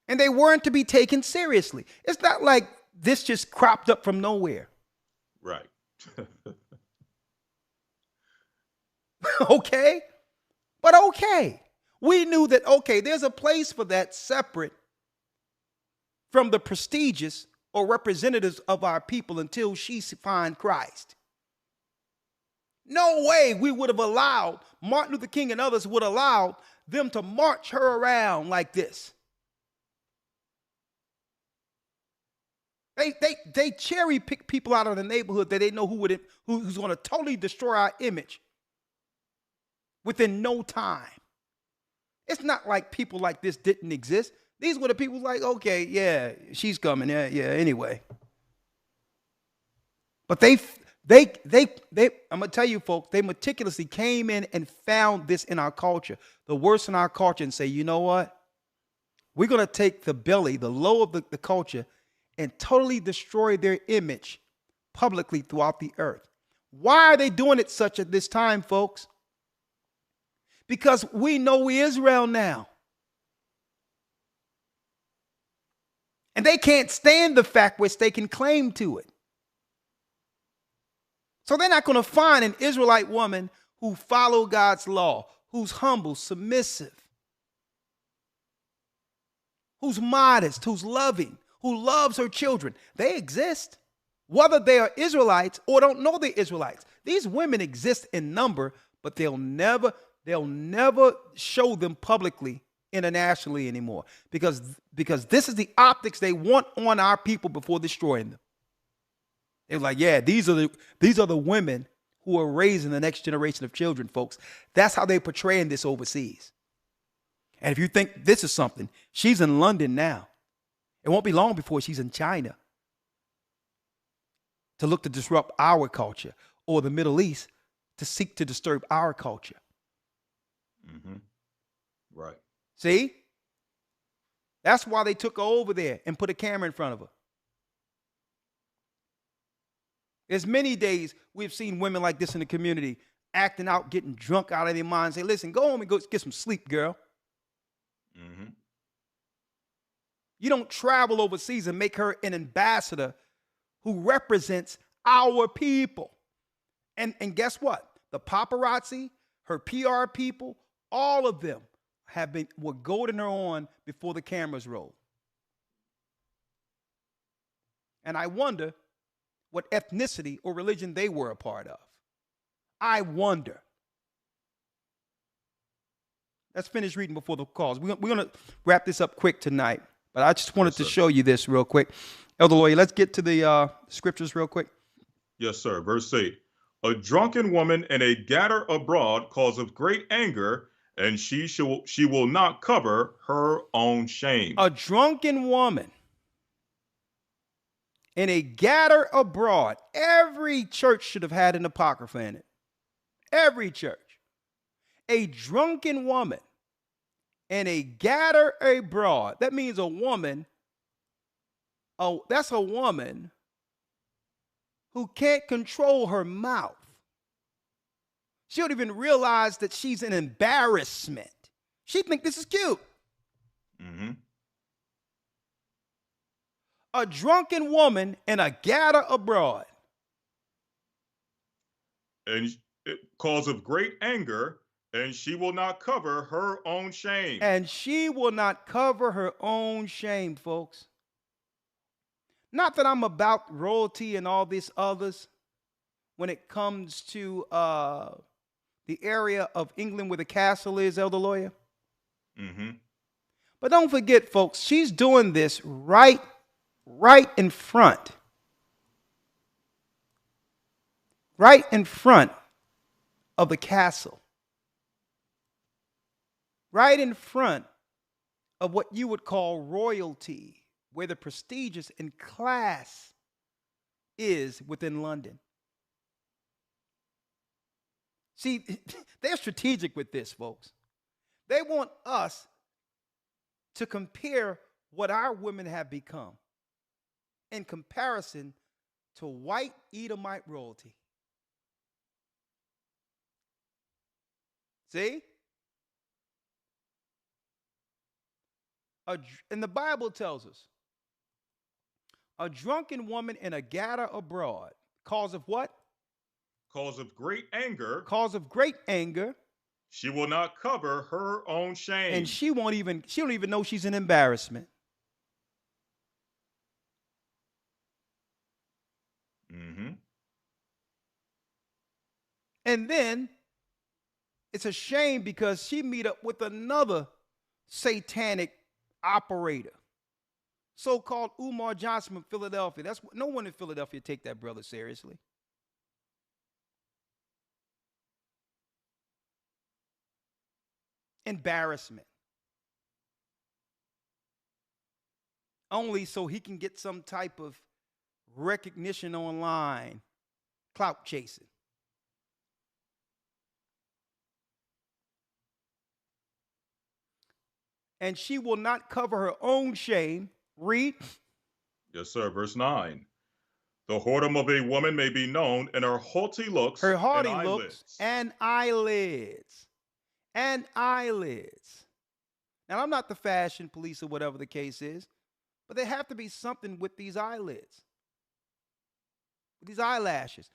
S1: And they weren't to be taken seriously. It's not like this just cropped up from nowhere.
S2: Right.
S1: Okay? But okay. We knew that, okay, there's a place for that separate from the prestigious or representatives of our people until she find Christ. No way we would have allowed, Martin Luther King and others would allow them to march her around like this. They cherry pick people out of the neighborhood that they know who's going to totally destroy our image within no time. It's not like people like this didn't exist. These were the people like, okay, yeah, she's coming. Yeah, anyway. But I'm going to tell you, folks, they meticulously came in and found this in our culture, the worst in our culture, and say, you know what? We're going to take the belly, the low of the culture, and totally destroy their image publicly throughout the earth. Why are they doing it such at this time, folks? Because we know we Israel now. And they can't stand the fact we're staking claim to it. So they're not going to find an Israelite woman who follows God's law, who's humble, submissive, who's modest, who's loving, who loves her children. They exist, whether they are Israelites or don't know they're Israelites. These women exist in number, but they'll never show them publicly internationally anymore because this is the optics they want on our people before destroying them. They're like, yeah, these are the women who are raising the next generation of children, folks. That's how they're portraying this overseas. And if you think this is something, she's in London now. It won't be long before she's in China to look to disrupt our culture, or the Middle East to seek to disturb our culture.
S2: Mm-hmm. Right.
S1: See? That's why they took her over there and put a camera in front of her. There's many days we've seen women like this in the community acting out, getting drunk out of their minds. Say, listen, go home and go get some sleep, girl.
S2: Mm-hmm.
S1: You don't travel overseas and make her an ambassador who represents our people. And guess what? The paparazzi, her PR people, all of them were goading her on before the cameras rolled. And I wonder what ethnicity or religion they were a part of. I wonder. Let's finish reading before the calls. We're going to wrap this up quick tonight, but I just wanted to show you this real quick. Elder Lawyer, let's get to the scriptures real quick.
S2: Yes, sir. Verse 8. A drunken woman and a gatter abroad causeth great anger, and she will not cover her own shame.
S1: A drunken woman and a gatter abroad. Every church should have had an apocrypha in it. Every church. A drunken woman and a gatter abroad. That means a woman. Oh, that's a woman who can't control her mouth. She don't even realize that she's an embarrassment. She think this is cute.
S2: Mm-hmm.
S1: A drunken woman and a gatter abroad.
S2: And cause of great anger, and she will not cover her own shame.
S1: And she will not cover her own shame, folks. Not that I'm about royalty and all these others when it comes to the area of England where the castle is, Elder Lawyer.
S2: Mm-hmm.
S1: But don't forget, folks, she's doing this right in front. Right in front of the castle. Right in front of what you would call royalty, where the prestigious and class is within London. See, they're strategic with this, folks. They want us to compare what our women have become in comparison to white Edomite royalty. See? And the Bible tells us, a drunken woman and a gatter abroad, cause of what?
S2: Cause of great anger.
S1: Cause of great anger.
S2: She will not cover her own shame.
S1: And she don't even know she's an embarrassment.
S2: Mm-hmm.
S1: And then it's a shame because she meet up with another satanic operator, so-called Umar Johnson from Philadelphia. That's no one in Philadelphia take that brother seriously. Embarrassment. Only so he can get some type of recognition online. Clout chasing. And she will not cover her own shame. Read.
S2: Yes, sir. Verse 9. The whoredom of a woman may be known in her haughty looks,
S1: her haughty
S2: and
S1: looks and eyelids. And eyelids. Now, I'm not the fashion police or whatever the case is, but there have to be something with these eyelids, with these eyelashes.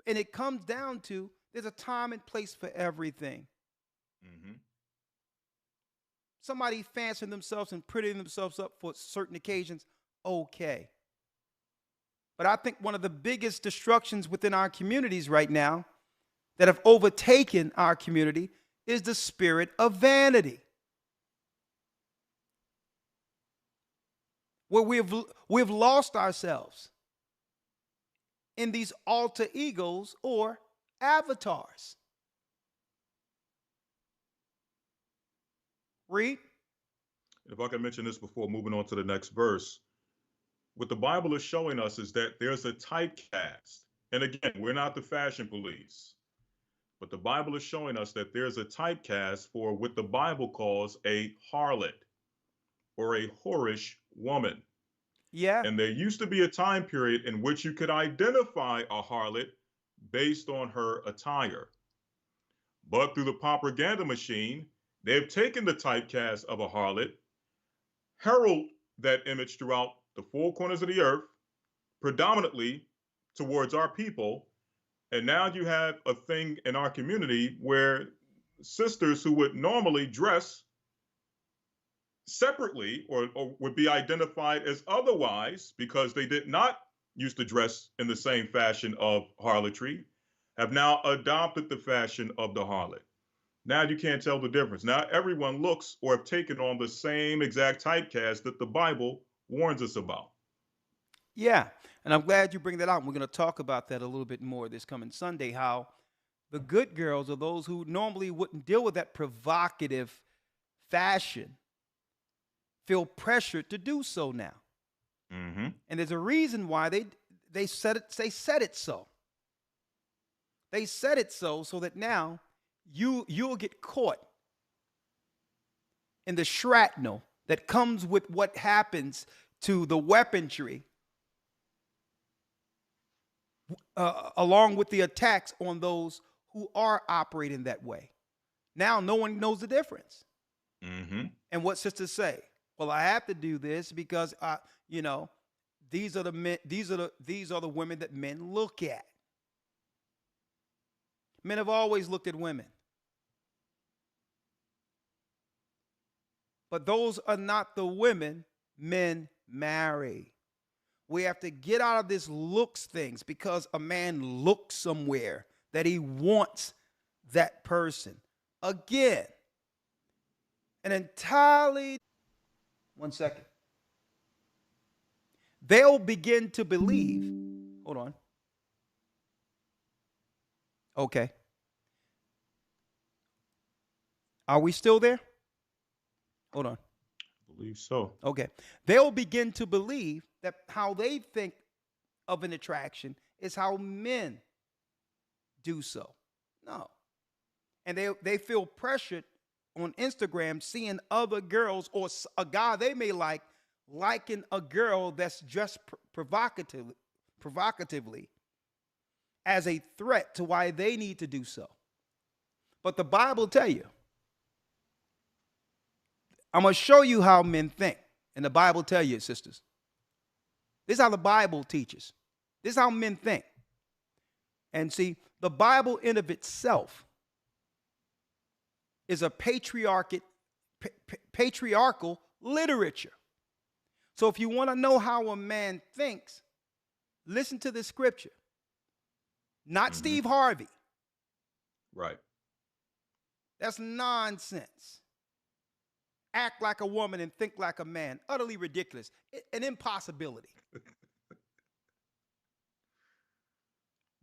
S1: And it comes down to there's a time and place for everything.
S2: Mm-hmm.
S1: Somebody fancying themselves and prettying themselves up for certain occasions, okay. But I think one of the biggest destructions within our communities right now that have overtaken our community is the spirit of vanity. Where we've lost ourselves in these alter egos or avatars. Read.
S2: If I can mention this before moving on to the next verse, what the Bible is showing us is that there's a typecast. And again, we're not the fashion police, but the Bible is showing us that there's a typecast for what the Bible calls a harlot or a whorish woman.
S1: Yeah.
S2: And there used to be a time period in which you could identify a harlot based on her attire. But through the propaganda machine, they've taken the typecast of a harlot, herald that image throughout the four corners of the earth, predominantly towards our people. And now you have a thing in our community where sisters who would normally dress separately or would be identified as otherwise because they did not used to dress in the same fashion of harlotry, have now adopted the fashion of the harlot. Now you can't tell the difference. Now everyone looks or have taken on the same exact typecast that the Bible warns us about.
S1: Yeah, and I'm glad you bring that out. We're going to talk about that a little bit more this coming Sunday, how the good girls are those who normally wouldn't deal with that provocative fashion feel pressured to do so now.
S2: Mm-hmm.
S1: And there's a reason why they said it so. They said it so that now you'll get caught in the shrapnel that comes with what happens to the weaponry, along with the attacks on those who are operating that way. Now no one knows the difference.
S2: Mm-hmm.
S1: And what sisters say? Well, I have to do this because these are the men, these are the women that men look at. Men have always looked at women. But those are not the women men marry. We have to get out of this looks things, because a man looks somewhere that he wants that person. Again, an entirely, 1 second. They'll begin to believe, hold on. Okay. Are we still there? Hold on.
S2: I believe so.
S1: Okay. They'll begin to believe that how they think of an attraction is how men do so. No. And they feel pressured on Instagram seeing other girls or a guy they may liking a girl that's dressed provocatively as a threat to why they need to do so. But the Bible tell you, I'm going to show you how men think. And the Bible tell you, sisters. This is how the Bible teaches. This is how men think. And see, the Bible in of itself is a patriarchal literature. So if you want to know how a man thinks, listen to this scripture. Not Steve Harvey.
S2: Right.
S1: That's nonsense. Act like a woman and think like a man. Utterly ridiculous. An impossibility.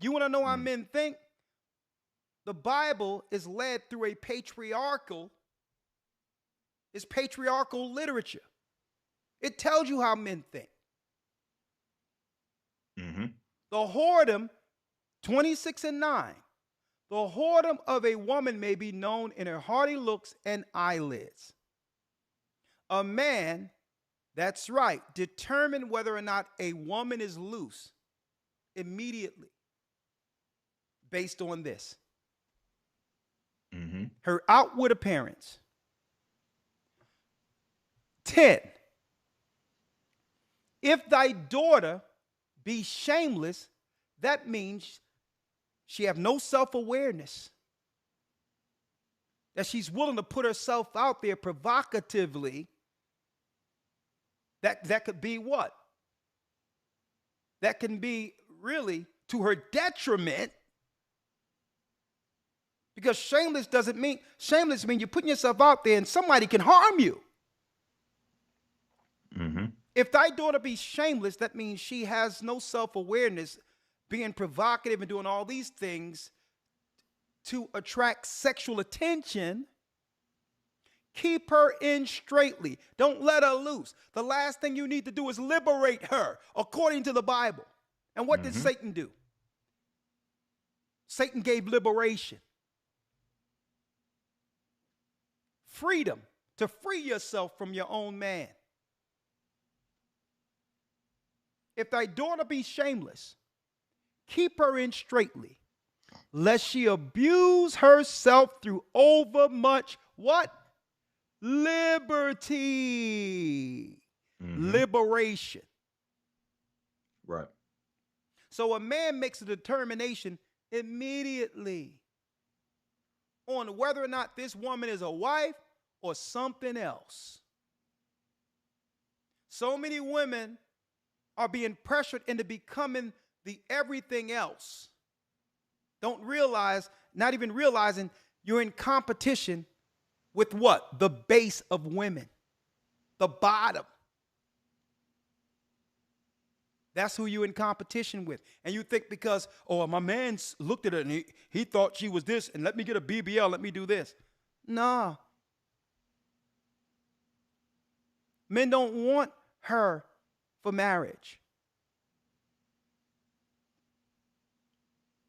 S1: You want to know how men think? The Bible is led through a patriarchal literature. It tells you how men think.
S2: Mm-hmm.
S1: The whoredom, 26:9. The whoredom of a woman may be known in her haughty looks and eyelids. A man, that's right, determine whether or not a woman is loose immediately based on this.
S2: Mm-hmm.
S1: Her outward appearance. 10. If thy daughter be shameless, that means she have no self-awareness. That she's willing to put herself out there provocatively. That could be what? That can be really to her detriment. Because shameless means you're putting yourself out there and somebody can harm you.
S2: Mm-hmm.
S1: If thy daughter be shameless, that means she has no self-awareness, being provocative and doing all these things to attract sexual attention. Keep her in straitly. Don't let her loose. The last thing you need to do is liberate her according to the Bible. And what did Satan do? Satan gave liberation. Freedom to free yourself from your own man. If thy daughter be shameless, keep her in straitly, lest she abuse herself through overmuch what? Liberty. Liberation.
S2: Right.
S1: So a man makes a determination immediately on whether or not this woman is a wife or something else. So many women are being pressured into becoming the everything else. Don't realize, not even realizing you're in competition with what? The base of women. The bottom. That's who you're in competition with. And you think because, oh, my man looked at her and he thought she was this, and let me get a BBL, let me do this. Nah. Men don't want her for marriage.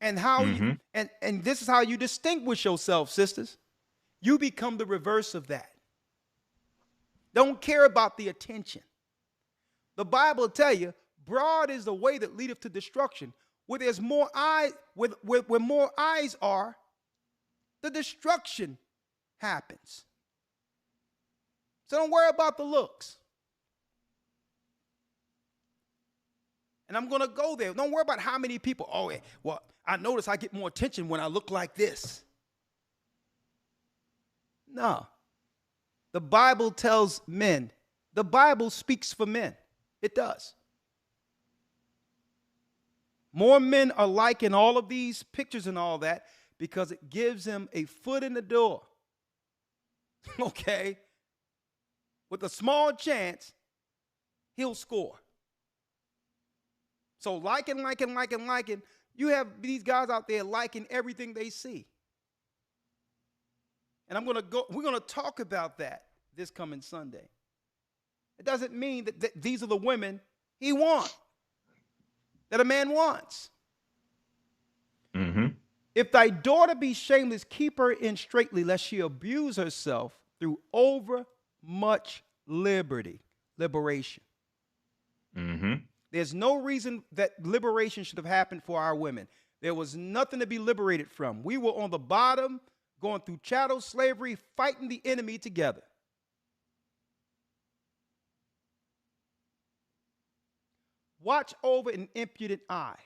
S1: And how you, and this is how you distinguish yourself, sisters. You become the reverse of that. Don't care about the attention. The Bible will tell you, broad is the way that leadeth to destruction. Where there's more eyes, where more eyes are, the destruction happens. So don't worry about the looks. And I'm going to go there. Don't worry about how many people. Oh, well, I notice I get more attention when I look like this. No. The Bible tells men. The Bible speaks for men. It does. More men are liking all of these pictures and all that because it gives them a foot in the door. Okay? With a small chance, he'll score. So liking. You have these guys out there liking everything they see. And we're going to talk about that this coming Sunday. It doesn't mean that these are the women he wants, that a man wants. If thy daughter be shameless, keep her in straitly, lest she abuse herself through over much liberation. There's no reason that liberation should have happened for our women. There was nothing to be liberated from. We were on the bottom, going through chattel slavery, fighting the enemy together. Watch over an impudent eye,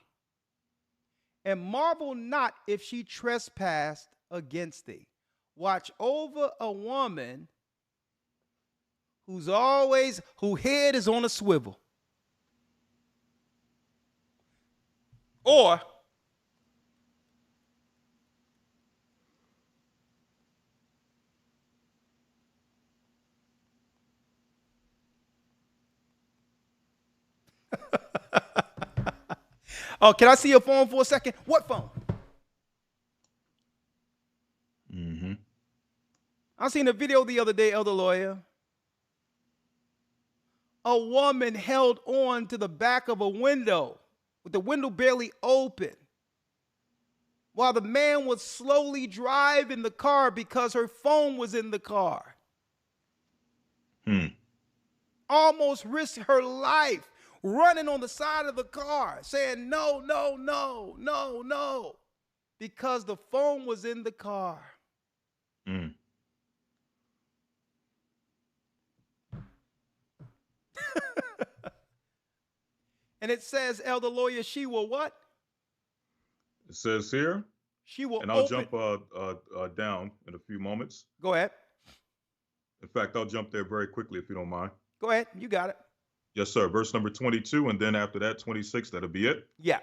S1: and marvel not if she trespassed against thee. Watch over a woman whose head is on a swivel. Or oh, can I see your phone for a second? What phone? I seen a video the other day, Elder Lawyer. A woman held on to the back of a window with the window barely open while the man was slowly driving the car because her phone was in the car. Almost risked her life running on the side of the car saying, no, no, no, no, no, because the phone was in the car. And it says, Elder Lawyer, she will what?
S2: It says here.
S1: She will
S2: and I'll
S1: open.
S2: jump down in a few moments.
S1: Go ahead.
S2: In fact, I'll jump there very quickly if you don't mind.
S1: Go ahead. You got it.
S2: Yes, sir. Verse number 22, and then after that, 26, that'll be it.
S1: Yeah.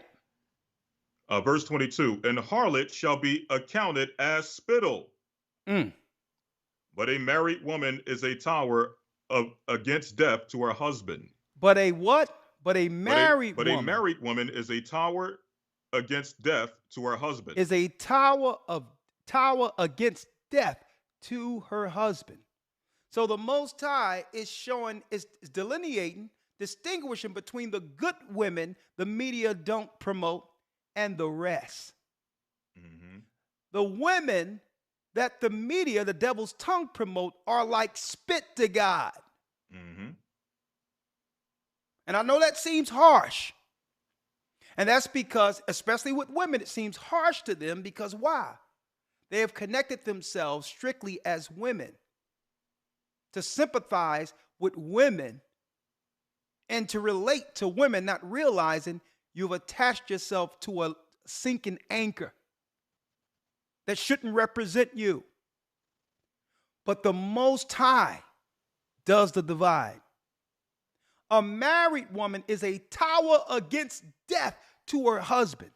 S2: Verse 22, and harlot shall be accounted as spittle. But a married woman is a tower against death to her husband.
S1: But a what? But a married woman.
S2: But a married woman is a tower against death to her husband.
S1: Is a tower against death to her husband. So the Most High is delineating, distinguishing between the good women the media don't promote and the rest. The women that the media, the devil's tongue, promote are like spit to God. And I know that seems harsh. And that's because, especially with women, it seems harsh to them because why? They have connected themselves strictly as women to sympathize with women and to relate to women, not realizing you've attached yourself to a sinking anchor that shouldn't represent you. But the Most High does the divide. A married woman is a tower against death to her husband.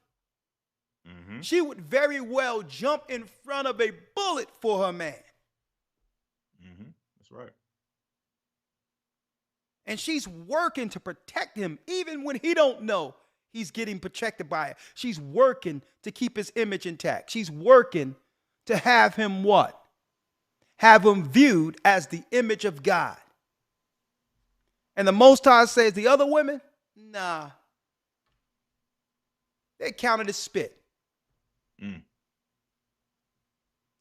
S1: She would very well jump in front of a bullet for her man.
S2: That's right.
S1: And she's working to protect him even when he don't know he's getting protected by her. She's working to keep his image intact. She's working to have him what? Have him viewed as the image of God. And the Most High says the other women, nah, they're counted as spit.
S2: Mm.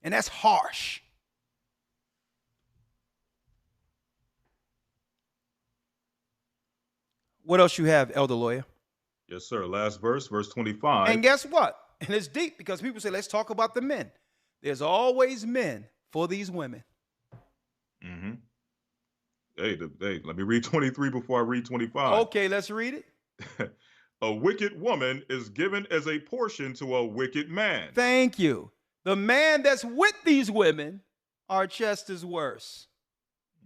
S1: And that's harsh. What else you have, Elder Lawyer?
S2: Yes, sir. Last verse, verse 25.
S1: And guess what? And it's deep because people say, let's talk about the men. There's always men for these women.
S2: Mm-hmm. Hey, let me read 23 before I read 25.
S1: Okay, let's read it.
S2: A wicked woman is given as a portion to a wicked man.
S1: Thank you. The man that's with these women are just as worse.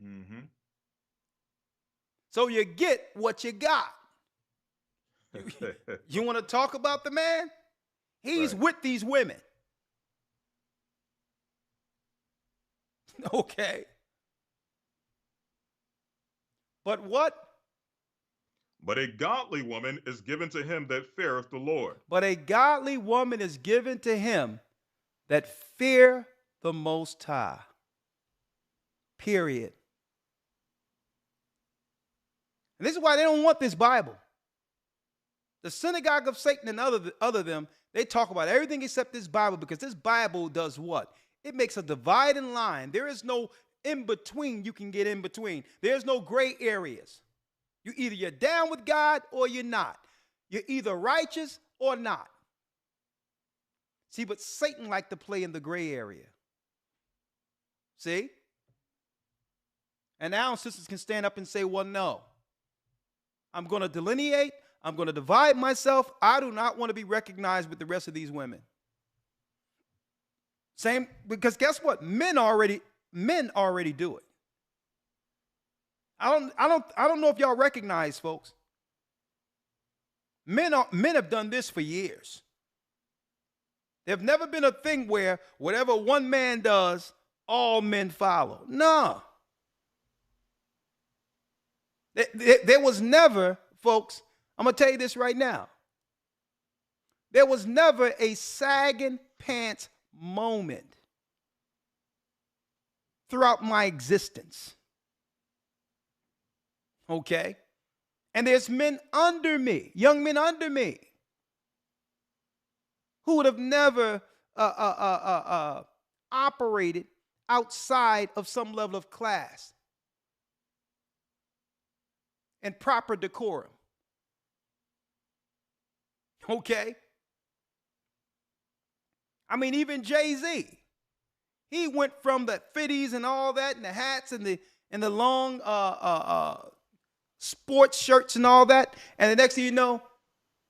S2: Mm-hmm.
S1: So you get what you got. You want to talk about the man? He's
S2: Right.
S1: with these women. Okay. But what?
S2: But a godly woman is given to him that feareth the Lord.
S1: But a godly woman is given to him that fear the Most High. Period. And this is why they don't want this Bible. The synagogue of Satan and other them, they talk about everything except this Bible, because this Bible does what? It makes a dividing line. There is no in between you can get in between. There's no gray areas. You're down with God or you're not. You're either righteous or not. See, but Satan liked to play in the gray area. See? And now sisters can stand up and say, well, no. I'm going to delineate. I'm going to divide myself. I do not want to be recognized with the rest of these women. Same, because guess what? Men already do it. I don't know if y'all recognize, folks. Men have done this for years. There's never been a thing where whatever one man does, all men follow. No. There was never, folks, I'm going to tell you this right now. There was never a sagging pants moment throughout my existence. Okay? And there's men under me, young men under me, who would have never operated outside of some level of class and proper decorum. Okay? I mean, even Jay-Z, he went from the fitties and all that and the hats and the long sports shirts and all that. And the next thing you know,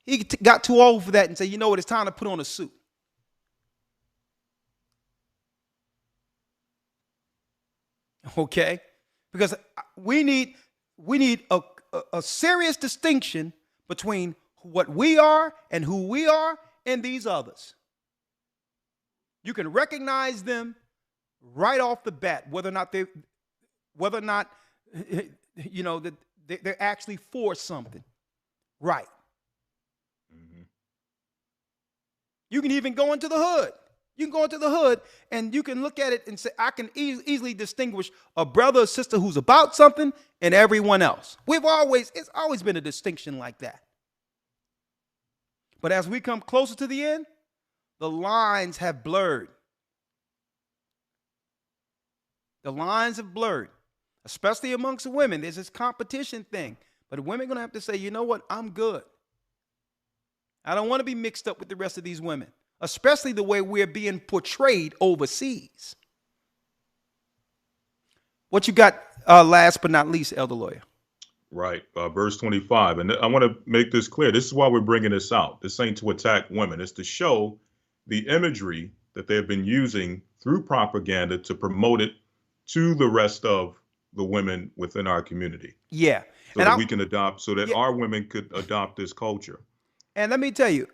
S1: he got too old for that and said, you know what, it's time to put on a suit. Okay? Because we need a serious distinction between what we are and who we are and these others. You can recognize them right off the bat, whether or not you know that they're actually for something, right? Mm-hmm. You can even go into the hood. You can go into the hood and you can look at it and say, I can easily distinguish a brother or sister who's about something and everyone else. It's always been a distinction like that. But as we come closer to the end, the lines have blurred. The lines have blurred, especially amongst the women. There's this competition thing. But the women are going to have to say, you know what? I'm good. I don't want to be mixed up with the rest of these women, especially the way we're being portrayed overseas. What you got last but not least, Elder Lawyer?
S2: Right. Verse 25. And I want to make this clear. This is why we're bringing this out. This ain't to attack women. It's to show the imagery that they've been using through propaganda to promote it to the rest of the women within our community.
S1: Yeah.
S2: So that we can adopt, so that our women could adopt this culture.
S1: And let me tell you,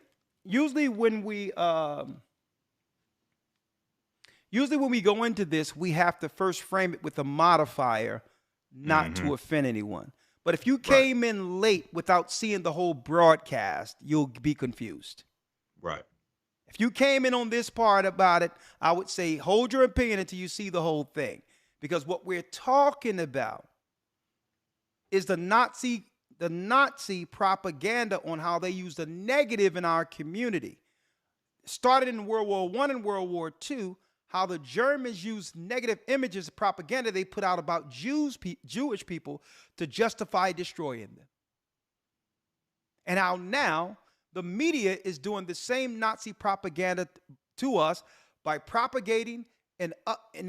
S1: usually when we go into this, we have to first frame it with a modifier, not to offend anyone. But if you came in late without seeing the whole broadcast, you'll be confused.
S2: Right.
S1: If you came in on this part about it, I would say hold your opinion until you see the whole thing. Because what we're talking about is the Nazi propaganda on how they use the negative in our community. Started in World War I and World War II, how the Germans used negative images of propaganda they put out about Jewish people to justify destroying them. And how now the media is doing the same Nazi propaganda to us by propagating and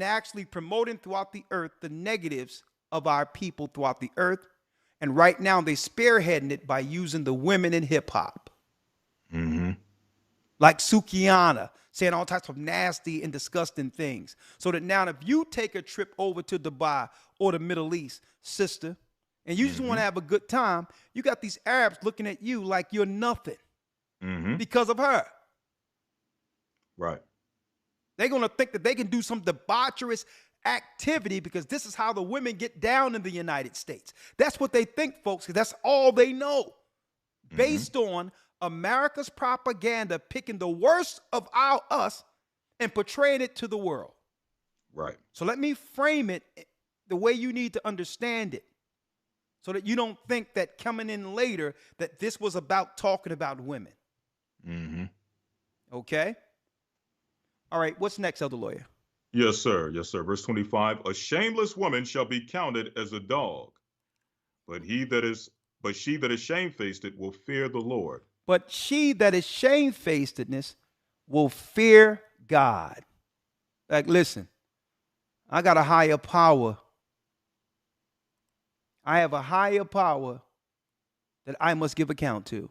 S1: actually promoting throughout the earth the negatives of our people throughout the earth. And right now they're spearheading it by using the women in hip hop.
S2: Mm-hmm.
S1: Like Sukiana, saying all types of nasty and disgusting things. So that now if you take a trip over to Dubai or the Middle East, sister, and you just want to have a good time, you got these Arabs looking at you like you're nothing because of her.
S2: Right.
S1: They're going to think that they can do some debaucherous activity because this is how the women get down in the United States. That's what they think, folks, because that's all they know. Based on America's propaganda, picking the worst of us and portraying it to the world.
S2: Right.
S1: So let me frame it the way you need to understand it, so that you don't think that coming in later that this was about talking about women. Okay? All right, what's next, Elder Lawyer?
S2: Yes, sir. Yes, sir. Verse 25, a shameless woman shall be counted as a dog, but she that is shamefaced will fear the Lord.
S1: But she that is shamefacedness will fear God. Like, listen, I got a higher power. I have a higher power that I must give account to.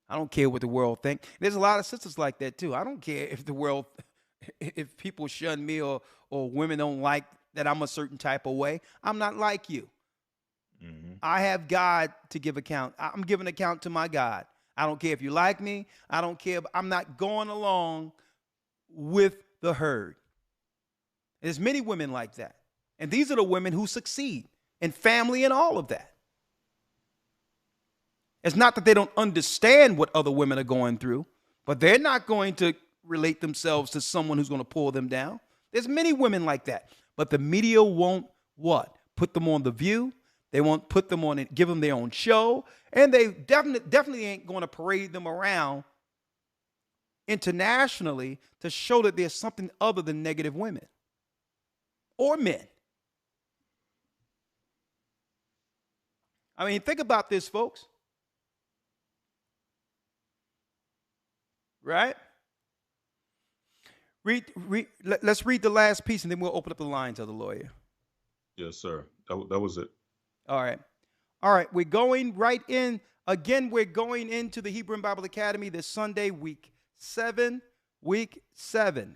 S1: I don't care what the world thinks. There's a lot of sisters like that too. I don't care if the world, if people shun me or women don't like that I'm a certain type of way. I'm not like you. I have God to give account. I'm giving account to my God. I don't care if you like me. I don't care. I'm not going along with the herd. There's many women like that. And these are the women who succeed in family and all of that. It's not that they don't understand what other women are going through, but they're not going to relate themselves to someone who's going to pull them down. There's many women like that. But the media won't what? Put them on The View. They won't put them on it, give them their own show. And they definitely ain't going to parade them around internationally to show that there's something other than negative women or men. I mean, think about this, folks. Right? Let's read the last piece and then we'll open up the line to the lawyer.
S2: Yes, sir. That was it.
S1: All right. We're going right in. Again, we're going into the Hebrew Bible Academy this Sunday, week 7,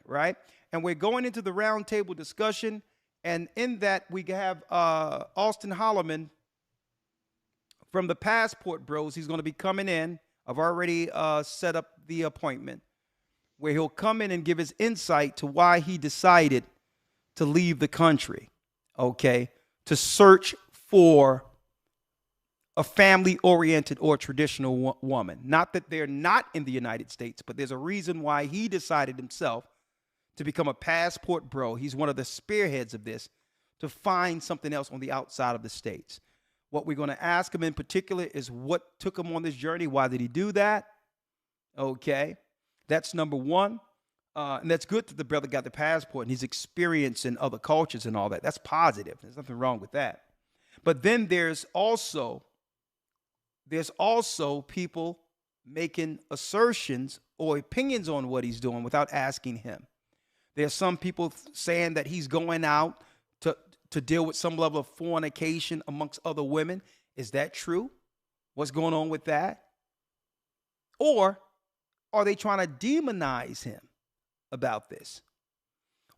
S1: right? And we're going into the roundtable discussion. And in that, we have Austin Holloman from the Passport Bros. He's going to be coming in. I've already set up the appointment where he'll come in and give his insight to why he decided to leave the country, okay, to search for a family-oriented or traditional woman. Not that they're not in the United States, but there's a reason why he decided himself to become a passport bro. He's one of the spearheads of this, to find something else on the outside of the States. What we're going to ask him in particular is what took him on this journey. Why did he do that? Okay, that's number one. And that's good that the brother got the passport and he's experiencing other cultures and all that. That's positive. There's nothing wrong with that. But then there's also people making assertions or opinions on what he's doing without asking him. There's some people saying that he's going out to deal with some level of fornication amongst other women. Is that true? What's going on with that? Or are they trying to demonize him about this?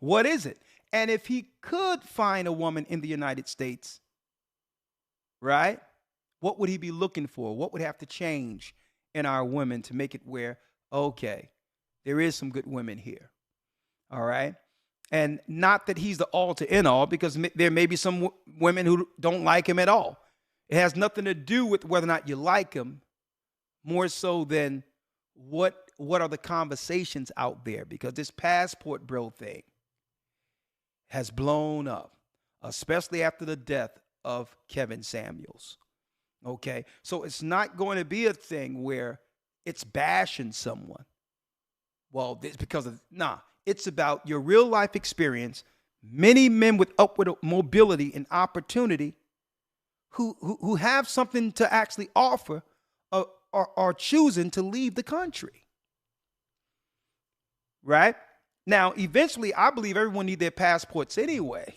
S1: What is it? And if he could find a woman in the United States, right, what would he be looking for? What would have to change in our women to make it where, okay, there is some good women here, all right? And not that he's the all to end all, because there may be some women who don't like him at all. It has nothing to do with whether or not you like him, more so than what are the conversations out there, because this passport bro thing has blown up, especially after the death of Kevin Samuels. Okay. So it's not going to be a thing where it's bashing someone. Well, it's because of, nah, it's about your real life experience. Many men with upward mobility and opportunity who have something to actually offer are choosing to leave the country. Right? Now, eventually, I believe everyone needs their passports anyway.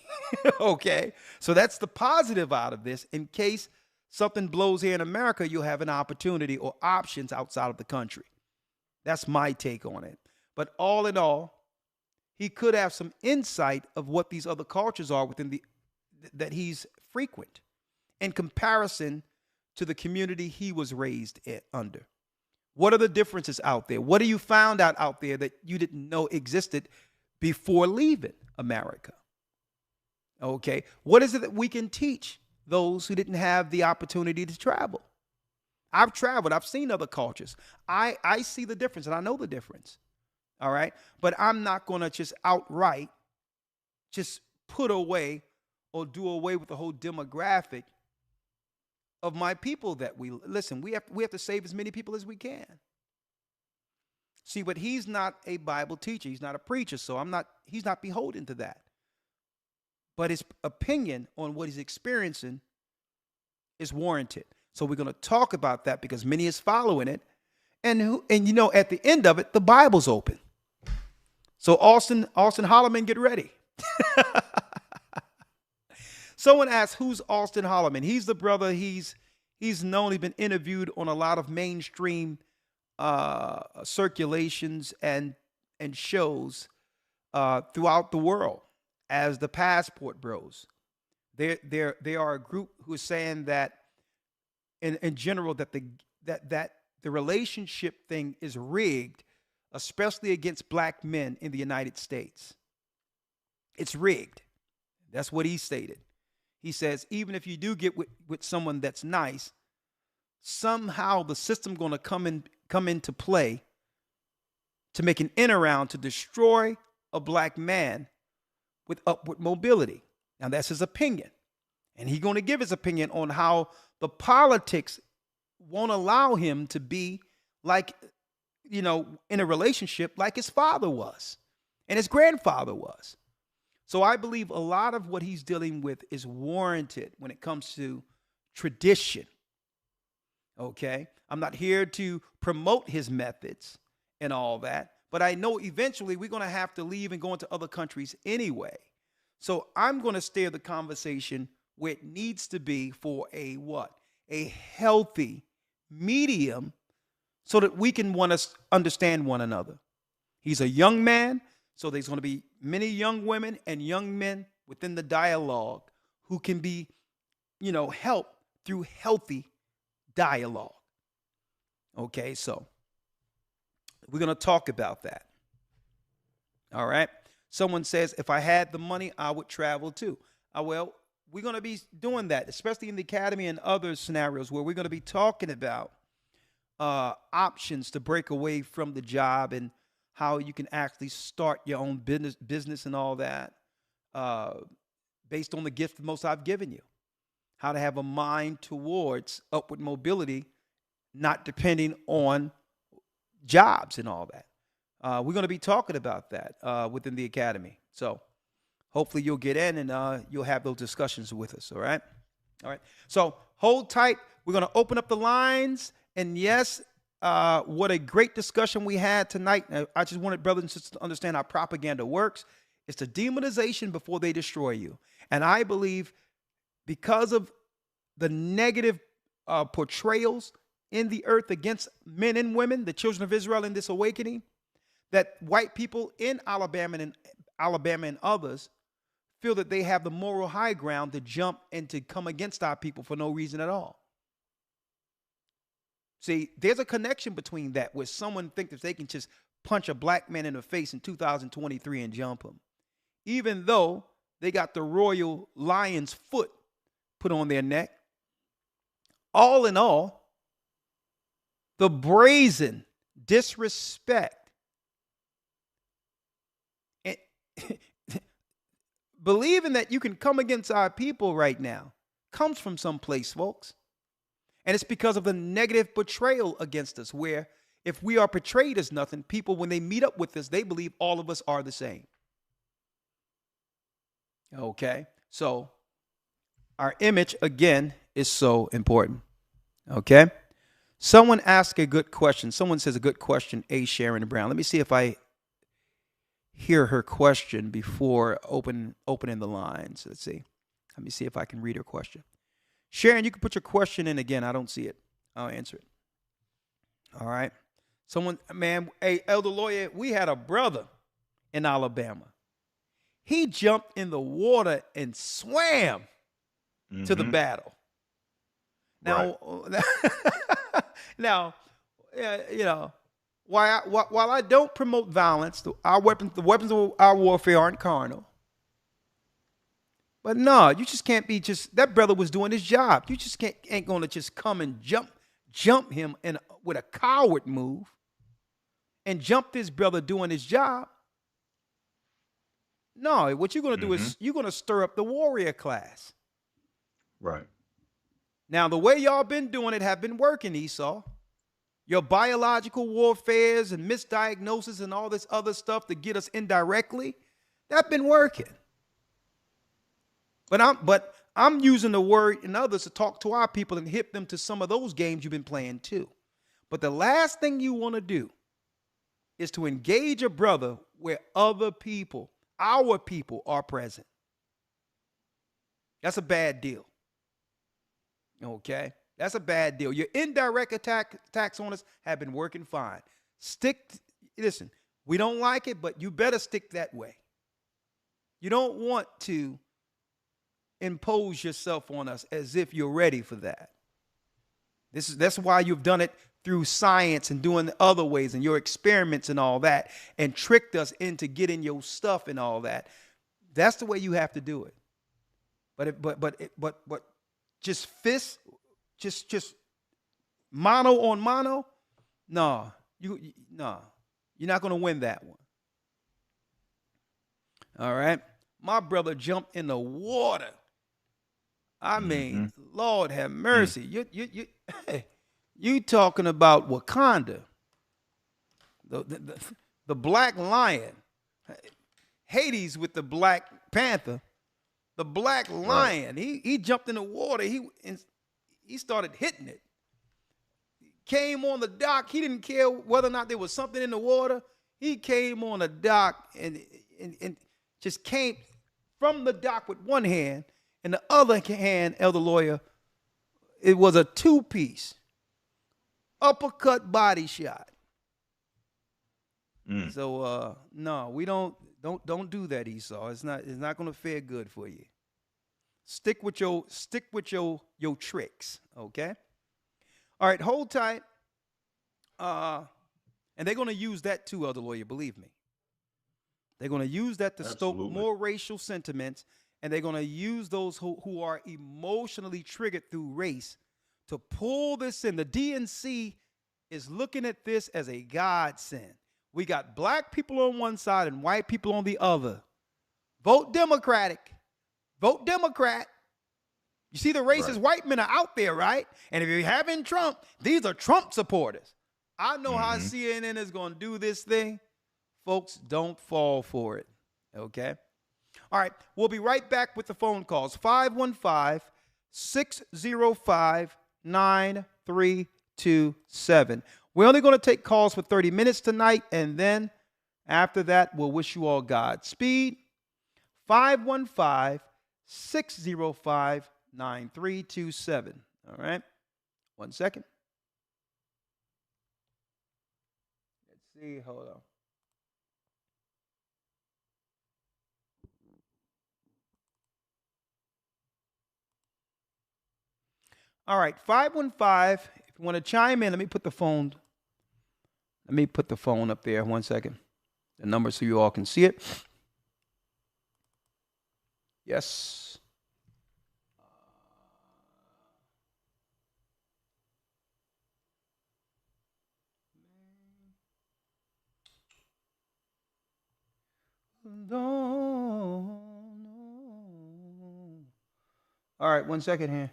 S1: Okay? So that's the positive out of this. In case something blows here in America, you'll have an opportunity or options outside of the country. That's my take on it. But all in all, he could have some insight of what these other cultures are within that he's frequent in comparison to the community he was raised under. What are the differences out there? What have you found out there that you didn't know existed before leaving America? Okay. What is it that we can teach those who didn't have the opportunity to travel? I've traveled. I've seen other cultures. I see the difference and I know the difference. All right. But I'm not going to just outright just put away or do away with the whole demographic of my people that we listen. We have to save as many people as we can. See, but he's not a Bible teacher. He's not a preacher. So he's not beholden to that. But his opinion on what he's experiencing is warranted. So we're going to talk about that because many is following it. And you know, at the end of it, the Bible's open. So Austin Holloman, get ready. Someone asked, who's Austin Holloman? He's the brother. He's known. He's been interviewed on a lot of mainstream circulations and shows throughout the world as the Passport Bros. They are a group who is saying that in general that the relationship thing is rigged, especially against black men in the United States. It's rigged. That's what he stated. He says, even if you do get with someone that's nice, somehow the system going to come into play to make an end around to destroy a black man with upward mobility. Now, that's his opinion. And he's going to give his opinion on how the politics won't allow him to be like, you know, in a relationship like his father was and his grandfather was. So I believe a lot of what he's dealing with is warranted when it comes to tradition. Okay? I'm not here to promote his methods and all that, but I know eventually we're going to have to leave and go into other countries anyway. So I'm going to steer the conversation where it needs to be for a what? A healthy medium so that we can understand one another. He's a young man, so there's going to be many young women and young men within the dialogue who can be, you know, helped through healthy dialogue. Okay, so we're going to talk about that. All right. Someone says, if I had the money, I would travel too. Well, we're going to be doing that, especially in the academy and other scenarios where we're going to be talking about options to break away from the job and how you can actually start your own business and all that based on the gift the Most I've given you. How to have a mind towards upward mobility, not depending on jobs and all that. We're going to be talking about that within the academy. So hopefully you'll get in and you'll have those discussions with us. All right. All right. So hold tight. We're going to open up the lines. And yes, what a great discussion we had tonight. I just wanted brothers and sisters to understand how propaganda works. It's the demonization before they destroy you. And I believe because of the negative portrayals in the earth against men and women, the children of Israel in this awakening, that white people in Alabama and others feel that they have the moral high ground to jump and to come against our people for no reason at all. See, there's a connection between that where someone thinks that they can just punch a black man in the face in 2023 and jump him, even though they got the royal lion's foot put on their neck. All in all, the brazen disrespect, believing that you can come against our people right now, comes from someplace, folks. And it's because of the negative portrayal against us, where if we are portrayed as nothing, people, when they meet up with us, they believe all of us are the same. Okay? So our image, again, is so important. Okay? Someone asked a good question. Someone says a good question, A. Sharon Brown. Let me see if I hear her question before opening the lines. Let's see. Let me see if I can read her question. Sharon, you can put your question in again. I don't see it. I'll answer it. All right. Someone, man, hey, Elder Lawyer, we had a brother in Alabama. He jumped in the water and swam to the battle. Now, now, you know, while I don't promote violence, the weapons of our warfare aren't carnal. But no, you just can't be just, that brother was doing his job. You just ain't gonna just come and jump him with a coward move and jump this brother doing his job. No, what you're gonna do is you're gonna stir up the warrior class.
S2: Right.
S1: Now, the way y'all been doing it have been working, Esau. Your biological warfares and misdiagnosis and all this other stuff to get us indirectly, that's been working. But I'm using the word and others to talk to our people and hit them to some of those games you've been playing too. But the last thing you want to do is to engage a brother where other people, our people, are present. That's a bad deal. Okay? That's a bad deal. Your indirect attacks on us have been working fine. Listen, we don't like it, but you better stick that way. You don't want to impose yourself on us as if you're ready for that. That's why you've done it through science and doing the other ways and your experiments and all that, and tricked us into getting your stuff and all that. That's the way you have to do it. But just fist, just mano on mano, no, you're not going to win that one. All right, my brother jumped in the water. I mean, Lord have mercy. You talking about Wakanda, the Black Lion, Hades with the Black Panther, the Black Lion. Right. He jumped in the water. He started hitting it. Came on the dock. He didn't care whether or not there was something in the water. He came on the dock and just came from the dock with one hand. In the other hand, Elder Lawyer, it was a two-piece uppercut body shot. So no, we don't do that, Esau. It's not going to fare good for you. Stick with your tricks, okay? All right, hold tight. And they're going to use that too, Elder Lawyer, believe me. They're going to use that to stoke more racial sentiments. And they're going to use those who are emotionally triggered through race to pull this in. The DNC is looking at this as a godsend. We got black people on one side and white people on the other. Vote Democratic. Vote Democrat. You see, the racist white men are out there, right? And if you're having Trump, these are Trump supporters. I know how CNN is going to do this thing. Folks, don't fall for it, okay? All right, we'll be right back with the phone calls. 515-605-9327. We're only going to take calls for 30 minutes tonight, and then after that, we'll wish you all Godspeed. 515-605-9327. All right, 1 second. Let's see, hold on. All right, 515, if you want to chime in, let me put the phone up there. 1 second. The number so you all can see it. Yes. All right, 1 second here.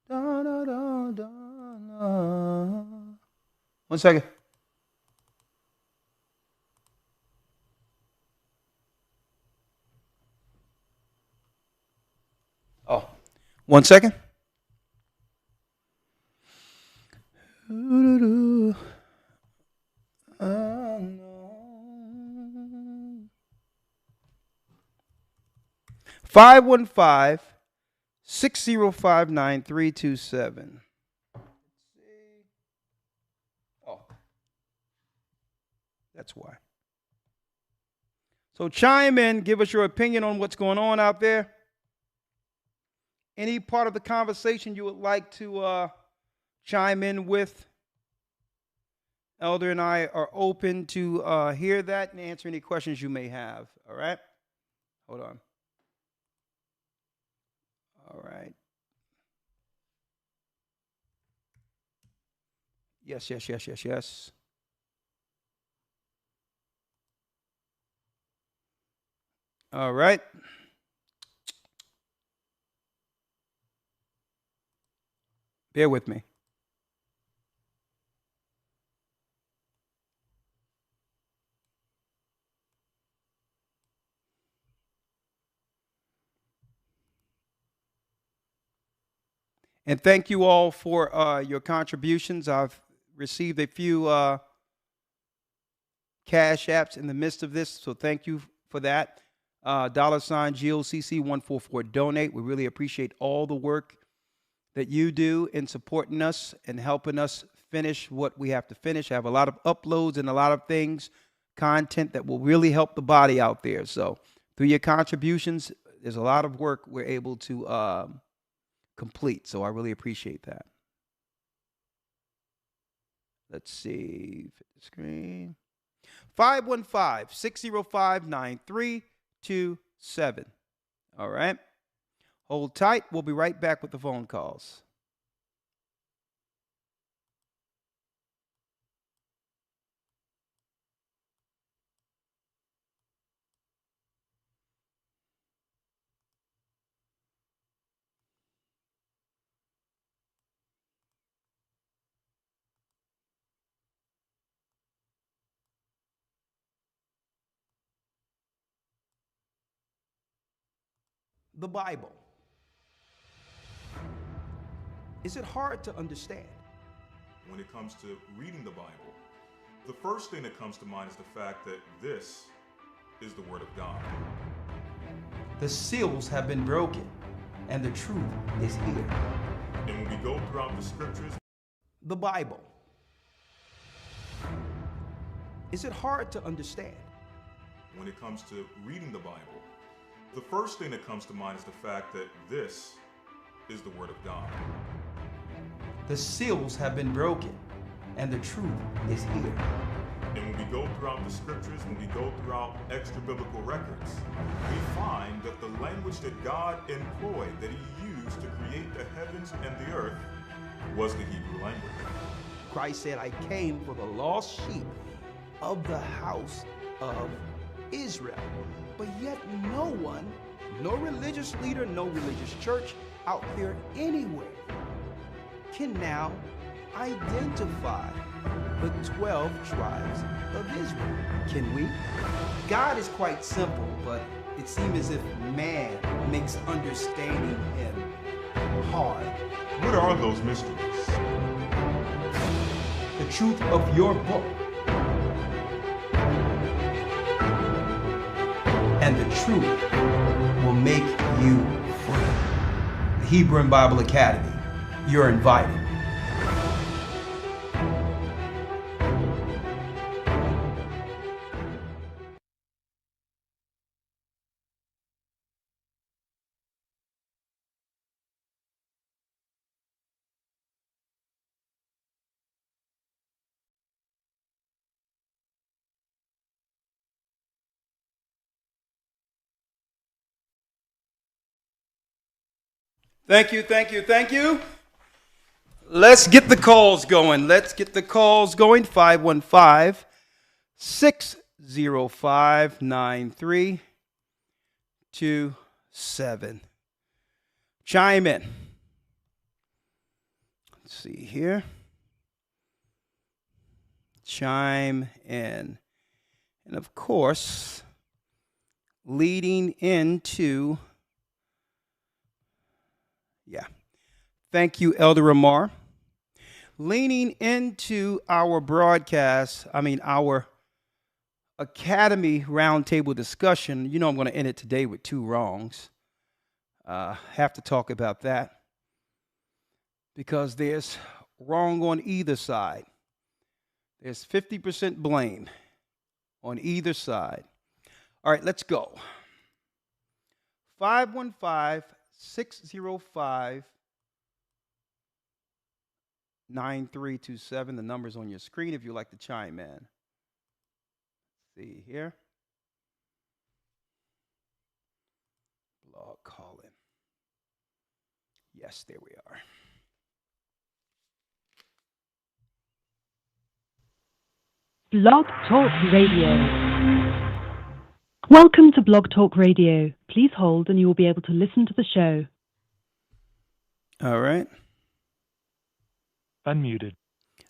S1: Da, da, da, da, da. 1 second. Oh, 1 second. 515-605-9327. Oh, that's why. So chime in, give us your opinion on what's going on out there. Any part of the conversation you would like to chime in with, Elder and I are open to hear that and answer any questions you may have. All right? Hold on. All right. Yes. All right. Bear with me. And thank you all for your contributions. I've received a few cash apps in the midst of this, so thank you for that. $ GOCC 144 donate. We really appreciate all the work that you do in supporting us and helping us finish what we have to finish. I have a lot of uploads and a lot of things, content that will really help the body out there. So through your contributions, there's a lot of work we're able to complete. So I really appreciate that. Let's see. Fit the screen. 515-605-9327. All right. Hold tight. We'll be right back with the phone calls. The Bible. Is it hard to understand?
S2: When it comes to reading the Bible, the first thing that comes to mind is the fact that this is the Word of God.
S1: The seals have been broken, and the truth is here.
S2: And when we go throughout the scriptures,
S1: the Bible. Is it hard to understand?
S2: When it comes to reading the Bible, the first thing that comes to mind is the fact that this is the Word of God.
S1: The seals have been broken, and the truth is here.
S2: And when we go throughout the scriptures, when we go throughout extra-biblical records, we find that the language that God employed, that He used to create the heavens and the earth, was the Hebrew language.
S1: Christ said, I came for the lost sheep of the house of Israel. But yet no one, no religious leader, no religious church out there anywhere can now identify the 12 tribes of Israel. Can we? God is quite simple, but it seems as if man makes understanding Him hard.
S2: What are those mysteries?
S1: The truth of your book. And the truth will make you free. The Hebrew and Bible Academy. You're invited. Thank you. Let's get the calls going. 515-605-9327. Chime in. Let's see here. Chime in. And of course, leading into, thank you, Elder Ramar. Leaning into our broadcast, our Academy Roundtable discussion, you know I'm going to end it today with two wrongs. Have to talk about that because there's wrong on either side. There's 50% blame on either side. All right, let's go. 515-605-9327. The number's on your screen if you'd like to chime in. Let's see here. Blog calling. Yes, there we are.
S10: Blog Talk Radio. Welcome to Blog Talk Radio. Please hold and you will be able to listen to the show.
S1: All right.
S11: Unmuted.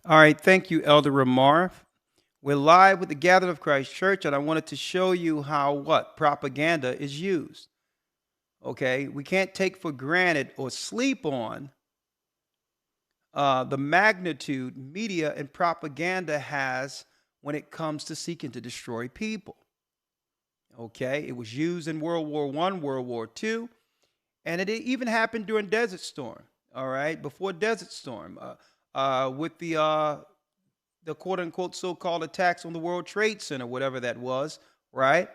S1: All right. Thank you, Elder Ramar. We're live with the Gathered of Christ Church, and I wanted to show you how propaganda is used. Okay? We can't take for granted or sleep on the magnitude media and propaganda has when it comes to seeking to destroy people. Okay? It was used in World War I, World War II, and it even happened during Desert Storm. All right? Before Desert Storm, with the quote-unquote so-called attacks on the World Trade Center, whatever that was, right?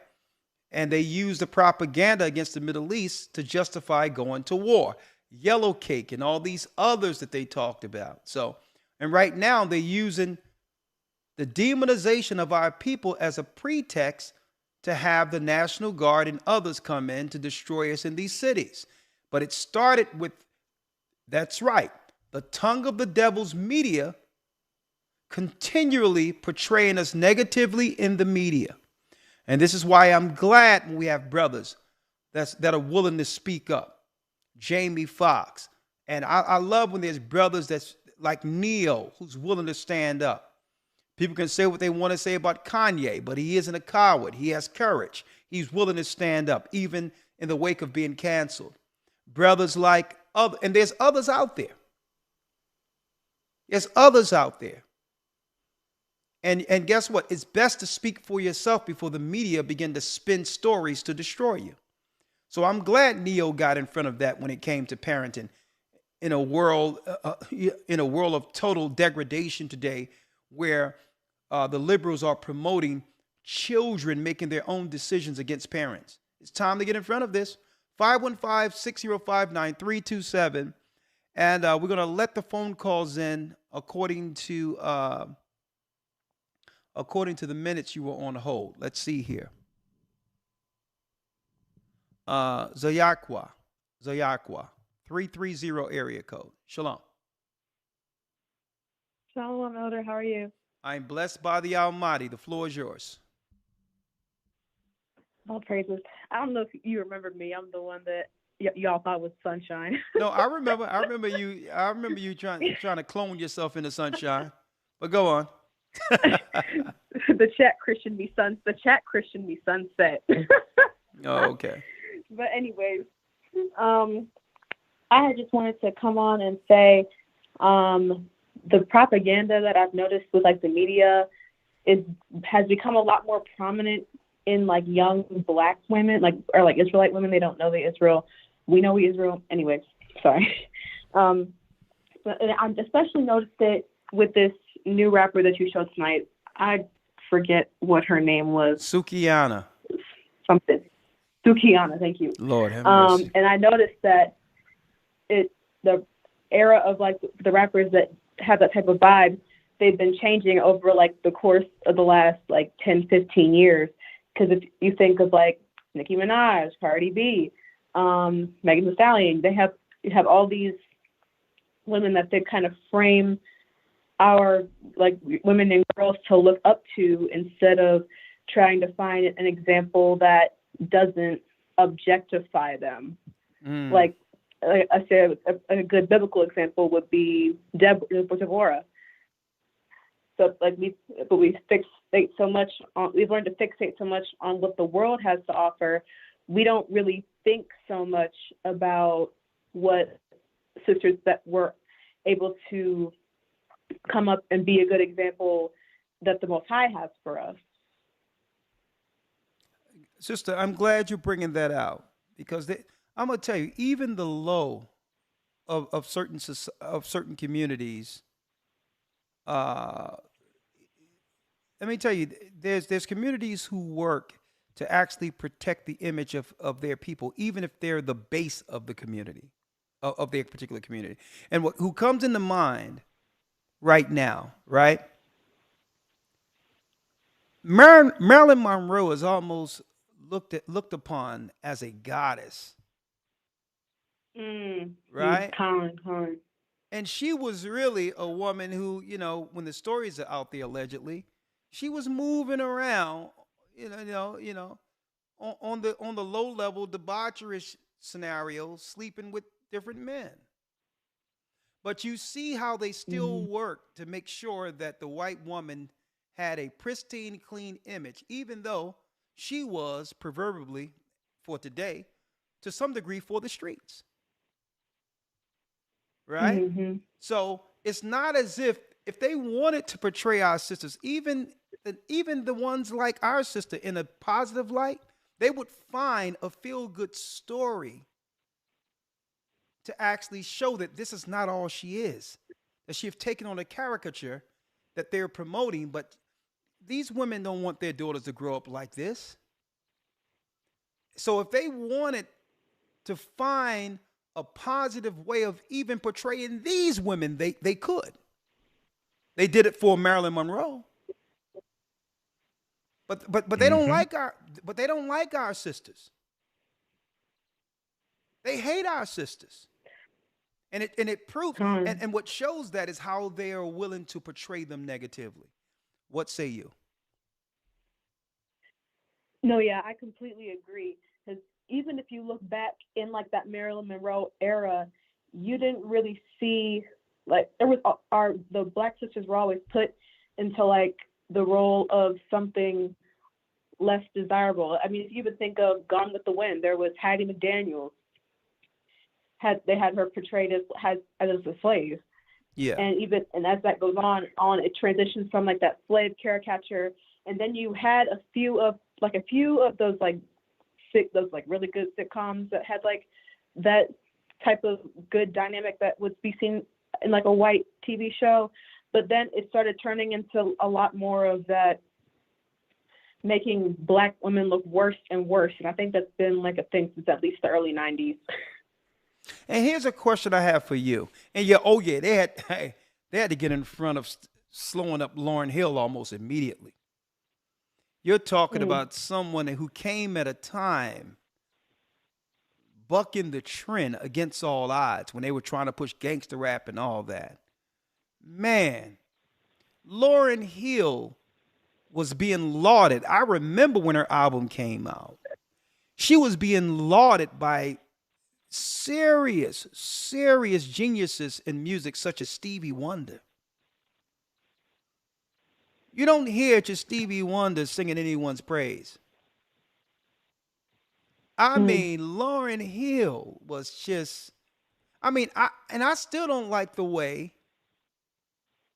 S1: And they used the propaganda against the Middle East to justify going to war. Yellow Cake and all these others that they talked about. So, and right now they're using the demonization of our people as a pretext to have the National Guard and others come in to destroy us in these cities. But it started with, that's right, the tongue of the devil's media continually portraying us negatively in the media. And this is why I'm glad when we have brothers that are willing to speak up. Jamie Foxx. And I love when there's brothers that's like Neo, who's willing to stand up. People can say what they want to say about Kanye, but he isn't a coward. He has courage. He's willing to stand up, even in the wake of being canceled. Brothers like other, and there's others out there. There's others out there. And guess what? It's best to speak for yourself before the media begin to spin stories to destroy you. So I'm glad Neo got in front of that when it came to parenting in a world of total degradation today, where the liberals are promoting children making their own decisions against parents. It's time to get in front of this. 515-605-9327. And we're going to let the phone calls in according to the minutes you were on hold. Let's see here. Zayakwa, 330 area code. Shalom.
S12: Shalom, Elder. How are you?
S1: I'm blessed by the Almighty. The floor is yours.
S12: All praises. I don't know if you remember me. I'm the one that y'all thought was Sunshine.
S1: No, I remember you. I remember you trying to clone yourself into Sunshine. But go on.
S12: The chat Christian be sunset.
S1: Oh, okay.
S12: But anyways, I just wanted to come on and say, the propaganda that I've noticed with like the media has become a lot more prominent in like young black women, or Israelite women. They don't know the Israel. We know we Israel. Anyways, sorry. But I've especially noticed it with this new rapper that you showed tonight. I forget what her name was.
S1: Sukiana.
S12: Something. Sukiana, thank you.
S1: Lord have mercy.
S12: And I noticed that the era of like the rappers that have that type of vibe, they've been changing over like the course of the last like 10, 15 years. Because if you think of like Nicki Minaj, Cardi B, Megan Thee Stallion, you have all these women that they kind of frame our like women and girls to look up to, instead of trying to find an example that doesn't objectify them. Like like I said, a good biblical example would be Deborah. So like we've learned to fixate so much on what the world has to offer. We don't really think so much about what sisters that were able to come up and be a good example that the Most High has for us.
S1: Sister, I'm glad you're bringing that out because I'm gonna tell you, even the low of certain communities. Let me tell you, there's communities who work to actually protect the image of their people, even if they're the base of the community, of their particular community. And who comes into mind right now, right? Marilyn Monroe is almost looked upon as a goddess, right?
S12: Con.
S1: And she was really a woman who, when the stories are out there, allegedly, she was moving around, on the low level debaucherous scenarios, sleeping with different men. But you see how they still work to make sure that the white woman had a pristine, clean image, even though she was proverbially, for today, to some degree, for the streets. Right?
S12: Mm-hmm.
S1: So it's not as if they wanted to portray our sisters, even the ones like our sister, in a positive light, they would find a feel-good story to actually show that this is not all she is, that she have taken on a caricature that they're promoting. But these women don't want their daughters to grow up like this. So if they wanted to find a positive way of even portraying these women, they could. They did it for Marilyn Monroe. But they don't like our sisters. They hate our sisters. And it proves and what shows that is how they are willing to portray them negatively. What say you?
S12: No, yeah, I completely agree. Because even if you look back in like that Marilyn Monroe era, you didn't really see like there was the Black sisters were always put into like the role of something less desirable. I mean, if you even think of Gone with the Wind, there was Hattie McDaniel. They had her portrayed as a slave.
S1: Yeah.
S12: And as that goes on, it transitions from like that slave caricature, and then you had a few of those really good sitcoms that had like that type of good dynamic that would be seen in like a white TV show. But then it started turning into a lot more of that, making Black women look worse and worse. And I think that's been like a thing since at least the early 90s.
S1: And here's a question I have for you. And they had to get in front of slowing up Lauryn Hill almost immediately. You're talking about someone who came at a time bucking the trend against all odds when they were trying to push gangster rap and all that. Man, Lauryn Hill was being lauded. I remember when her album came out. She was being lauded by serious geniuses in music such as Stevie Wonder. You don't hear just Stevie Wonder singing anyone's praise. I mean, Lauryn Hill was just, I still don't like the way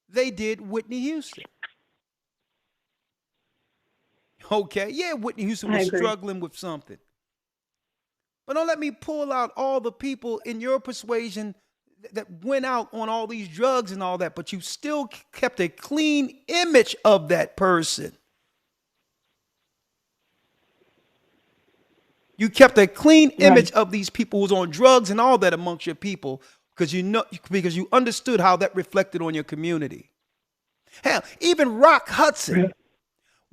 S1: they did Whitney Houston. Okay, yeah, Whitney Houston was struggling with something. But don't let me pull out all the people in your persuasion that went out on all these drugs and all that, but you still kept a clean image of that person. You kept a clean image of these people who was on drugs and all that amongst your people because you understood how that reflected on your community. Hell, even Rock Hudson.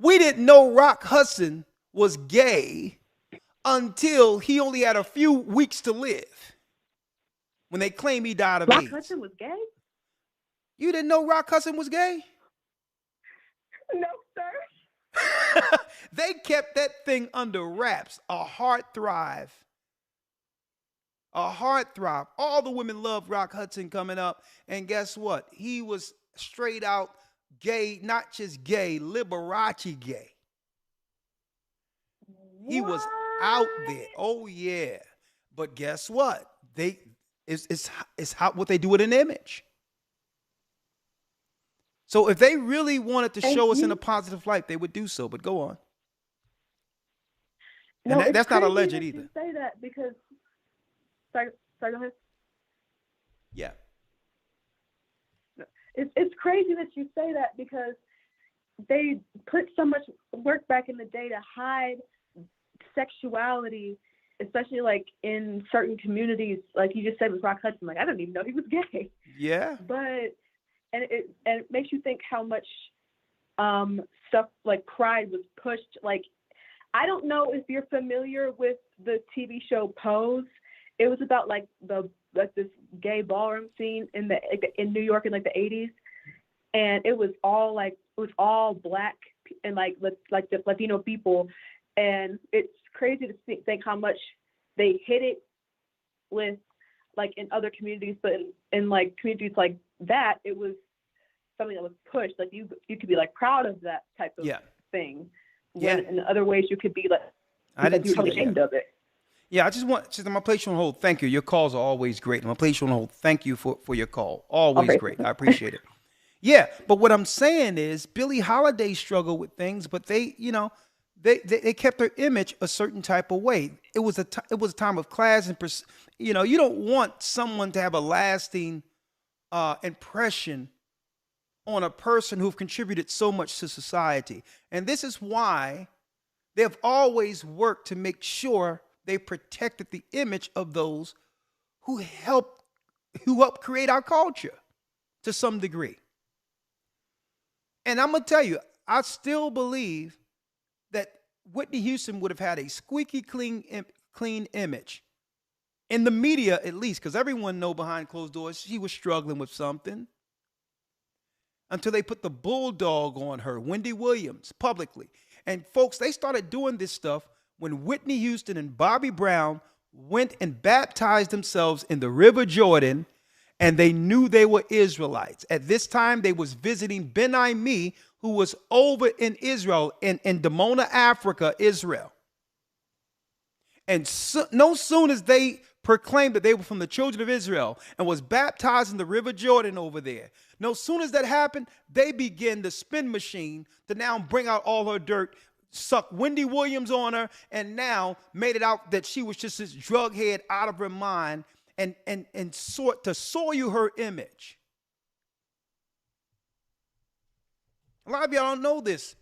S1: We didn't know Rock Hudson was gay until he only had a few weeks to live. When they claim he died of AIDS.
S12: Rock Hudson was gay?
S1: You didn't know Rock Hudson was gay?
S12: No, sir.
S1: They kept that thing under wraps. A heartthrive a heartthrob. All the women loved Rock Hudson coming up. And guess what? He was straight out gay, not just gay, Liberace gay. He was out there. Oh yeah. But guess what? It's how what they do with an image. So if they really wanted to show us in a positive light, they would do so. But go on.
S12: No,
S1: And that's not alleged
S12: that
S1: either.
S12: You say that because. Sorry, go ahead.
S1: Yeah.
S12: It's crazy that you say that because they put so much work back in the day to hide sexuality, especially like in certain communities, like you just said with Rock Hudson. Like I didn't even know he was gay.
S1: Yeah.
S12: But it makes you think how much stuff like pride was pushed. Like I don't know if you're familiar with the TV show Pose. It was about like this gay ballroom scene in New York in like the 80s, and it was all black and like the Latino people, and it's crazy to think how much they hid it with like in other communities, but in like communities like that, it was something that was pushed. Like you could be like proud of that type of thing. When in other ways you could be like
S1: I didn't
S12: you're
S1: see that
S12: ashamed
S1: yet.
S12: of it.
S1: Yeah, I'm gonna place you on hold. Thank you. Your calls are always great. I'm gonna place you on hold. Thank you for your call. Always great. I appreciate it. Yeah, but what I'm saying is Billie Holiday struggled with things, but they kept their image a certain type of way. It was a time of class and you don't want someone to have a lasting impression on a person who've contributed so much to society. And this is why they've always worked to make sure they protected the image of those who helped create our culture to some degree. And I'm going to tell you, I still believe that Whitney Houston would have had a squeaky clean image in the media, at least, because everyone know behind closed doors she was struggling with something until they put the bulldog on her, Wendy Williams, publicly. And folks, they started doing this stuff when Whitney Houston and Bobby Brown went and baptized themselves in the River Jordan, and they knew they were Israelites. At this time, they was visiting Ben Ami, who was over in Israel, in Dimona, Africa, Israel. And no sooner as they proclaimed that they were from the children of Israel and was baptized in the River Jordan over there, no sooner as that happened, they began the spin machine to now bring out all her dirt, suck Wendy Williams on her, and now made it out that she was just this drug head out of her mind and sought to soil her image. A lot of y'all don't know this.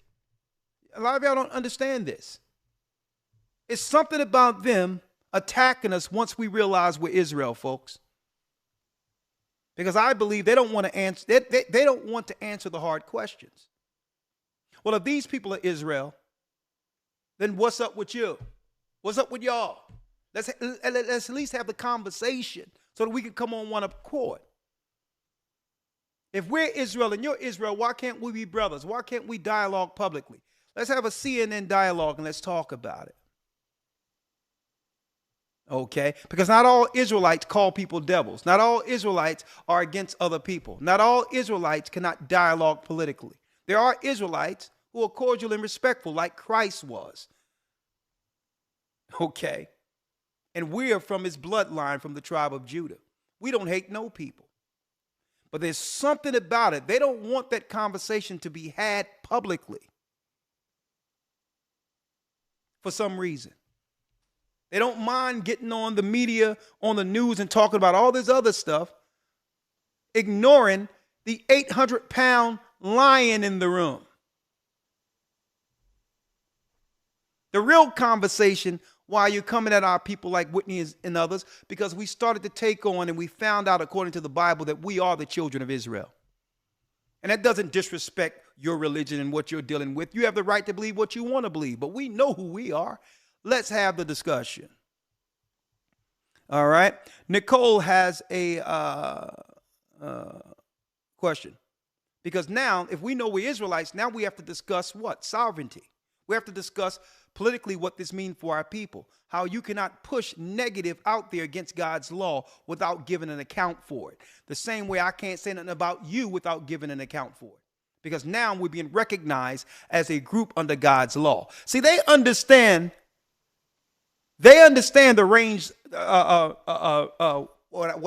S1: A lot of y'all don't understand this. It's something about them attacking us once we realize we're Israel, folks. Because I believe they don't want to answer. They don't want to answer the hard questions. Well, if these people are Israel, then what's up with you? What's up with y'all? Let's at least have the conversation so that we can come on one accord. If we're Israel and you're Israel, why can't we be brothers? Why can't we dialogue publicly? Let's have a CNN dialogue and let's talk about it. Okay? Because not all Israelites call people devils. Not all Israelites are against other people. Not all Israelites cannot dialogue politically. There are Israelites who are cordial and respectful like Christ was. Okay? And we are from his bloodline, from the tribe of Judah. We don't hate no people. But there's something about it. They don't want that conversation to be had publicly for some reason. They don't mind getting on the media, on the news, and talking about all this other stuff, ignoring the 800-pound lion in the room. The real conversation, why you're coming at our people like Whitney and others, because we started to take on and we found out, according to the Bible, that we are the children of Israel. And that doesn't disrespect your religion and what you're dealing with. You have the right to believe what you want to believe, but we know who we are. Let's have the discussion. All right. Nicole has a question. Because now, if we know we're Israelites, now we have to discuss what? Sovereignty. We have to discuss politically what this means for our people. How you cannot push negative out there against God's law without giving an account for it. The same way I can't say nothing about you without giving an account for it. Because now we're being recognized as a group under God's law. See, they understand the range, what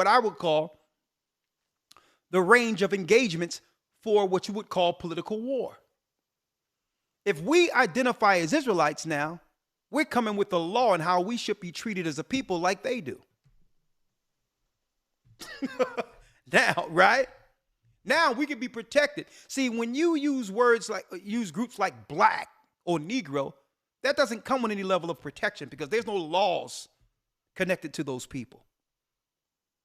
S1: I would call the range of engagements for what you would call political war. If we identify as Israelites now, we're coming with the law and how we should be treated as a people like they do. Now, right? Now we can be protected. See, when you use groups like black or Negro, that doesn't come with any level of protection because there's no laws connected to those people.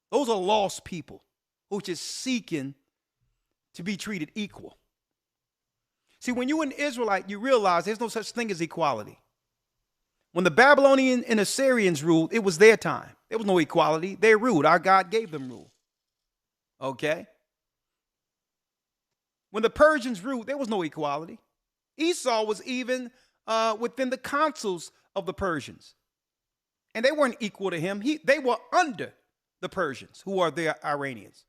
S1: Those are lost people who are just seeking to be treated equal. See, when you're an Israelite, you realize there's no such thing as equality. When the Babylonian and Assyrians ruled, it was their time. There was no equality. They ruled. Our God gave them rule. Okay? When the Persians ruled, there was no equality. Esau was even within the councils of the Persians. And they weren't equal to him. They were under the Persians, who are the Iranians.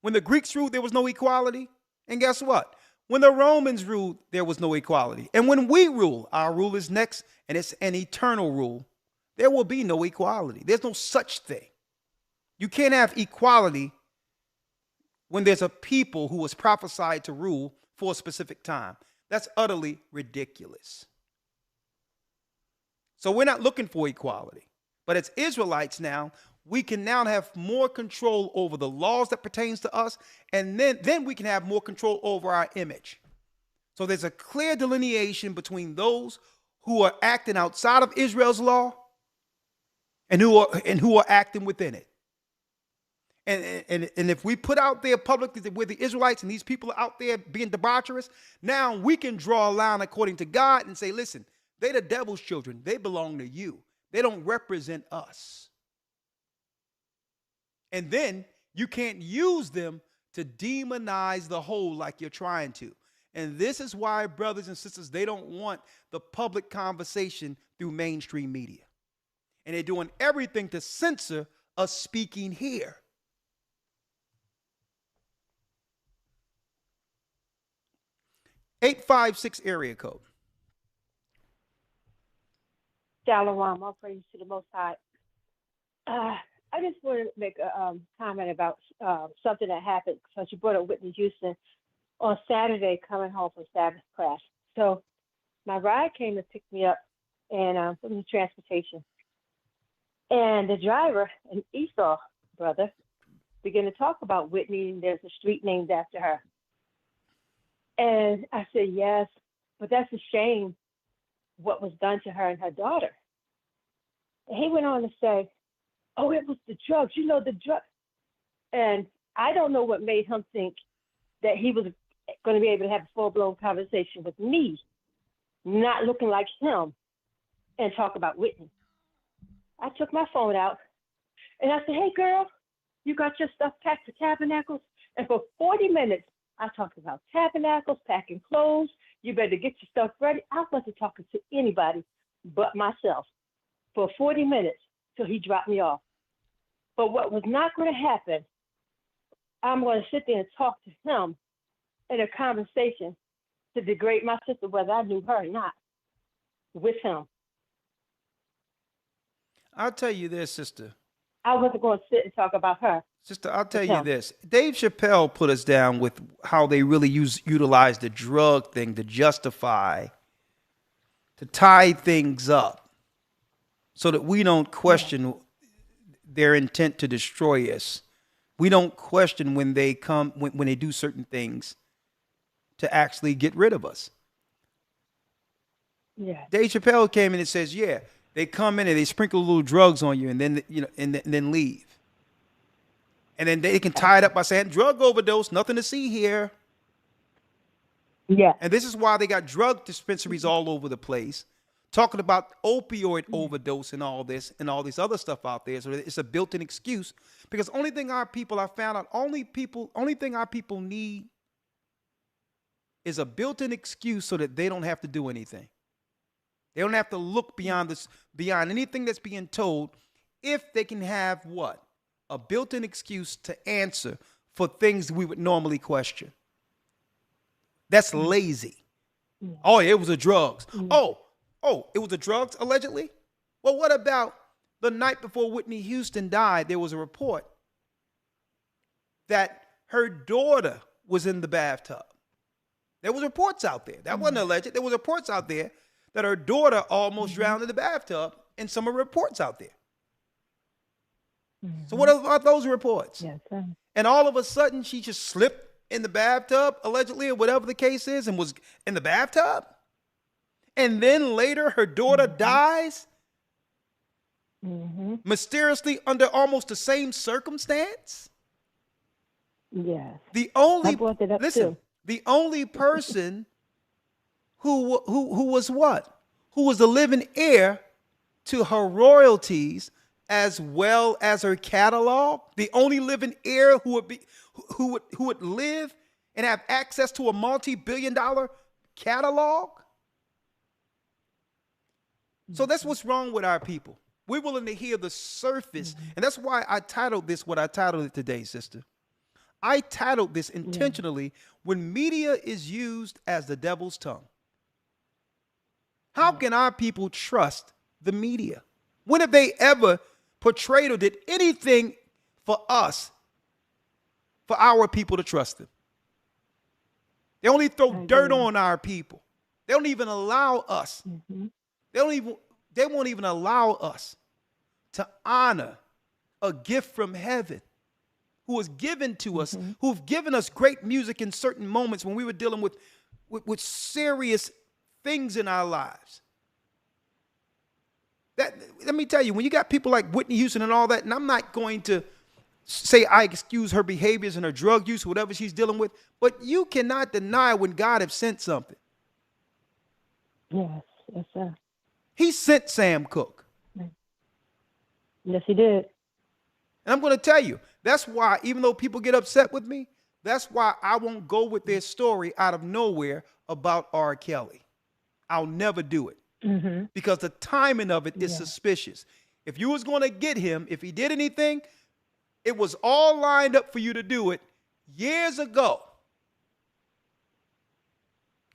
S1: When the Greeks ruled, there was no equality. And guess what? When the Romans ruled, there was no equality. And when we rule, our rule is next, and it's an eternal rule, there will be no equality. There's no such thing. You can't have equality when there's a people who was prophesied to rule for a specific time. That's utterly ridiculous. So we're not looking for equality. But as Israelites now, we can now have more control over the laws that pertains to us, and then we can have more control over our image. So there's a clear delineation between those who are acting outside of Israel's law and who are acting within it. And if we put out there publicly that we're the Israelites and these people are out there being debaucherous, now we can draw a line according to God and say, listen, they're the devil's children. They belong to you. They don't represent us. And then you can't use them to demonize the whole like you're trying to. And this is why, brothers and sisters, they don't want the public conversation through mainstream media. And they're doing everything to censor us speaking here. (856) area code.
S11: Shalom, all praise to the Most High. I just wanted to make a comment about something that happened. So you brought up Whitney Houston on Saturday coming home from Sabbath class. So my ride came to pick me up and put me in transportation. And the driver, an Esau brother, began to talk about Whitney, and there's a street named after her. And I said, yes, but that's a shame what was done to her and her daughter. And he went on to say, oh, it was the drugs, the drugs. And I don't know what made him think that he was going to be able to have a full-blown conversation with me, not looking like him, and talk about Whitney. I took my phone out, and I said, hey, girl, you got your stuff packed for Tabernacles? And for 40 minutes, I talked about Tabernacles, packing clothes. You better get your stuff ready. I wasn't talking to anybody but myself for 40 minutes till he dropped me off. But what was not going to happen, I'm going to sit there and talk to him in a conversation to degrade my sister, whether I knew her or not, with him.
S1: I'll tell you this, sister.
S11: I wasn't going to sit and talk about her.
S1: Sister, I'll tell you this. Dave Chappelle put us down with how they really utilize the drug thing to justify, to tie things up so that we don't question their intent to destroy us. We don't question when they come, when they do certain things to actually get rid of us.
S11: Yeah.
S1: Dave Chappelle came in and says, yeah, they come in and they sprinkle little drugs on you and then, and then leave. And then they can tie it up by saying drug overdose, nothing to see here.
S11: Yeah.
S1: And this is why they got drug dispensaries all over the place, talking about opioid overdose and all this other stuff out there. So it's a built-in excuse, because only thing our people, I found out, only thing our people need is a built-in excuse so that they don't have to do anything. They don't have to look beyond this, beyond anything that's being told, if they can have what? A built-in excuse to answer for things we would normally question. That's lazy. Oh, it was the drugs. Oh, it was the drugs, allegedly? Well, what about the night before Whitney Houston died? There was a report that her daughter was in the bathtub. There was reports out there. That wasn't alleged. There was reports out there that her daughter almost drowned in the bathtub, and some of the reports out there. So what about those reports?
S11: Yes, sir.
S1: And all of a sudden, she just slipped in the bathtub, allegedly, or whatever the case is, and was in the bathtub. And then later, her daughter dies mysteriously under almost the same circumstance.
S11: Yes.
S1: The only
S11: I brought that up too.
S1: The only person who was what? Who was the living heir to her royalties as well as her catalog? The only living heir who would live and have access to a multi-billion-dollar catalog? So that's what's wrong with our people. We're willing to hear the surface. And that's why I titled this what I titled it today, sister. I titled this intentionally, when media is used as the devil's tongue. How can our people trust the media? When have they ever portrayed or did anything for us, for our people to trust them? They only throw dirt on our people. They don't even allow us. They won't even allow us to honor a gift from heaven who was given to us, who've given us great music in certain moments when we were dealing with serious things in our lives. Let me tell you, when you got people like Whitney Houston and all that, and I'm not going to say I excuse her behaviors and her drug use, whatever she's dealing with, but you cannot deny when God has sent something.
S11: Yes, yes, sir.
S1: He sent Sam Cooke.
S11: Yes, he did.
S1: And I'm going to tell you, that's why, even though people get upset with me, that's why I won't go with their story out of nowhere about R. Kelly. I'll never do it. Because the timing of it is suspicious. If you was going to get him, if he did anything, it was all lined up for you to do it years ago.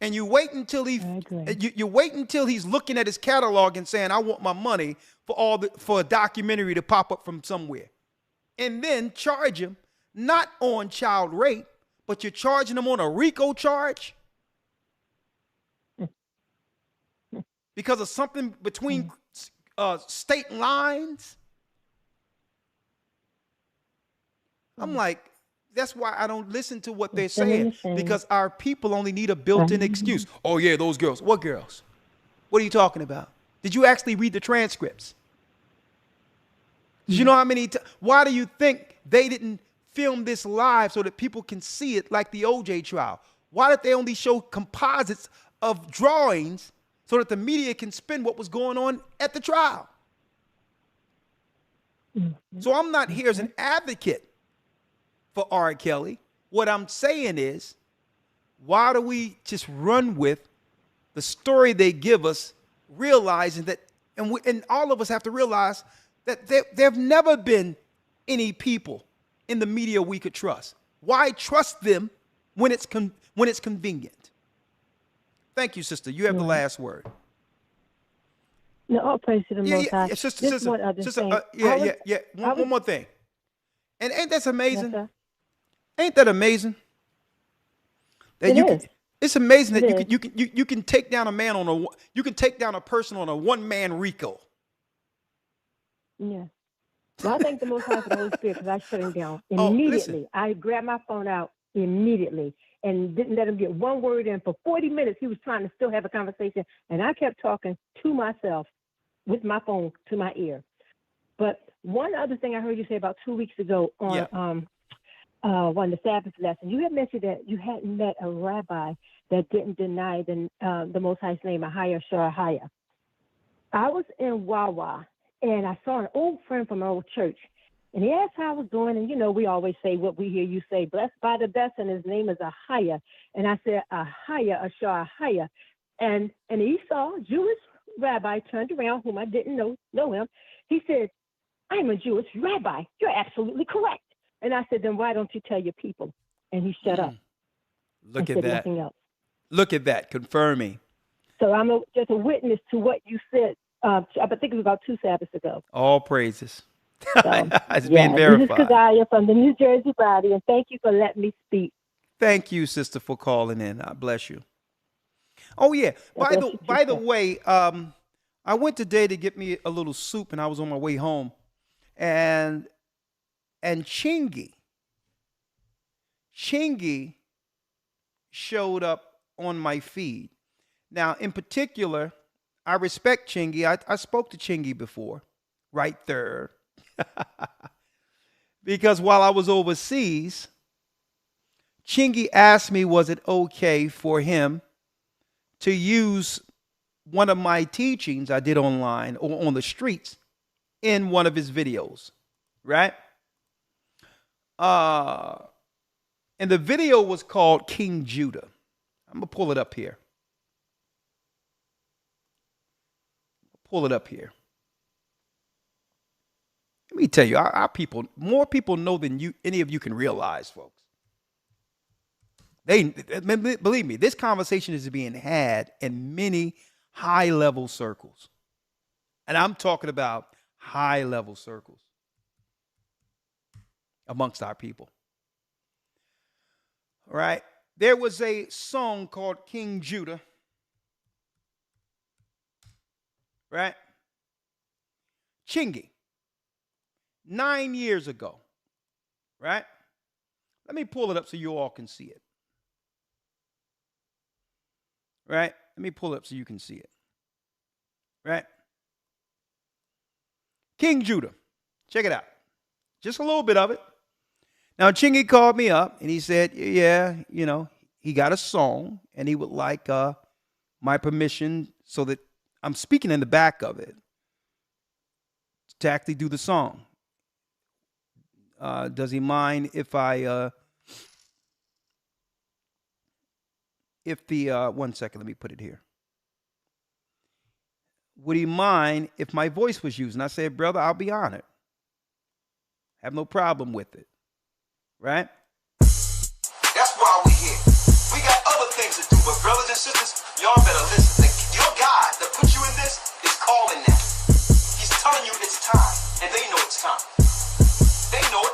S1: And you wait until you wait until he's looking at his catalog and saying, I want my money for a documentary to pop up from somewhere. And then charge him not on child rape, but you're charging him on a RICO charge because of something between state lines. I'm like, that's why I don't listen to what they're saying, because our people only need a built-in excuse. Oh, yeah, those girls. What girls? What are you talking about? Did you actually read the transcripts? Did you know how many why do you think they didn't film this live so that people can see it like the OJ trial? Why did they only show composites of drawings so that the media can spin what was going on at the trial? So I'm not here as an advocate for R. Kelly. What I'm saying is, why do we just run with the story they give us, realizing that, and all of us have to realize that there have never been any people in the media we could trust. Why trust them when it's convenient? Thank you, sister. You have the last word.
S11: No, all praise to the Most High.
S1: One more thing. And ain't that amazing?
S11: Yes,
S1: ain't that amazing? That it's amazing that you can take down a man you can take down a person on a one-man RICO.
S11: Yeah. Well, I thank the Most High for the Holy Spirit, because I shut him down immediately. I grabbed my phone out immediately and didn't let him get one word in. For 40 minutes, he was trying to still have a conversation, and I kept talking to myself with my phone to my ear. But one other thing I heard you say about 2 weeks ago on one of the Sabbath lesson, you had mentioned that you hadn't met a rabbi that didn't deny the Most High's name, AHAYAH. I was in Wawa, and I saw an old friend from our old church, and he asked how I was doing. And, you know, we always say what we hear you say, blessed by the best, and his name is AHAYAH. And I said, AHAYAH. And an Esau, Jewish rabbi turned around, whom I didn't know him. He said, I'm a Jewish rabbi. You're absolutely correct. And I said, then why don't you tell your people? And he shut up
S1: Look
S11: and
S1: at
S11: said
S1: that.
S11: nothing else.
S1: Look at that, confirming.
S11: So I'm just a witness to what you said. I think it was about 2 Sabbaths ago.
S1: All praises.
S11: So,
S1: It's
S11: yeah,
S1: being verified.
S11: This is Kazaya from the New Jersey body, and thank you for letting me speak.
S1: Thank you, sister, for calling in. I bless you. Oh yeah. By the way, I went today to get me a little soup, and I was on my way home, and Chingy showed up on my feed. Now, in particular, I respect Chingy. I spoke to Chingy before, right there. Because while I was overseas, Chingy asked me, was it okay for him to use one of my teachings I did online or on the streets in one of his videos, right? And the video was called King Judah. I'm going to pull it up here. Let me tell you, our people, more people know than any of you can realize, folks. Believe me, this conversation is being had in many high-level circles. And I'm talking about high-level circles amongst our people. All right. There was a song called King Judah. Right? Chingy. 9 years ago. Right? Let me pull it up so you all can see it. Right? Let me pull it up so you can see it. Right? King Judah. Check it out. Just a little bit of it. Now, Chingy called me up and he said, yeah, he got a song and he would like my permission so that I'm speaking in the back of it to actually do the song. Does he mind if one second, let me put it here. Would he mind if my voice was used? And I said, brother, I'll be honored. Have no problem with it. Right?
S13: That's why we here. We got other things to do, but brothers and sisters, y'all better listen. Your God that put you in this is calling that. He's telling you it's time, and they know it's time. They know it.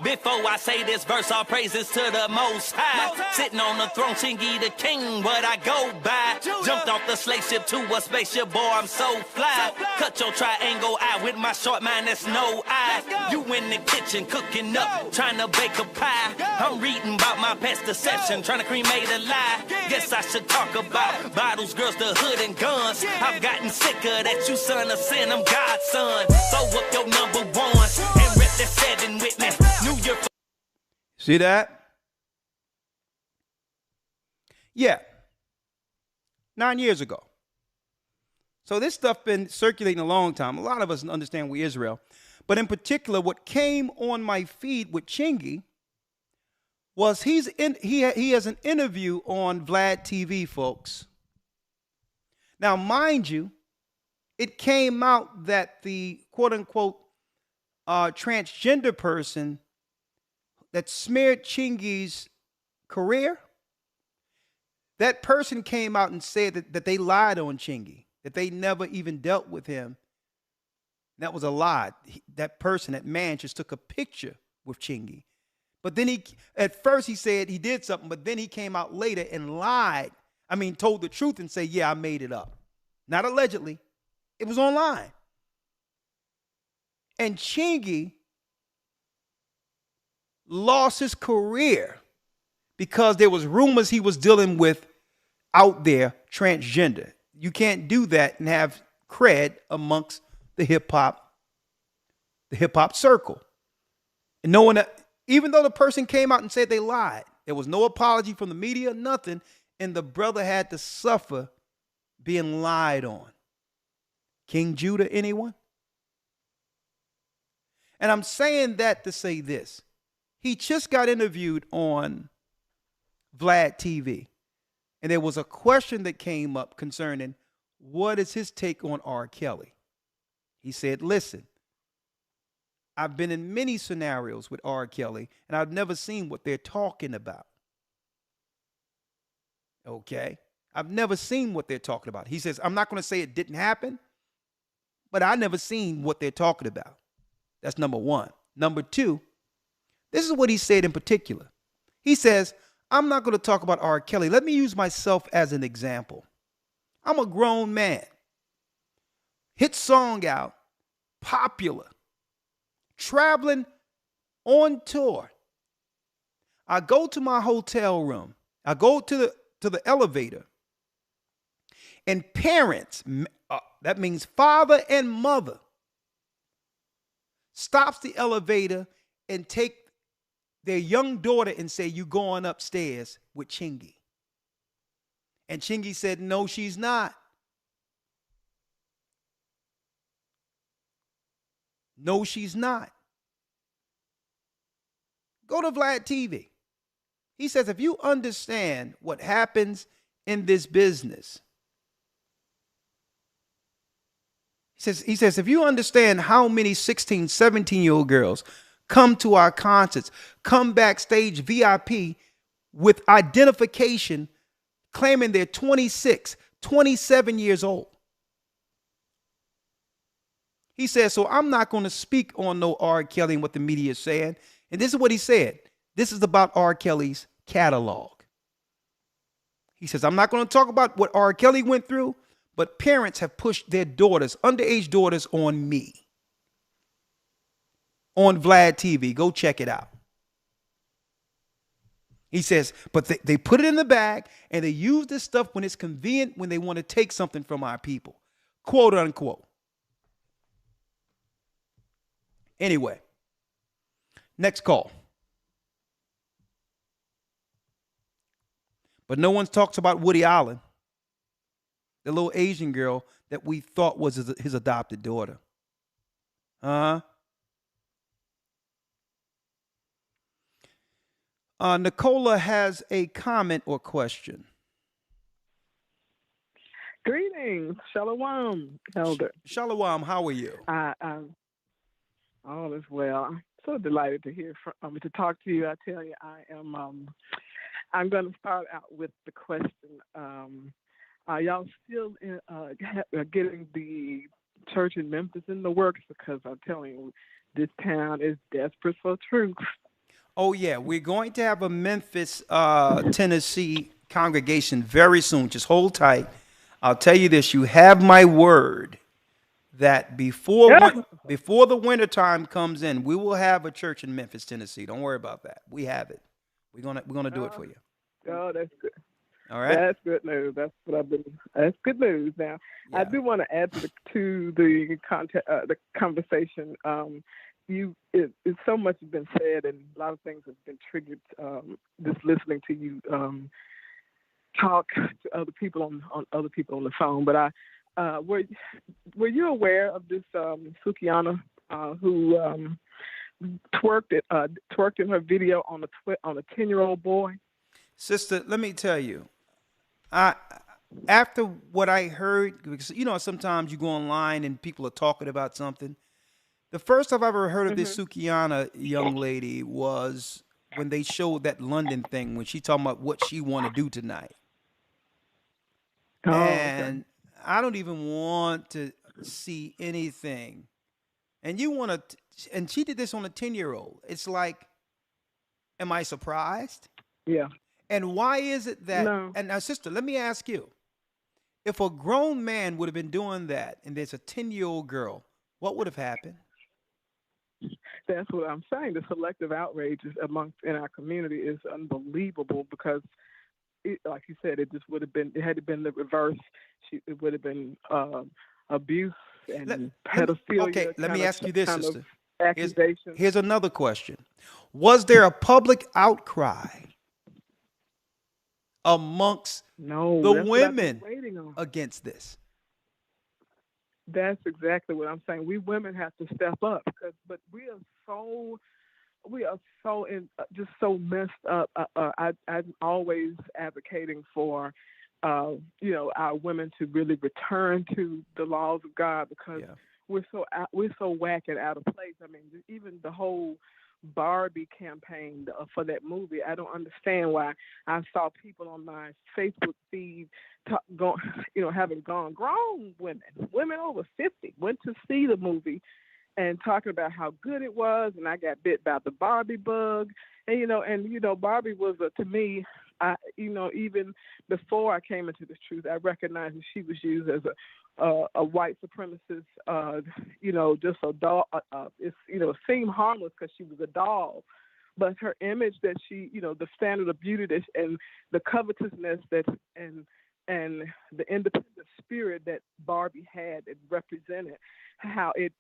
S3: Before I say this verse, all praises to the Most High. Sitting on the throne, Chingy the king, what I go by. Jumped off the slave ship to a spaceship, boy, I'm so fly. Cut your triangle eye with my short mind, that's no eye. You in the kitchen cooking up, trying to bake a pie. I'm reading about my past deception, trying to cremate a lie. Guess I should talk about bottles, girls, the hood, and guns. I've gotten sicker that you son of sin, I'm God's son. Throw up your number ones and rep that 7 with me.
S1: See that? Yeah. 9 years ago. So this stuff been circulating a long time. A lot of us understand we Israel. But in particular, what came on my feed with Chingy was he has an interview on Vlad TV, folks. Now, mind you, it came out that the quote-unquote transgender person that smeared Chingy's career, that person came out and said that they lied on Chingy, that they never even dealt with him. That was a lie. That person, that man, just took a picture with Chingy. But then at first he said he did something, but then he came out later and lied. Told the truth and said, yeah, I made it up. Not allegedly. It was online. And Chingy lost his career because there was rumors he was dealing with out there transgender. You can't do that and have cred amongst the hip hop circle. And no one, even though the person came out and said they lied, there was no apology from the media, nothing, and the brother had to suffer being lied on. King Judah, anyone? And I'm saying that to say this. He just got interviewed on Vlad TV. And there was a question that came up concerning what is his take on R. Kelly? He said, listen, I've been in many scenarios with R. Kelly, and I've never seen what they're talking about. Okay? I've never seen what they're talking about. He says, I'm not going to say it didn't happen, but I never seen what they're talking about. That's number one. Number two, this is what he said in particular. He says, I'm not going to talk about R. Kelly. Let me use myself as an example. I'm a grown man. Hit song out, popular, traveling on tour. I go to my hotel room. I go to the elevator. And parents, that means father and mother, stops the elevator and take their young daughter and say, you going upstairs with Chingy. And Chingy said, no, she's not. No, she's not. Go to Vlad TV. He says, if you understand what happens in this business, he says, if you understand how many 16, 17-year-old girls come to our concerts, come backstage VIP with identification, claiming they're 26, 27 years old. He says, so I'm not going to speak on no R. Kelly and what the media is saying. And this is what he said. This is about R. Kelly's catalog. He says, I'm not going to talk about what R. Kelly went through, but parents have pushed their daughters, underage daughters, on me. On Vlad TV. Go check it out. He says, but they put it in the bag and they use this stuff when it's convenient, when they want to take something from our people. Quote unquote. Anyway, next call. But no one talks about Woody Allen, the little Asian girl that we thought was his adopted daughter. Nicola has a comment or question.
S14: Greetings. Shalom, Elder.
S1: Shalom, how are you?
S14: All is well. I'm so delighted to hear to talk to you. I tell you, I'm going to start out with the question. Are y'all still getting the church in Memphis in the works? Because I'm telling you, this town is desperate for truth.
S1: Oh, yeah. We're going to have a Memphis, Tennessee congregation very soon. Just hold tight. I'll tell you this. You have my word that before the winter time comes in, we will have a church in Memphis, Tennessee. Don't worry about that. We have it. We're gonna do it for you.
S14: Oh, that's good.
S1: All right.
S14: That's good news. That's good news. Now, yeah. I do want to add to the conversation. So much has been said, and a lot of things have been triggered. Just listening to you talk to other people on other people on the phone. But were you aware of this Sukiana who twerked in her video on a 10-year-old boy?
S1: Sister, let me tell you, after what I heard, because sometimes you go online and people are talking about something. The first time I've ever heard of this Sukiana young lady was when they showed that London thing, when she talking about what she want to do tonight.
S14: Oh,
S1: and I don't even want to see anything. And and she did this on a 10-year-old. It's like, am I surprised?
S14: Yeah.
S1: And why is it that,
S14: no.
S1: And now, sister, let me ask you, if a grown man would have been doing that and there's a 10-year-old girl, what would have happened?
S14: That's what I'm saying. The selective outrage in our community is unbelievable because, like you said, it had been the reverse. It would have been abuse and pedophilia.
S1: Okay, let me ask you this, sister.
S14: Accusation.
S1: Here's another question. Was there a public outcry amongst the women against this?
S14: That's exactly what I'm saying. We women have to step up but we are so just so messed up. I'm always advocating for our women to really return to the laws of God, because we're so whack and out of place. I mean, even the whole Barbie campaign for that movie, I don't understand why. I saw people on my Facebook feed having gone, grown women over 50 went to see the movie and talking about how good it was, and I got bit by the Barbie bug. And Barbie was to me, even before I came into this truth, I recognized that she was used as a white supremacist, just a doll. It seemed harmless because she was a doll, but her image that she, the standard of beauty and the covetousness and the independent spirit that Barbie had, it represented how it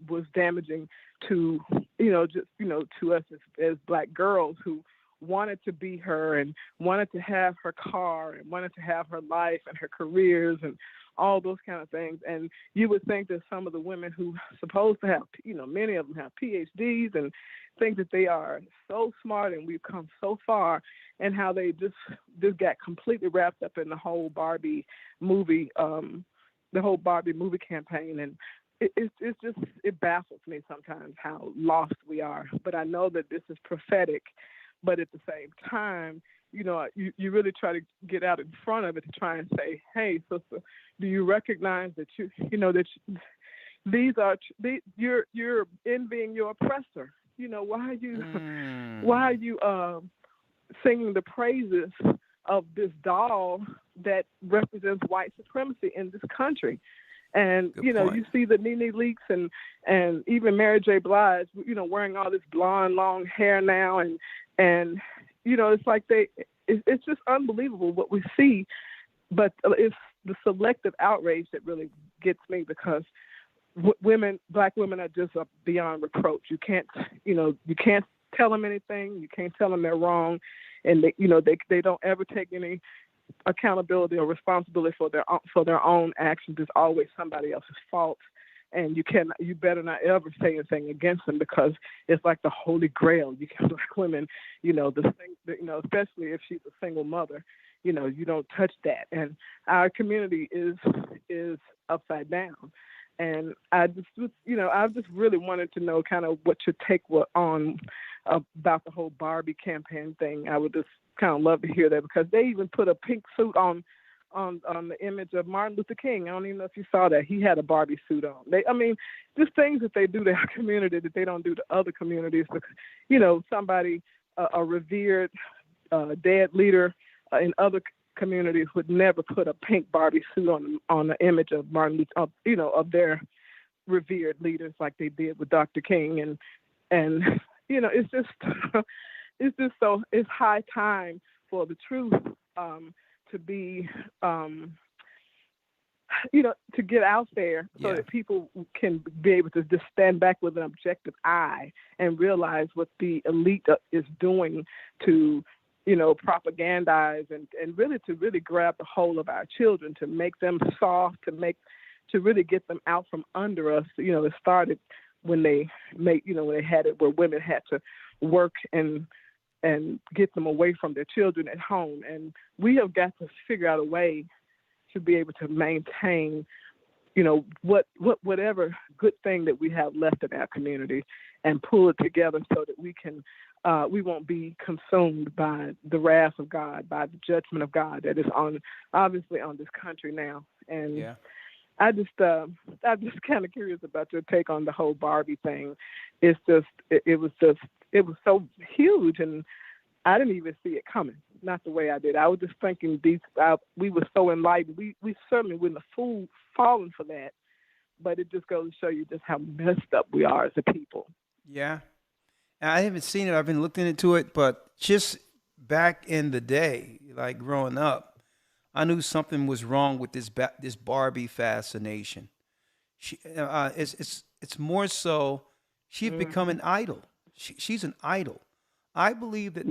S14: was damaging to to us as Black girls who wanted to be her and wanted to have her car and wanted to have her life and her careers and all those kind of things. And you would think that some of the women who supposed to have, many of them have PhDs and think that they are so smart and we've come so far, and how they just got completely wrapped up in the whole Barbie movie, campaign. And it baffles me sometimes how lost we are. But I know that this is prophetic. But at the same time, you really try to get out in front of it to try and say, hey, sister, do you recognize that you're envying your oppressor? Why are you singing the praises of this doll that represents white supremacy in this country? And you see the Nene Leakes and even Mary J. Blige, wearing all this blonde long hair now, and it's like it's just unbelievable what we see. But it's the selective outrage that really gets me, because Black women are just beyond reproach. You can't tell them anything. You can't tell them they're wrong, and they don't ever take any accountability or responsibility for their own actions. It's always somebody else's fault, and you better not ever say anything against them, because it's like the holy grail. You can Black women, especially if she's a single mother, you don't touch that. And our community is upside down. And I just really wanted to know kind of what your take was on about the whole Barbie campaign thing. I would just kind of love to hear that, because they even put a pink suit on the image of Martin Luther King. I don't even know if you saw that. He had a Barbie suit on. Just things that they do to our community that they don't do to other communities. Because, somebody, a revered dead leader in other communities would never put a pink Barbie suit on the image of Martin Luther, of their revered leaders like they did with Dr. King. And it's just it's high time for the truth to be to get out there so that people can be able to just stand back with an objective eye and realize what the elite is doing to propagandize and really grab the whole of our children, to make them soft, to really get them out from under us. It started when they had it where women had to work and get them away from their children at home. And we have got to figure out a way to be able to maintain, whatever good thing that we have left in our community, and pull it together so that we won't be consumed by the wrath of God, by the judgment of God that is obviously on this country now. And I'm just kind of curious about your take on the whole Barbie thing. It was so huge, and I didn't even see it coming. Not the way I did. I was just thinking we were so enlightened. We certainly wouldn't have fallen for that. But it just goes to show you just how messed up we are as a people.
S1: Yeah. I haven't seen it. I've been looking into it, but just back in the day, like growing up, I knew something was wrong with this Barbie fascination. It's more so she's become an idol. She's an idol. I believe that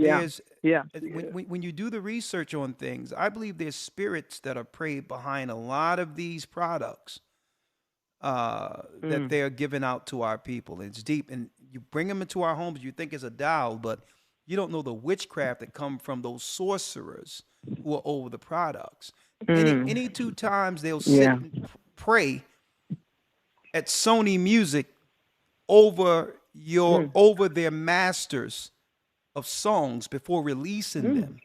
S1: when you do the research on things, I believe there's spirits that are preyed behind a lot of these products that they are giving out to our people. It's deep, and you bring them into our homes, you think it's a doll, but You don't know the witchcraft that come from those sorcerers who are over the products. Any two times they'll sit
S8: Yeah.
S1: and pray at Sony Music over over their masters of songs before releasing them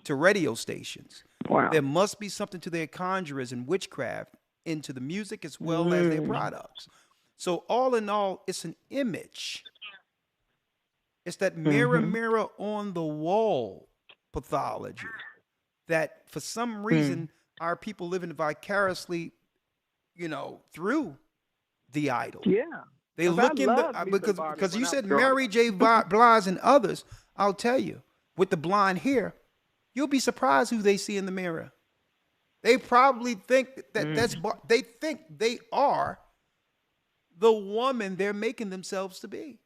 S1: to radio stations.
S8: Wow.
S1: There must be something to their conjurers and witchcraft into the music as well as their products. So all in all, it's an image. It's that mirror, mirror on the wall pathology that for some reason our people living vicariously, through the idol.
S14: Yeah.
S1: They look in the because you said Mary J. Blige and others. I'll tell you, with the blonde hair, you'll be surprised who they see in the mirror. They probably think that they think they are the woman they're making themselves to be.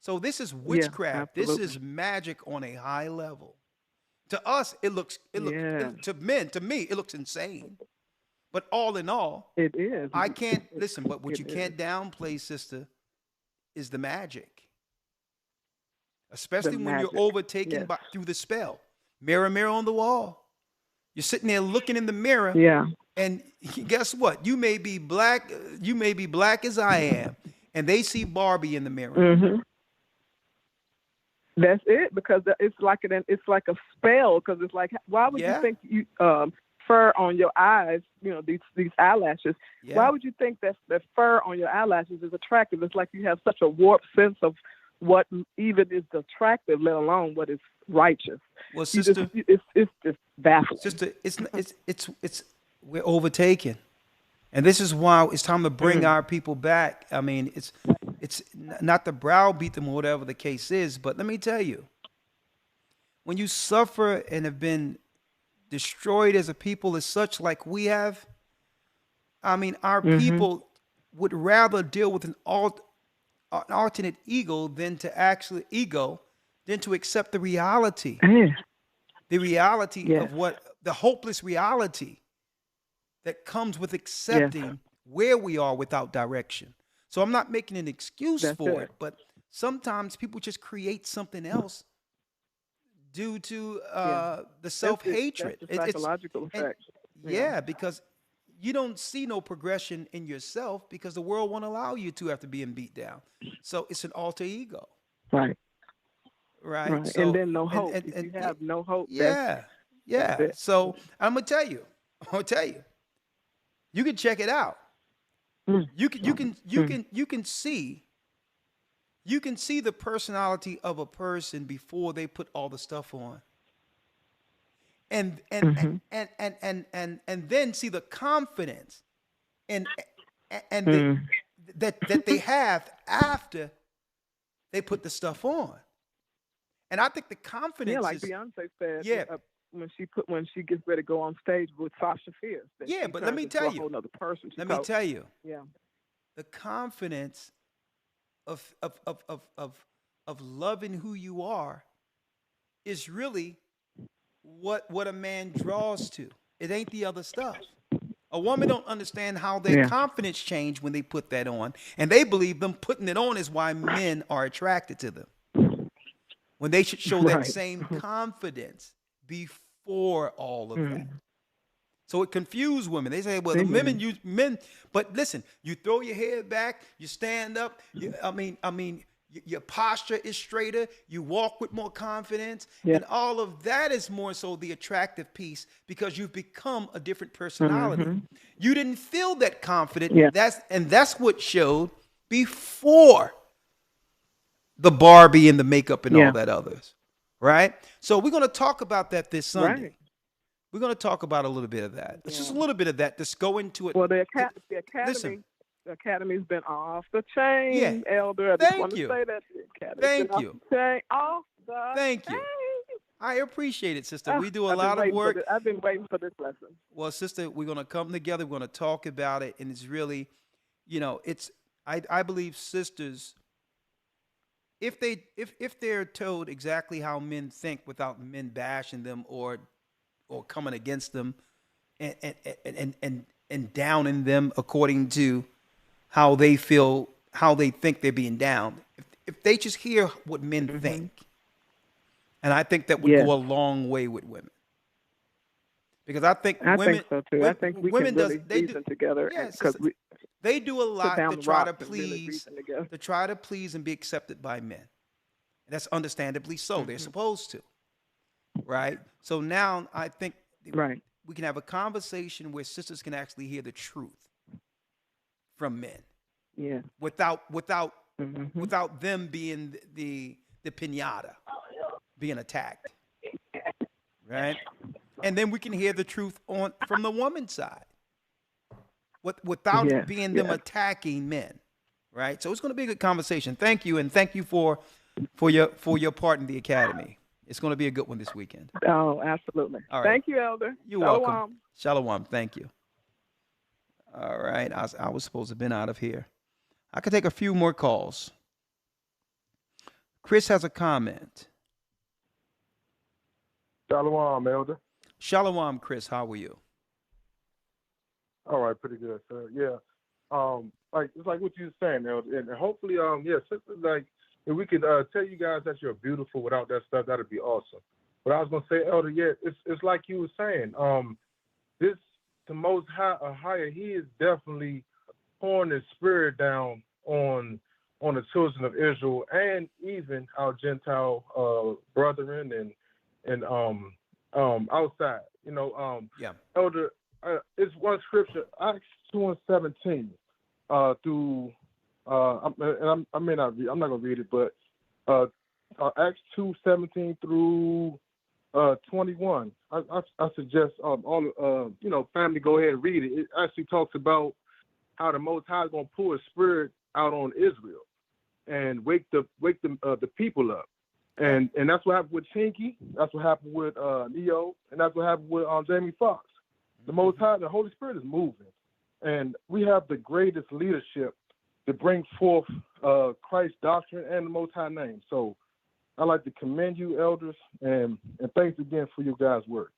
S1: So this is witchcraft. This is magic on a high level. To us, it looks to me, it looks insane. But all in all,
S14: it is.
S1: I can't listen, but what you can't downplay, sister, is the magic. Especially when you're overtaken through the spell. Mirror, mirror on the wall. You're sitting there looking in the mirror.
S14: Yeah.
S1: And guess what? You may be black as I am, and they see Barbie in the mirror.
S14: Mm-hmm. That's it, because it's like a spell. Because it's like, why would you think you fur on your eyes? These eyelashes. Yeah. Why would you think that fur on your eyelashes is attractive? It's like you have such a warped sense of what even is attractive, let alone what is righteous.
S1: Well, sister,
S14: it's just baffling.
S1: Sister, it's we're overtaken, and this is why it's time to bring our people back. I mean, it's not to browbeat them or whatever the case is, but let me tell you, when you suffer and have been destroyed as a people as such, like we have, I mean, our people would rather deal with an alternate ego than to accept the reality. The reality of the hopeless reality that comes with accepting where we are without direction. So I'm not making an excuse for it, but sometimes people just create something else due to the self-hatred.
S14: That's the psychological effect.
S1: Because you don't see no progression in yourself because the world won't allow you to after being beat down. So it's an alter ego.
S14: Right.
S1: So,
S14: and then no hope. If you have no hope.
S1: So I'm gonna tell you. You can check it out. You can see the personality of a person before they put all the stuff on. And then see the confidence that they have after they put the stuff on. And I think the confidence,
S14: like Beyonce said, when she gets ready to go on stage with Sasha Fierce.
S1: But let me tell you,
S14: Yeah,
S1: the confidence of loving who you are is really what a man draws to. It ain't the other stuff. A woman don't understand how their confidence change when they put that on, and they believe them putting it on is why men are attracted to them. When they should show that same confidence before all of that. So it confused women. They say, well, the men, but listen, you throw your head back, you stand up. Your posture is straighter. You walk with more confidence. And all of that is more so the attractive piece because you've become a different personality. You didn't feel that confident. That's what showed before the Barbie and the makeup and all that others. Right? So we're going to talk about that this Sunday.
S14: Right.
S1: We're going to talk about a little bit of that. It's just a little bit of that. Just go into it.
S14: Well, the Academy's been off the chain, Elder. I just want to say that.
S1: Thank you.
S14: Off the chain.
S1: I appreciate it, sister. We do a lot of work.
S14: I've been waiting for this lesson.
S1: Well, sister, we're going to come together. We're going to talk about it. And it's really, I believe sisters, if they're told exactly how men think without men bashing them or coming against them and downing them according to how they feel, how they think they're being down. If they just hear what men think And I think that would
S14: Yes,
S1: go a long way with women. Because I think
S14: I think
S1: women,
S14: so too. I think we
S1: women
S14: can
S1: does
S14: really
S1: they do
S14: reason together, and
S1: yes,
S14: because we
S1: they do a
S14: sit
S1: lot
S14: down
S1: to
S14: the
S1: try
S14: rock
S1: to
S14: and really
S1: please
S14: reason together.
S1: and be accepted by men. And that's understandably so. They're
S14: Hmm.
S1: supposed to, right? So now I think
S14: Right.
S1: we can have a conversation where sisters can actually hear the truth from men
S14: Yeah.
S1: without
S14: Hmm.
S1: them being the pinata being attacked, right? And then we can hear the truth on from the woman's side without
S14: Yes.
S1: being them
S14: Yes.
S1: attacking men, right? So it's going to be a good conversation. Thank you, and thank you for your part in the academy. It's going to be a good one this weekend.
S14: Oh, absolutely.
S1: All right,
S14: Thank you, Elder.
S1: you're welcome.
S14: Shalom.
S1: Shalom. Thank you. All right, I was supposed to have been out of here. I could take a few more calls. Chris has a comment.
S15: Shalom, Elder.
S1: Shalom, Chris. How are you?
S15: All right, pretty good, sir. Yeah. Like it's like what you were saying, Elder, and hopefully, yeah, sisters, like if we could tell you guys that you're beautiful without that stuff, that'd be awesome. But I was gonna say, Elder, yeah, it's like you were saying. This the Most High, higher. He is definitely pouring His Spirit down on the children of Israel and even our Gentile brethren and outside. You know,
S1: Yeah.
S15: Elder, it's one scripture, Acts 2:17, through I may not read. I'm not gonna read it, but Acts 2:17 through 21. I suggest all family go ahead and read it. It actually talks about how the Most High is gonna pour His Spirit out on Israel and wake the people up. And that's what happened with Chinky. That's what happened with Neo, and that's what happened with Jamie Foxx. The Most High, the Holy Spirit is moving, and we have the greatest leadership to bring forth Christ's doctrine and the Most High name. So I'd like to commend you, elders, and thanks again for your guys' work.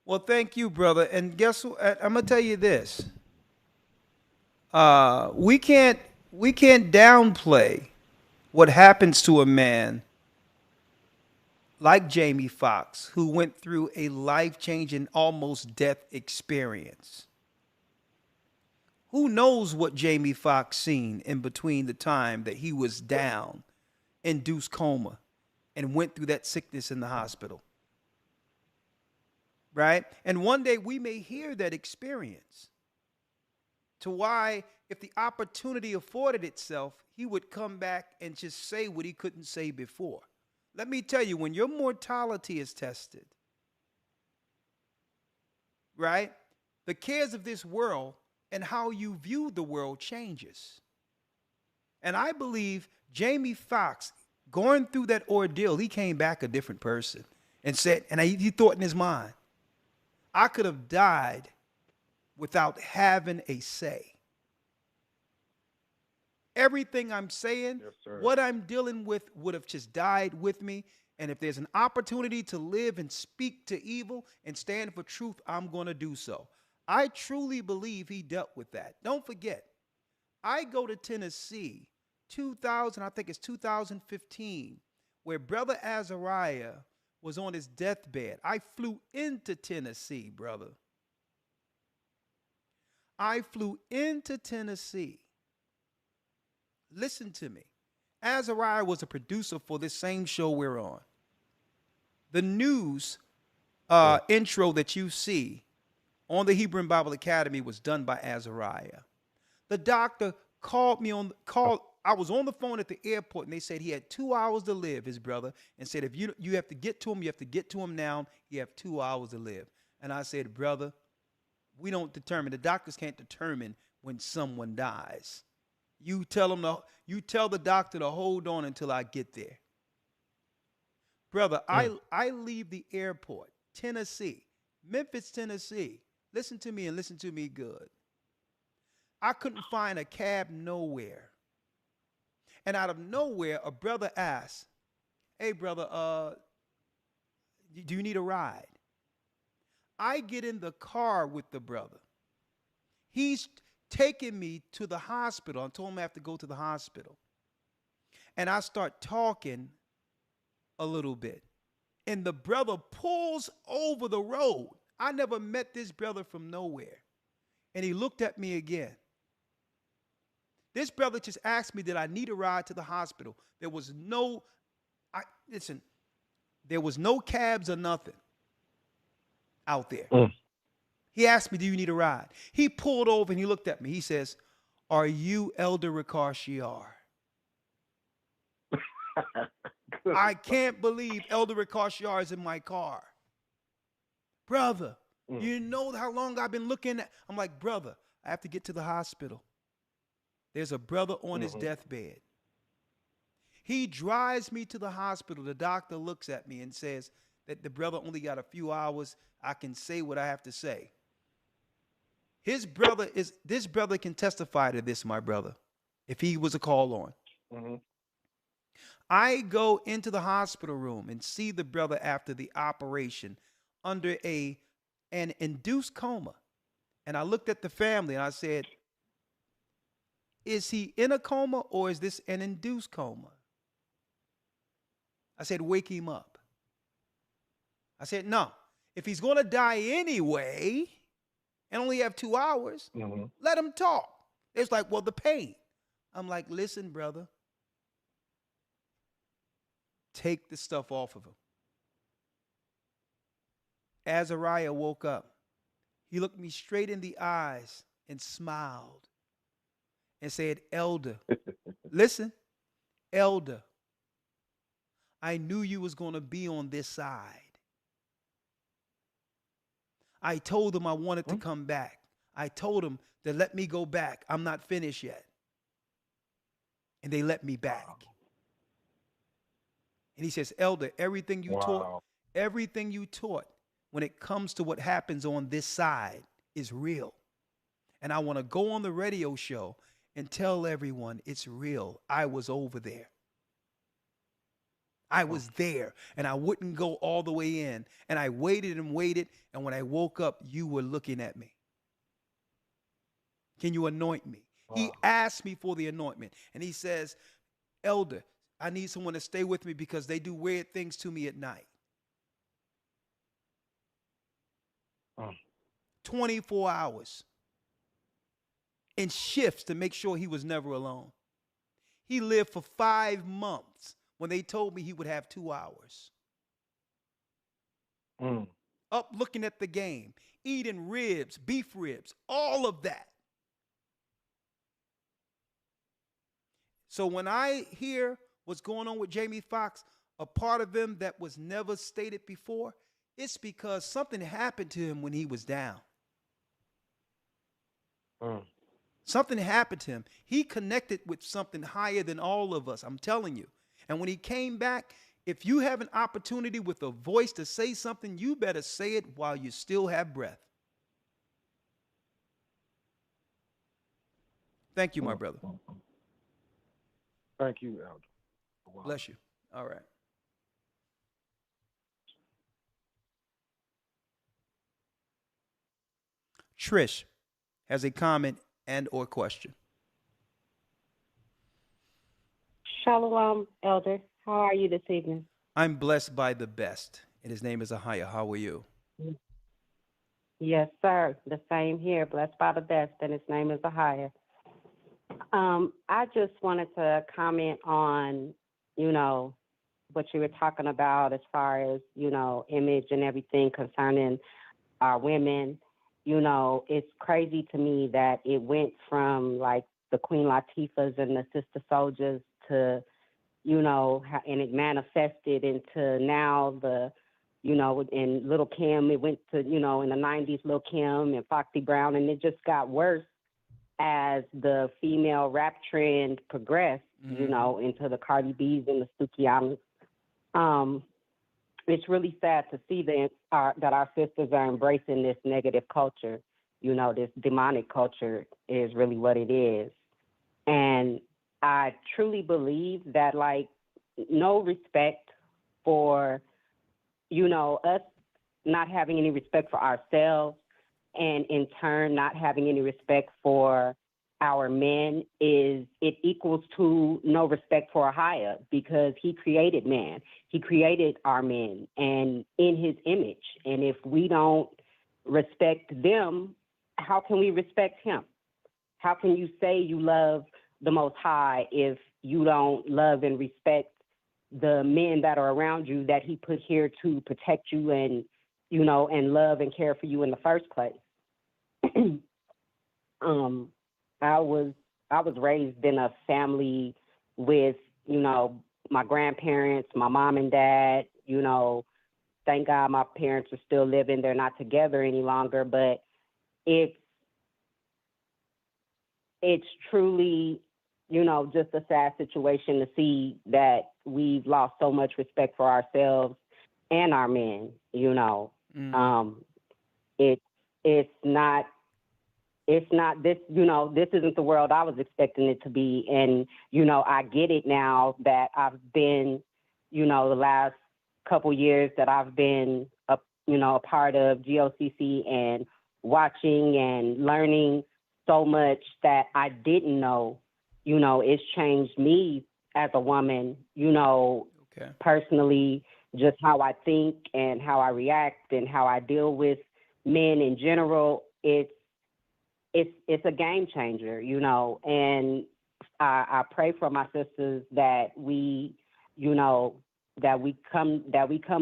S1: Well, thank you, brother. And guess what? I'm gonna tell you this. We can't downplay what happens to a man like Jamie Foxx, who went through a life-changing, almost death experience. Who knows what Jamie Foxx seen in between the time that he was down, induced coma, and went through that sickness in the hospital, right? And one day we may hear that experience. To why, if the opportunity afforded itself, he would come back and just say what he couldn't say before. Let me tell you, when your mortality is tested, right, the cares of this world and how you view the world changes. And I believe Jamie Foxx, going through that ordeal, he came back a different person and said, and he thought in his mind, I could have died without having a say. Everything I'm saying, what I'm dealing with would have just died with me. And if there's an opportunity to live and speak to evil and stand for truth, I'm going to do so. I truly believe he dealt with that. Don't forget, I go to Tennessee, 2015, where Brother Azariah was on his deathbed. I flew into Tennessee, brother. I flew into Tennessee. Listen to me. Azariah was a producer for this same show we're on. The news intro that you see on the Hebrew Bible Academy was done by Azariah. The doctor called me I was on the phone at the airport, and they said he had 2 hours to live, his brother, and said, if you have to get to him, you have to get to him now. You have 2 hours to live. And I said, brother, we don't determine. The doctors can't determine when someone dies. You tell the doctor to hold on until I get there. Brother, I leave the airport, Tennessee, Memphis, Tennessee. Listen to me and listen to me good. I couldn't find a cab nowhere. And out of nowhere, a brother asked, hey, brother, do you need a ride? I get in the car with the brother. He's taking me to the hospital. I told him I have to go to the hospital. And I start talking a little bit. And the brother pulls over the road. I never met this brother from nowhere. And he looked at me again. This brother just asked me, did I need a ride to the hospital? There was no, there was no cabs or nothing out there. He asked me, do you need a ride? He pulled over and he looked at me. He says, are you Elder Ricard? I can't believe Elder Ricard is in my car. Brother, you know how long I've been looking at? I'm like, brother, I have to get to the hospital. There's a brother on his deathbed. He drives me to the hospital. The doctor looks at me and says that the brother only got a few hours. I can say what I have to say. This brother can testify to this, my brother, if he was a call on. I go into the hospital room and see the brother after the operation under an induced coma. And I looked at the family and I said, is he in a coma or is this an induced coma? I said, wake him up. I said, no, if he's going to die anyway and only have 2 hours, let him talk. It's like, well, the pain. I'm like, listen, brother, take the stuff off of him. Azariah woke up. He looked me straight in the eyes and smiled and said, Elder, listen, Elder, I knew you was going to be on this side. I told him I wanted to come back. I told him to let me go back. I'm not finished yet. And they let me back. And he says, Elder, everything you taught when it comes to what happens on this side is real. And I want to go on the radio show and tell everyone it's real. I was over there. I was there, and I wouldn't go all the way in. And I waited and waited, and when I woke up, you were looking at me. Can you anoint me? He asked me for the anointment, and he says, Elder, I need someone to stay with me because they do weird things to me at night. 24 hours in shifts to make sure he was never alone. He lived for 5 months when they told me he would have 2 hours. Up looking at the game, eating ribs, beef ribs, all of that. So when I hear what's going on with Jamie Foxx, a part of him that was never stated before, it's because something happened to him when he was down. Something happened to him. He connected with something higher than all of us, I'm telling you. And when he came back, if you have an opportunity with a voice to say something, you better say it while you still have breath. Thank you, my brother.
S15: Thank you, Elder. Wow.
S1: Bless you. All right. Trish has a comment and or question.
S16: Shalom, Elder. How are you this evening?
S1: I'm blessed by the best, and his name is AHAYAH. How are you?
S16: Yes, sir. The same here. Blessed by the best, and his name is AHAYAH. I just wanted to comment on, what you were talking about as far as, image and everything concerning our women. It's crazy to me that it went from like the Queen Latifahs and the Sister Soldiers to, and it manifested into now in Little Kim, it went to, in the 90s, Lil Kim and Foxy Brown, and it just got worse as the female rap trend progressed, into the Cardi B's and the Sukianas. It's really sad to see that our sisters are embracing this negative culture. This demonic culture is really what it is. And I truly believe that, no respect for, us not having any respect for ourselves, and in turn not having any respect for our men is it equals to no respect for AHAYAH, because he created man. He created our men and in his image. And if we don't respect them, how can we respect him? How can you say you love the Most High if you don't love and respect the men that are around you that he put here to protect you and, you know, and love and care for you in the first place? I was raised in a family with, you know, my grandparents, my mom and dad, you know, thank God my parents are still living. They're not together any longer, but it's truly, you know, just a sad situation to see that we've lost so much respect for ourselves and our men, you know. It's not this, you know, this isn't the world I was expecting it to be. And, you know, I get it now that I've been, you know, the last couple years that I've been, a part of GOCC and watching and learning so much that I didn't know. You know, it's changed me as a woman, you know, personally, just how I think and how I react and how I deal with men in general. It's a game changer, you know, and I pray for my sisters that we, you know, that we come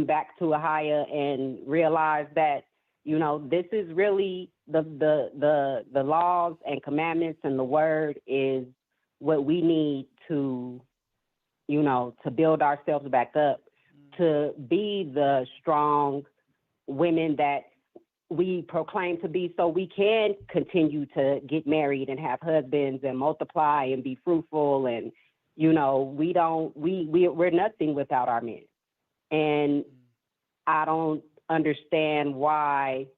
S16: back to AHAYAH and realize that, you know, this is really the laws and commandments and the word is what we need to, you know, to build ourselves back up, to be the strong women that we proclaim to be, so we can continue to get married and have husbands and multiply and be fruitful. And, you know, we're nothing without our men. And I don't understand why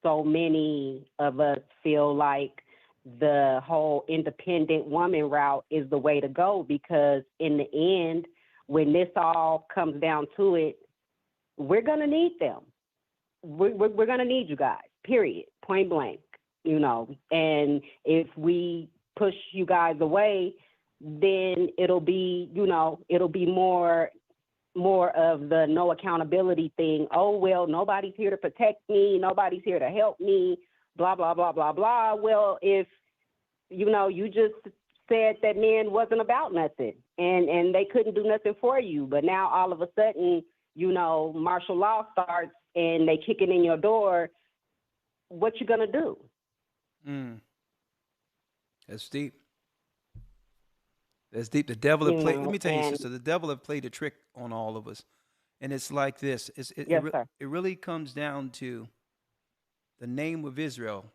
S16: so many of us feel like the whole independent woman route is the way to go, because in the end, when this all comes down to it, we're going to need them. We're going to need you guys, period, point blank, you know. And if we push you guys away, then it'll be, you know, it'll be more of the no accountability thing. Oh, well, nobody's here to protect me. Nobody's here to help me, blah, blah, blah, blah, blah. Well, if, you know, you just said that men wasn't about nothing and they couldn't do nothing for you. But now all of a sudden, you know, martial law starts and they kick it in your door. What you gonna do?
S1: That's deep. That's deep. The devil have played. Let me tell you, sister. The devil have played a trick on all of us, and it's like this. It really comes down to the name of Israel.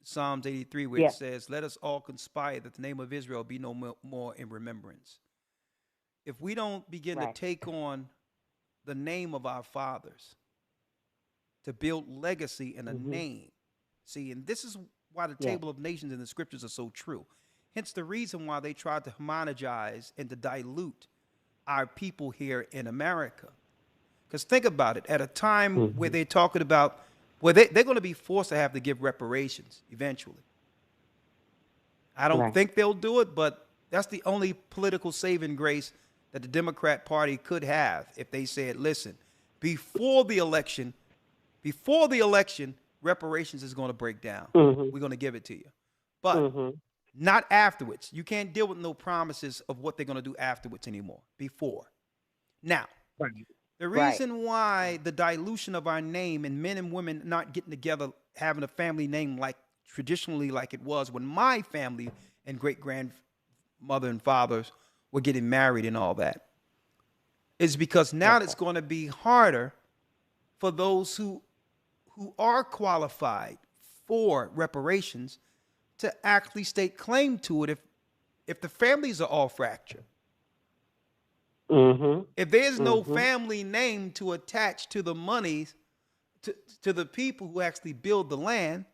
S1: Psalms 83, where it says, "Let us all conspire that the name of Israel be no more in remembrance." If we don't begin to take on the name of our fathers, to build legacy in a name. See, and this is why the table of nations in the scriptures are so true. Hence the reason why they tried to homogenize and to dilute our people here in America. Because think about it, at a time where they're talking about, they're going to be forced to have to give reparations eventually. I don't think they'll do it, but that's the only political saving grace that the Democrat Party could have if they said, listen, before the election, reparations is going to break down. We're going to give it to you. But not afterwards. You can't deal with no promises of what they're going to do afterwards anymore. Before. Now, the reason why the dilution of our name and men and women not getting together, having a family name like traditionally like it was when my family and great-grandmother and fathers were getting married and all that, is because now it's going to be harder for those who are qualified for reparations to actually stake claim to it if the families are all fractured. If there's no family name to attach to the monies, to the people who actually build the land,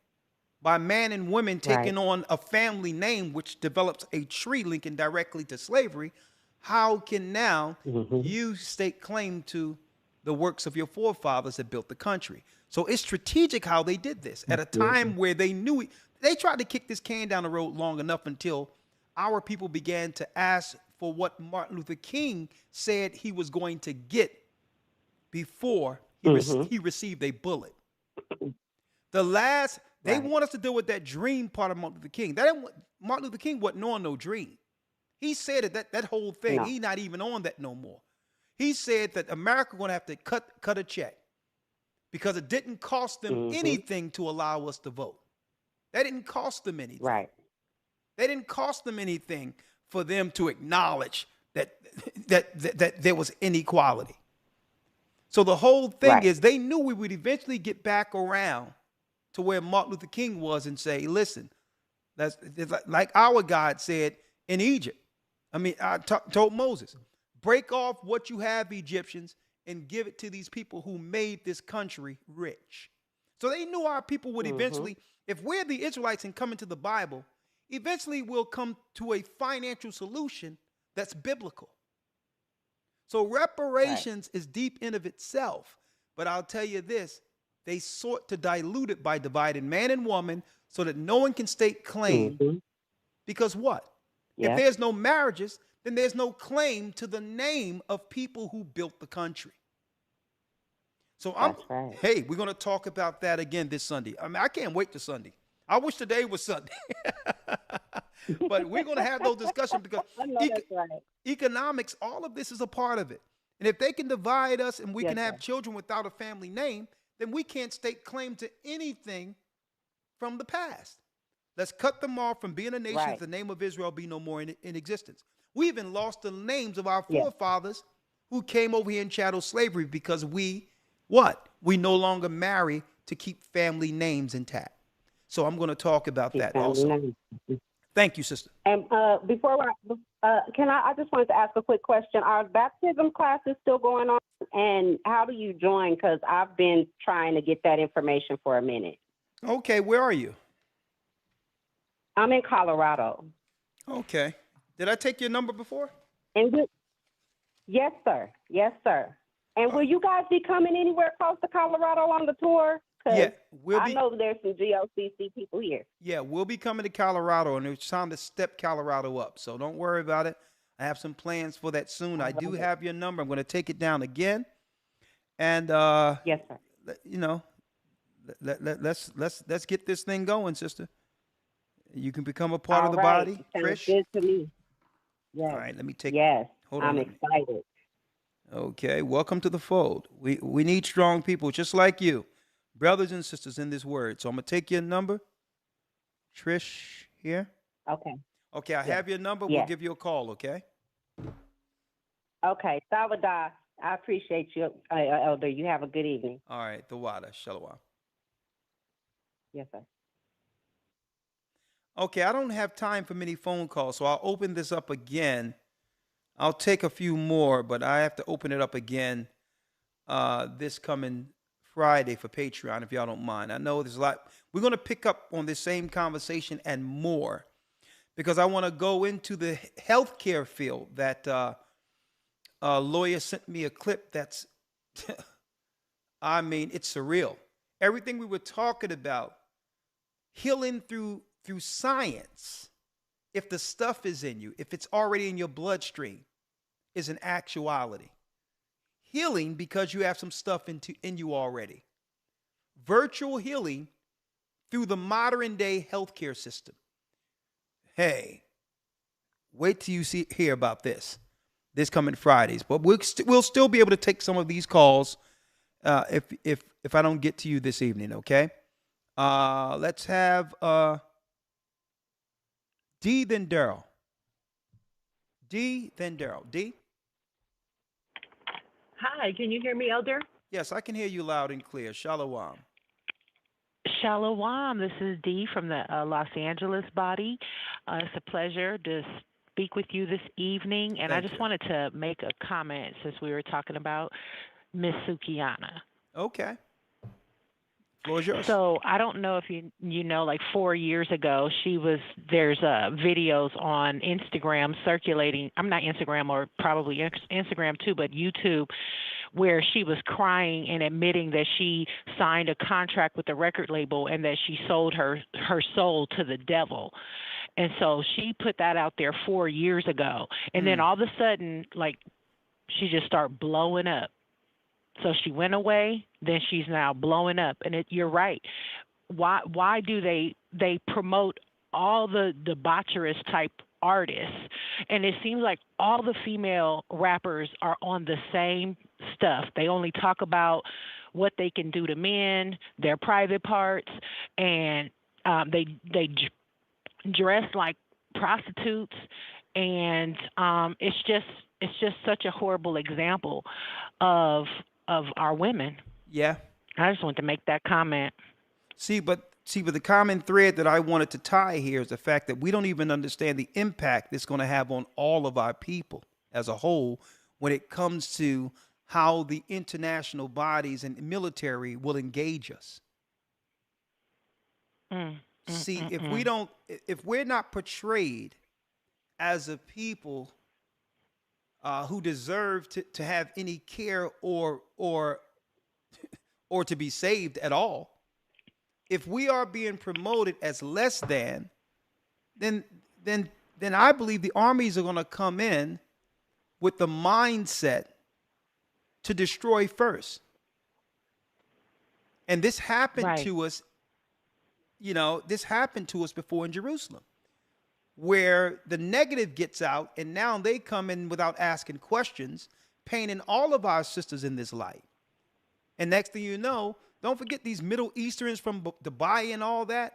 S1: by man and women taking on a family name which develops a tree linking directly to slavery, how can now you stake claim to the works of your forefathers that built the country? So it's strategic how they did this at a time where they knew they tried to kick this can down the road long enough until our people began to ask for what Martin Luther King said he was going to get before he received a bullet. They want us to deal with that dream part of Martin Luther King. Martin Luther King wasn't on no dream. He said that whole thing.
S16: No.
S1: He's not even on that no more. He said that America going to have to cut a check because it didn't cost them anything to allow us to vote. That didn't cost them anything.
S16: Right.
S1: They didn't cost them anything for them to acknowledge that there was inequality. So the whole thing is they knew we would eventually get back around to where Martin Luther King was and say, listen, that's like our God said in Egypt. I mean, I told Moses, break off what you have, Egyptians, and give it to these people who made this country rich. So they knew our people would eventually, if we're the Israelites and come into the Bible, eventually we'll come to a financial solution that's biblical. So reparations is deep in of itself. But I'll tell you this, they sought to dilute it by dividing man and woman so that no one can stake claim. Because what? If there's no marriages, then there's no claim to the name of people who built the country. So hey, we're going to talk about that again this Sunday. I mean, I can't wait to Sunday. I wish today was Sunday. But we're going to have those discussions because economics, all of this is a part of it. And if they can divide us and we can have children without a family name, then we can't stake claim to anything from the past. Let's cut them off from being a nation if the name of Israel be no more in existence. We even lost the names of our forefathers who came over here in chattel slavery because we no longer marry to keep family names intact. So I'm going to talk about that also. Thank you, sister.
S16: And before I just wanted to ask a quick question. Are baptism classes still going on? And how do you join? Because I've been trying to get that information for a minute.
S1: Okay, where are you?
S16: I'm in Colorado.
S1: Okay. Did I take your number before?
S16: Yes, sir. Yes, sir. And will you guys be coming anywhere close to Colorado on the tour?
S1: Yeah,
S16: I know there's some GOCC people here.
S1: Yeah, we'll be coming to Colorado, and it's time to step Colorado up. So don't worry about it. I have some plans for that soon. I do have your number. I'm going to take it down again, and
S16: yes, sir.
S1: You know, let's get this thing going, sister. You can become a part of the body, Trish.
S16: Good to me. Yes.
S1: All right, let me take.
S16: Yes,
S1: hold on.
S16: I'm excited.
S1: Okay, welcome to the fold. We need strong people just like you. Brothers and sisters in this word. So I'm going to take your number. Trish here.
S16: Okay.
S1: Okay, I have your number. We'll give you a call, okay?
S16: Okay. Salvador, I appreciate you, Elder. You have a good evening.
S1: All right. The water. Shalom.
S16: Yes, sir.
S1: Okay, I don't have time for many phone calls, so I'll open this up again. I'll take a few more, but I have to open it up again this coming Friday for Patreon, if y'all don't mind. I know there's a lot. We're going to pick up on this same conversation and more because I want to go into the healthcare field. That a lawyer sent me a clip that's, I mean, it's surreal. Everything we were talking about, healing through science, if the stuff is in you, if it's already in your bloodstream, is an actuality. Healing because you have some stuff in you already. Virtual healing through the modern day healthcare system. Hey, wait till you hear about this coming Fridays. But we'll still be able to take some of these calls if I don't get to you this evening. Okay. Let's have D then Daryl. D then Daryl. D.
S17: Hi, can you hear me, Elder?
S1: Yes, I can hear you loud and clear. Shalom.
S17: Shalom. This is Dee from the Los Angeles body. It's a pleasure to speak with you this evening. And I just wanted to make a comment since we were talking about Miss Sukiana.
S1: Okay. Floor is yours.
S17: So I don't know if you know, like 4 years ago, there's videos on Instagram circulating. I'm not Instagram, or probably Instagram too, but YouTube, where she was crying and admitting that she signed a contract with the record label and that she sold her soul to the devil. And so she put that out there 4 years ago. And then all of a sudden, like, she just started blowing up. So she went away, then she's now blowing up. And you're right. Why do they promote all the debaucherous type artists? And it seems like all the female rappers are on the same stuff. They only talk about what they can do to men, their private parts, and they dress like prostitutes, and it's just such a horrible example of our women.
S1: Yeah.
S17: I just wanted to make that comment.
S1: But the common thread that I wanted to tie here is the fact that we don't even understand the impact it's going to have on all of our people as a whole when it comes to how the international bodies and military will engage us. See, if we're not portrayed as a people who deserve to have any care or to be saved at all, if we are being promoted as less than, then I believe the armies are going to come in with the mindset to destroy first. And this happened to us. This happened to us before in Jerusalem, where the negative gets out, and now they come in without asking questions, painting all of our sisters in this light. And next thing you know, don't forget these Middle Easterns from Dubai and all that,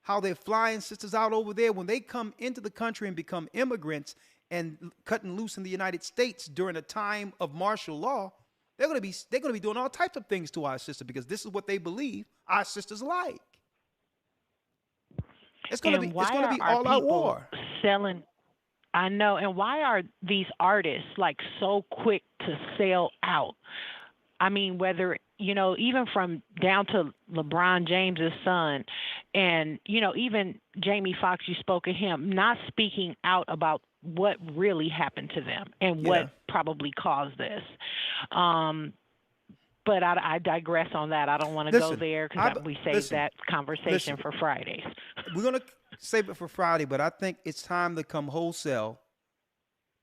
S1: how they're flying sisters out over there. When they come into the country and become immigrants and cutting loose in the United States during a time of martial law, they're going to be doing all types of things to our sisters because this is what they believe our sisters like. It's going to be all out war.
S17: Selling, I know. And why are these artists like so quick to sell out? I mean, whether, even from down to LeBron James's son and, even Jamie Foxx, you spoke of him, not speaking out about what really happened to them and what probably caused this. But I digress on that. I don't want to go there because we saved that conversation for Fridays.
S1: We're going to save it for Friday, but I think it's time to come wholesale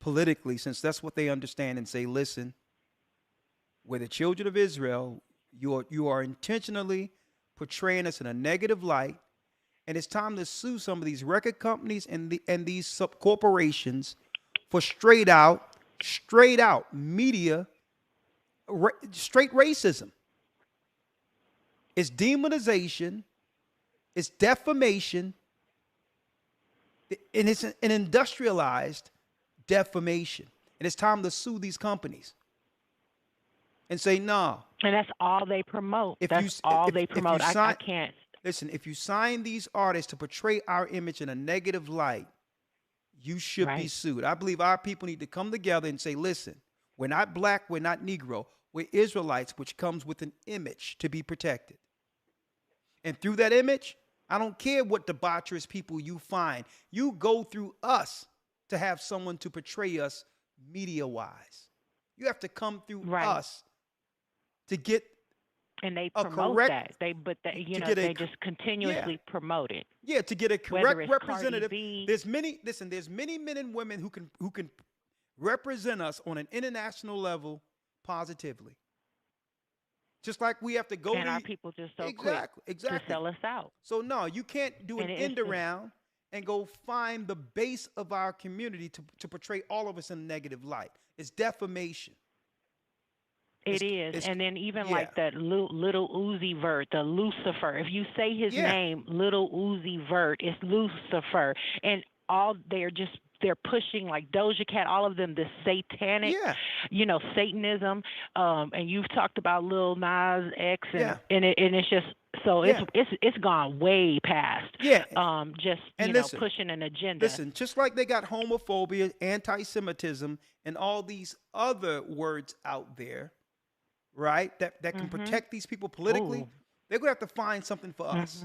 S1: politically, since that's what they understand, and say, listen, we're the children of Israel. You are intentionally portraying us in a negative light, and it's time to sue some of these record companies and these sub corporations for straight out media, straight racism. It's demonization, it's defamation, and it's an industrialized defamation. And it's time to sue these companies and say, no.
S17: And that's all they promote. That's all they promote. I can't.
S1: Listen, if you sign these artists to portray our image in a negative light, you should be sued. I believe our people need to come together and say, listen, we're not black, we're not Negro, we're Israelites, which comes with an image to be protected. And through that image, I don't care what debaucherous people you find. You go through us to have someone to portray us media-wise. You have to come through us to get
S17: and they promote that. They just continuously promote it.
S1: Yeah, to get a correct representative. There's many men and women who can represent us on an international level positively. Just like we have to go
S17: and our people just so quick to sell us out.
S1: So no, you can't do an end around and go find the base of our community to portray all of us in a negative light. It's defamation.
S17: It is. And then even like that little Uzi Vert, the Lucifer. If you say his name, little Uzi Vert, it's Lucifer. And they're pushing like Doja Cat, all of them, this satanic, Satanism. And you've talked about Lil Nas X and it's just so it's gone way past pushing an agenda.
S1: Listen, just like they got homophobia, anti-Semitism, and all these other words out there, right? That can protect these people politically. They're gonna have to find something for us.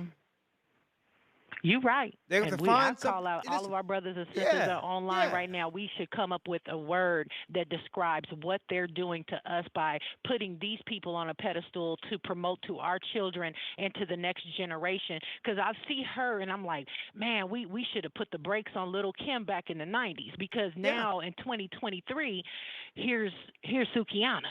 S17: You're right.
S1: They have
S17: And
S1: to
S17: I
S1: find some.
S17: call out all
S1: Listen,
S17: of our brothers and sisters that
S1: yeah,
S17: are online
S1: yeah.
S17: right now. We should come up with a word that describes what they're doing to us by putting these people on a pedestal to promote to our children and to the next generation. Because I see her and I'm like, man, we should have put the brakes on little Kim back in the 90s, because
S1: Yeah.
S17: now in 2023, here's Sukiana.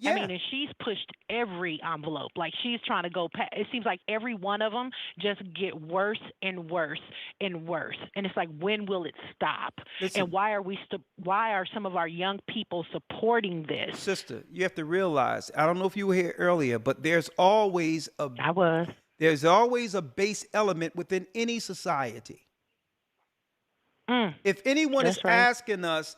S17: I
S1: Yeah.
S17: mean, and she's pushed every envelope. Like, she's trying to go past. It seems like every one of them just get worse and worse and worse. And it's like, when will it stop?
S1: Listen.
S17: And why are some of our young people supporting this?
S1: Sister, you have to realize, I don't know if you were here earlier, but there's always a base element within any society. If anyone is asking us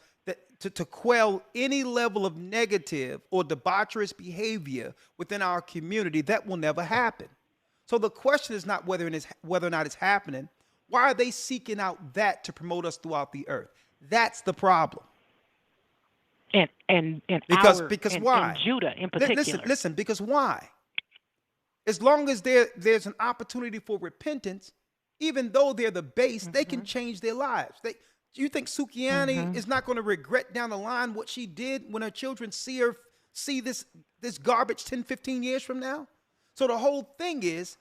S1: to quell any level of negative or debaucherous behavior within our community, that will never happen. So the question is not whether or not it's happening. Why are they seeking out that to promote us throughout the earth? That's the problem. Because why?
S17: And Judah in particular.
S1: Listen, because why? As long as there's an opportunity for repentance, even though they're the base, they can change their lives. Do you think Sukiani is not going to regret down the line what she did when her children see this garbage 10, 15 years from now? So the whole thing is,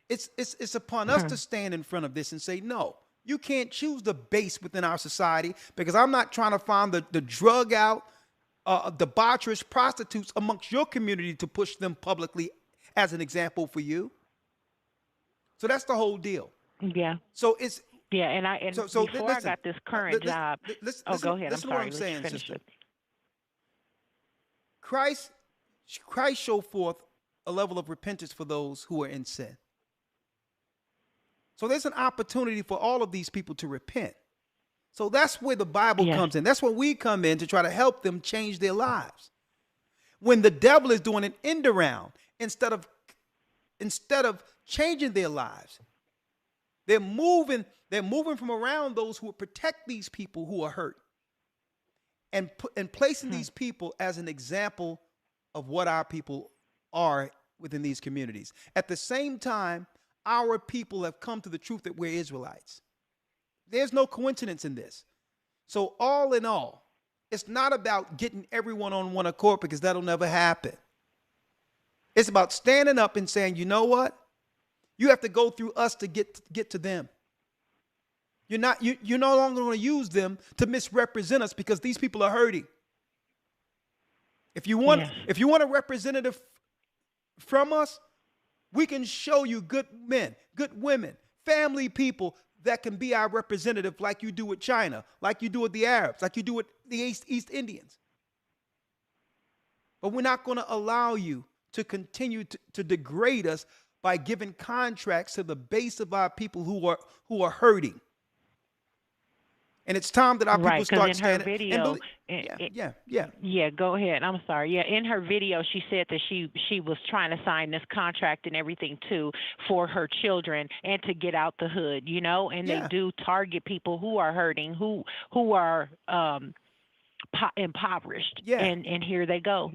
S1: it's upon us to stand in front of this and say, no, you can't choose the base within our society, because I'm not trying to find the drug out, debaucherous prostitutes amongst your community to push them publicly as an example for you. So that's the whole deal.
S17: Yeah.
S1: So it's.
S17: Yeah, and
S1: so
S17: before
S1: listen,
S17: I got this current job, go ahead. I'm sorry.
S1: What I'm saying, sister. Christ showed forth a level of repentance for those who are in sin. So there's an opportunity for all of these people to repent. So that's where the Bible comes in. That's where we come in to try to help them change their lives. When the devil is doing an end around, instead of changing their lives, they're moving from around those who will protect these people who are hurt, and placing these people as an example of what our people are within these communities. At the same time, our people have come to the truth that we're Israelites. There's no coincidence in this. So all in all, it's not about getting everyone on one accord, because that'll never happen. It's about standing up and saying, you know what? You have to go through us to get to them. You're no longer going to use them to misrepresent us, because these people are hurting. If you want a representative from us, we can show you good men, good women, family people that can be our representative, like you do with China, like you do with the Arabs, like you do with the East Indians. But we're not going to allow you to continue to degrade us by giving contracts to the base of our people who are hurting. And it's time that our people start standing.
S17: Video, yeah, go ahead. I'm sorry. Yeah, in her video, she said that she was trying to sign this contract and everything too for her children and to get out the hood, And they do target people who are hurting, who are impoverished. Yeah. And here they go.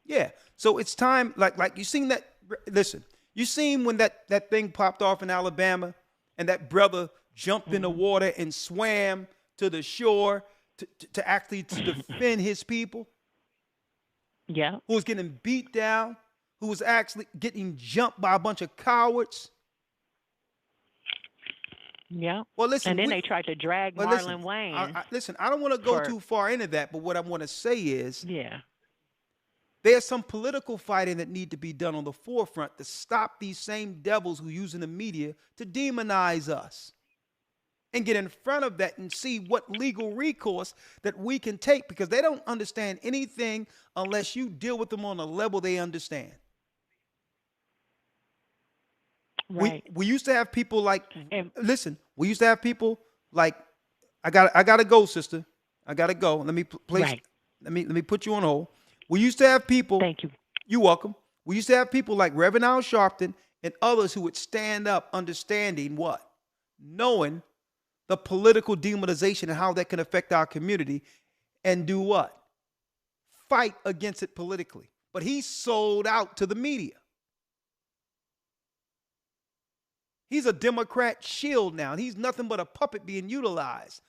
S1: Yeah. So it's time. Like you seen that. Listen, you seen when that thing popped off in Alabama, and that brother jumped in the water and swam to the shore to actually defend his people.
S17: Yeah.
S1: Who was getting beat down, who was actually getting jumped by a bunch of cowards.
S17: Yeah.
S1: Well, listen.
S17: And then they tried to drag Marlon Wayne.
S1: Listen, I don't want to go too far into that, but what I want to say is,
S17: yeah,
S1: there's some political fighting that need to be done on the forefront to stop these same devils who are using the media to demonize us, and get in front of that and see what legal recourse that we can take, because they don't understand anything unless you deal with them on a level they understand.
S17: Right.
S1: We used to have people like, we used to have people like, I gotta go, sister. I gotta go. Let me place.
S17: Right.
S1: Let me put you on hold. We used to have people.
S17: Thank you.
S1: You're welcome. We used to have people like Reverend Al Sharpton and others who would stand up, understanding what, knowing the political demonization and how that can affect our community, and do what? Fight against it politically. 'But But he sold out to the media. He's a Democrat shield now. He's nothing but a puppet being utilized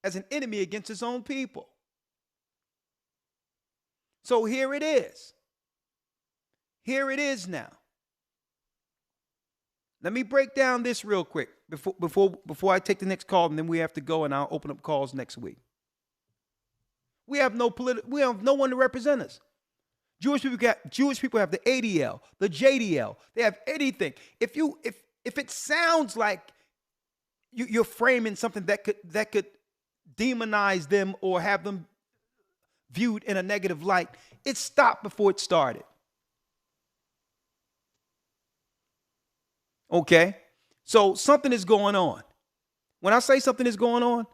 S1: as an enemy against his own people. So here it is. Here it is now. Let me break down this real quick before I take the next call, and then we have to go, and I'll open up calls next week. We have no one to represent us. Jewish people have the ADL, the JDL. They have anything. If it sounds like you're framing something that could demonize them or have them viewed in a negative light, it stopped before it started. Okay? So something is going on. When I say something is going on,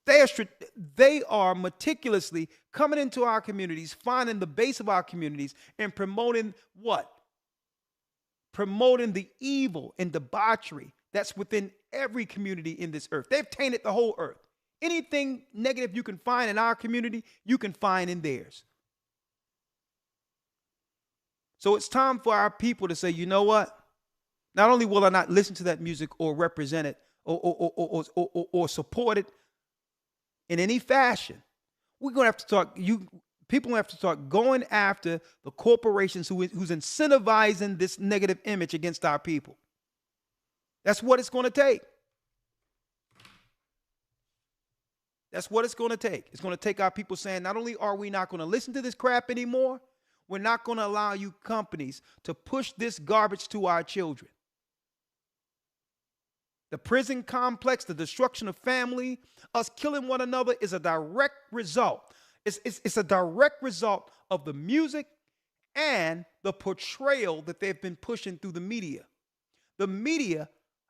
S1: they are meticulously coming into our communities, finding the base of our communities, and promoting what? Promoting the evil and debauchery that's within every community in this earth. They've tainted the whole earth. Anything negative you can find in our community, you can find in theirs. So it's time for our people to say, you know what? Not only will I not listen to that music or represent it or support it in any fashion, we're going to have to start, people have to start going after the corporations who's incentivizing this negative image against our people. That's what it's going to take. That's what it's going to take. It's going to take our people saying, not only are we not going to listen to this crap anymore, we're not going to allow you companies to push this garbage to our children. The prison complex, the destruction of family, us killing one another is a direct result. It's a direct result of the music and the portrayal that they've been pushing through the media. The media,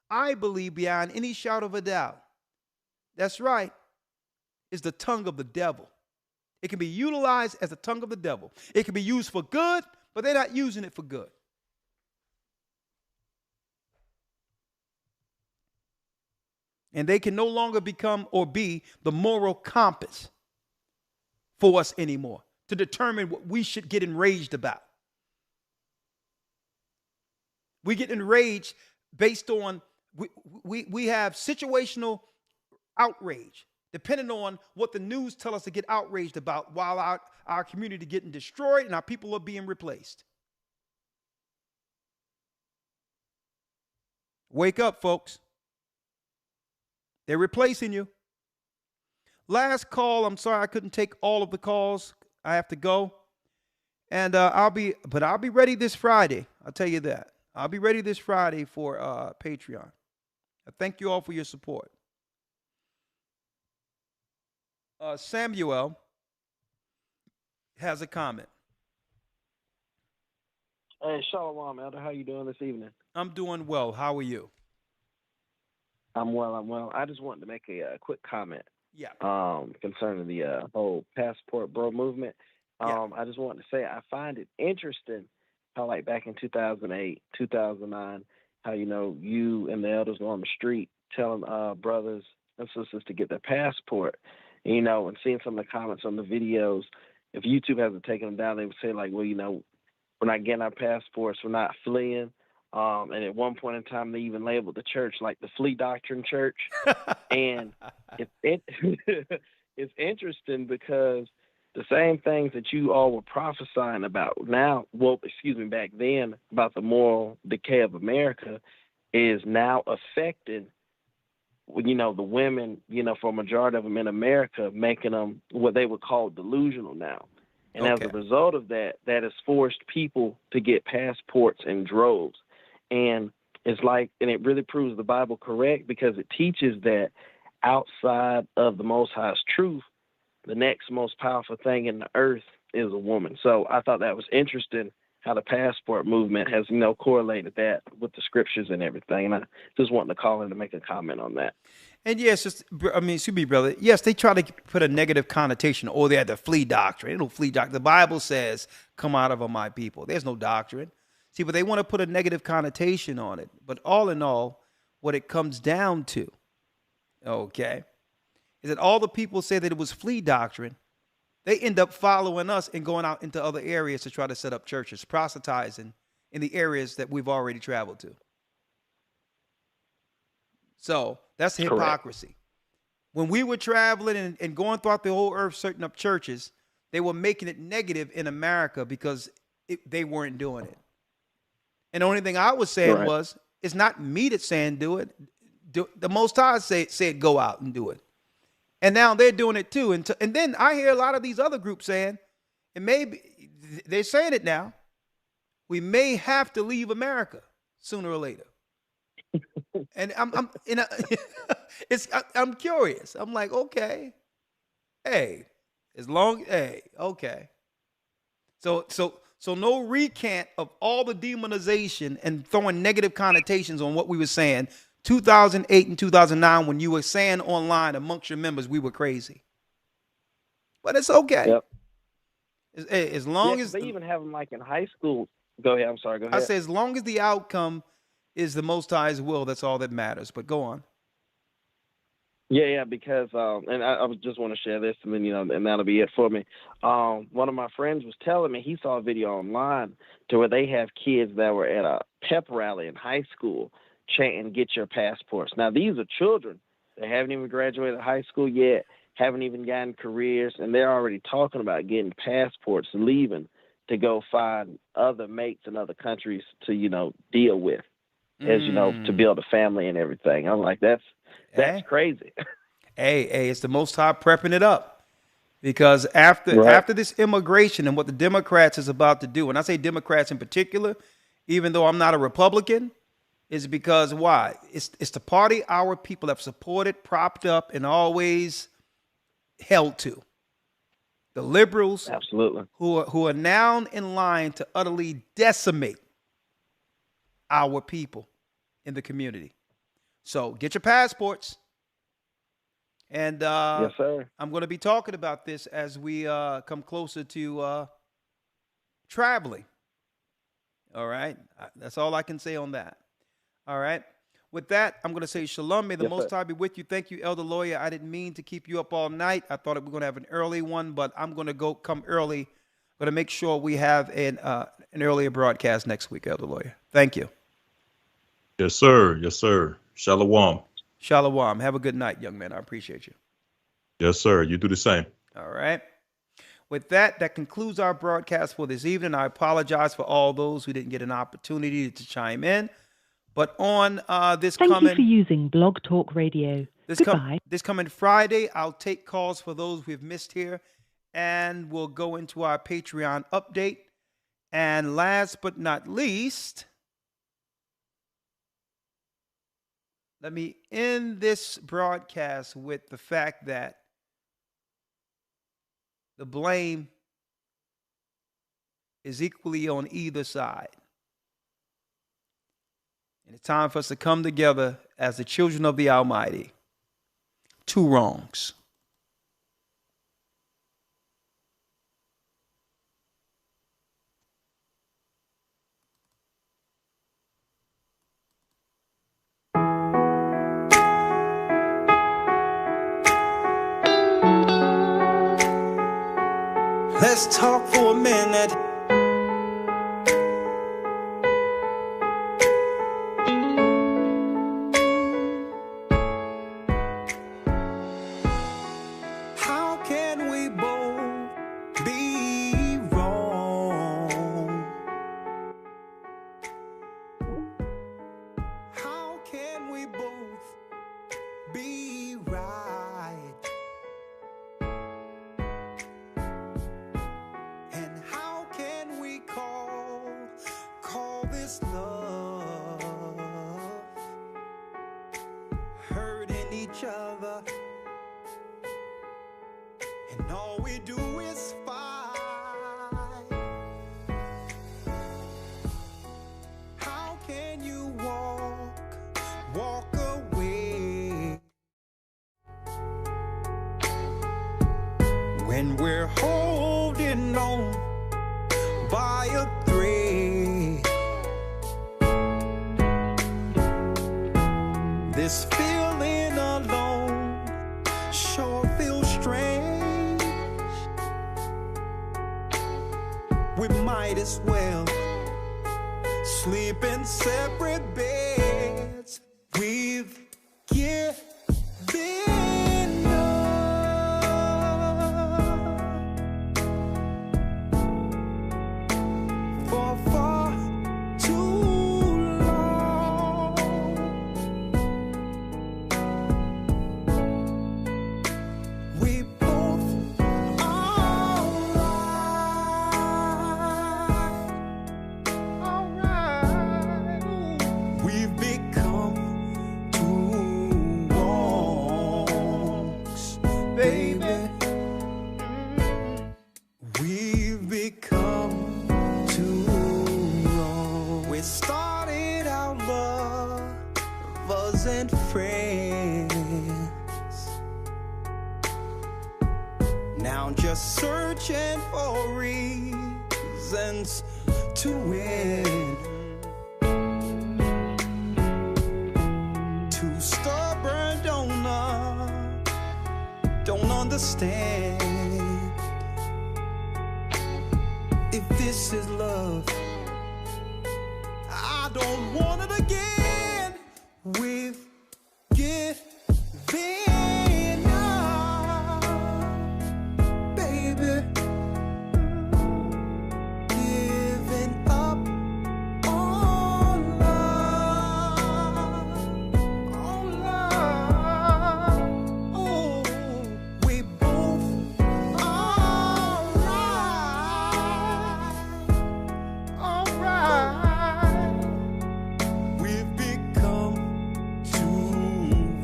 S1: I believe, beyond any shadow of a doubt, that's right, is the tongue of the devil. It can be utilized as the tongue of the devil. It can be used for good, but they're not using it for good. And they can no longer become or be the moral compass for us anymore to determine what we should get enraged about. We get enraged based on, we have situational outrage, depending on what the news tell us to get outraged about, while our community getting destroyed and our people are being replaced. Wake up, folks. They're replacing you. Last call. I'm sorry I couldn't take all of the calls. I have to go. And I'll be ready this Friday. I'll tell you that. I'll be ready this Friday for Patreon. I thank you all for your support. Samuel has a comment.
S18: Hey, Shalom, Elder. How you doing this evening?
S1: I'm doing well. How are you?
S18: I'm well. I just wanted to make a quick comment.
S1: Yeah.
S18: Concerning the whole passport bro movement.
S1: Yeah.
S18: I just wanted to say I find it interesting how, like, back in 2008, 2009, how, you and the elders were on the street telling brothers and sisters to get their passport, and seeing some of the comments on the videos. If YouTube hasn't taken them down, they would say, like, well, we're not getting our passports, we're not fleeing. And at one point in time, they even labeled the church like the Flea Doctrine Church. And it's interesting because the same things that you all were prophesying about back then, about the moral decay of America, is now affecting, the women, for a majority of them in America, making them what they would call delusional now. And as a result of that, that has forced people to get passports in droves. And it's like, and it really proves the Bible correct, because it teaches that outside of the Most High's truth, the next most powerful thing in the earth is a woman. So I thought that was interesting how the passport movement has, correlated that with the scriptures and everything. And I just wanted to call in to make a comment on that.
S1: And yes, excuse me, brother. Yes, they try to put a negative connotation. Oh, they're the flea doctrine. Ain't no flea doctrine. The Bible says, come out of my people. There's no doctrine. See, but they want to put a negative connotation on it. But all in all, what it comes down to, is that all the people say that it was flea doctrine. They end up following us and going out into other areas to try to set up churches, proselytizing in the areas that we've already traveled to. So that's hypocrisy. When we were traveling and going throughout the whole earth, setting up churches, they were making it negative in America because they weren't doing it. And the only thing I was saying was, it's not me that's saying do it. The Most High said go out and do it. And now they're doing it too. And then I hear a lot of these other groups saying, and maybe they're saying it now, we may have to leave America sooner or later. And I'm curious. I'm like, okay, okay. So no recant of all the demonization and throwing negative connotations on what we were saying 2008 and 2009 when you were saying online amongst your members we were crazy. But it's okay.
S18: Yep.
S1: As long as
S18: they even have them like in high school. Go ahead. I'm sorry. Go ahead.
S1: I say as long as the outcome is the Most High's will, that's all that matters. But go on.
S18: Yeah, because and I just want to share this, and then and that'll be it for me. One of my friends was telling me he saw a video online to where they have kids that were at a pep rally in high school chanting "Get your passports." Now these are children; they haven't even graduated high school yet, haven't even gotten careers, and they're already talking about getting passports, leaving to go find other mates in other countries to deal with, as to build a family and everything. I'm like, that's crazy.
S1: Hey, it's the Most High prepping it up, because after this immigration and what the Democrats is about to do, and I say Democrats in particular, even though I'm not a Republican, is because why? It's the party our people have supported, propped up, and always held to. The liberals,
S18: absolutely,
S1: who are now in line to utterly decimate our people in the community. So get your passports. And
S18: yes, sir.
S1: I'm going to be talking about this as we come closer to traveling. All right. That's all I can say on that. All right. With that, I'm going to say shalom. May the Most High be with you. Thank you, Elder Lawyer. I didn't mean to keep you up all night. I thought we were going to have an early one, but I'm going to come early. I'm going to make sure we have an earlier broadcast next week, Elder Lawyer. Thank you.
S2: Yes, sir. Yes, sir. Shalom.
S1: Shalom. Have a good night, young man. I appreciate you.
S2: Yes, sir. You do the same.
S1: All right. With that concludes our broadcast for this evening. I apologize for all those who didn't get an opportunity to chime in. But on
S10: Thank you for using Blog Talk Radio. Goodbye.
S1: This coming Friday, I'll take calls for those we've missed here, and we'll go into our Patreon update. And last but not least, let me end this broadcast with the fact that the blame is equally on either side. And it's time for us to come together as the children of the Almighty. Two wrongs.
S3: Let's talk for a minute. How can we both be wrong? How can we both be right? And how can we call this love? Hurting each other, and all we do is fight. How can you walk away when we're holding on by a thread? This feeling alone sure feels strange. We might as well sleep in separate beds. We've
S4: We've become two wrongs, baby. We've become two wrongs. We started out lovers and friends. Now just searching for reasons to win. Too stubborn, don't understand. If this is love, I don't want it again. We've given up, baby. Giving up on love, Oh, we both alright. We've become two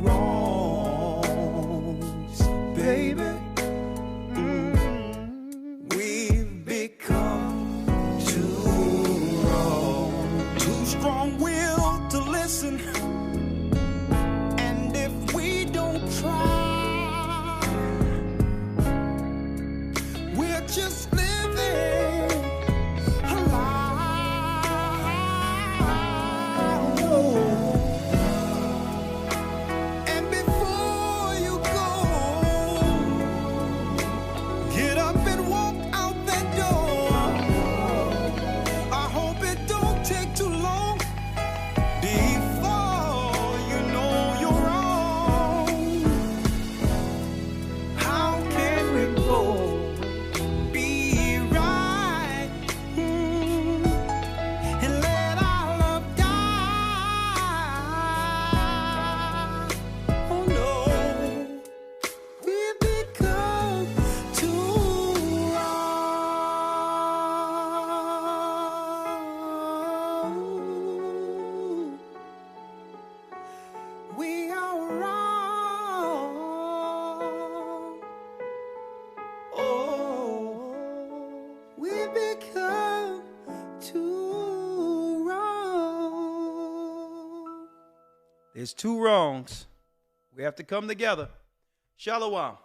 S4: wrongs, baby. We've become too wrong, too strong-willed to listen. And if we don't try, we're just living a lie. And before you go, get up and walk out that door. I hope it don't take too long before you know you're wrong. How can we both be right and let our love die? Oh no, we've become too wrong. We are wrong. Oh, we've become too wrong.
S1: There's two wrongs. We have to come together. Shalom.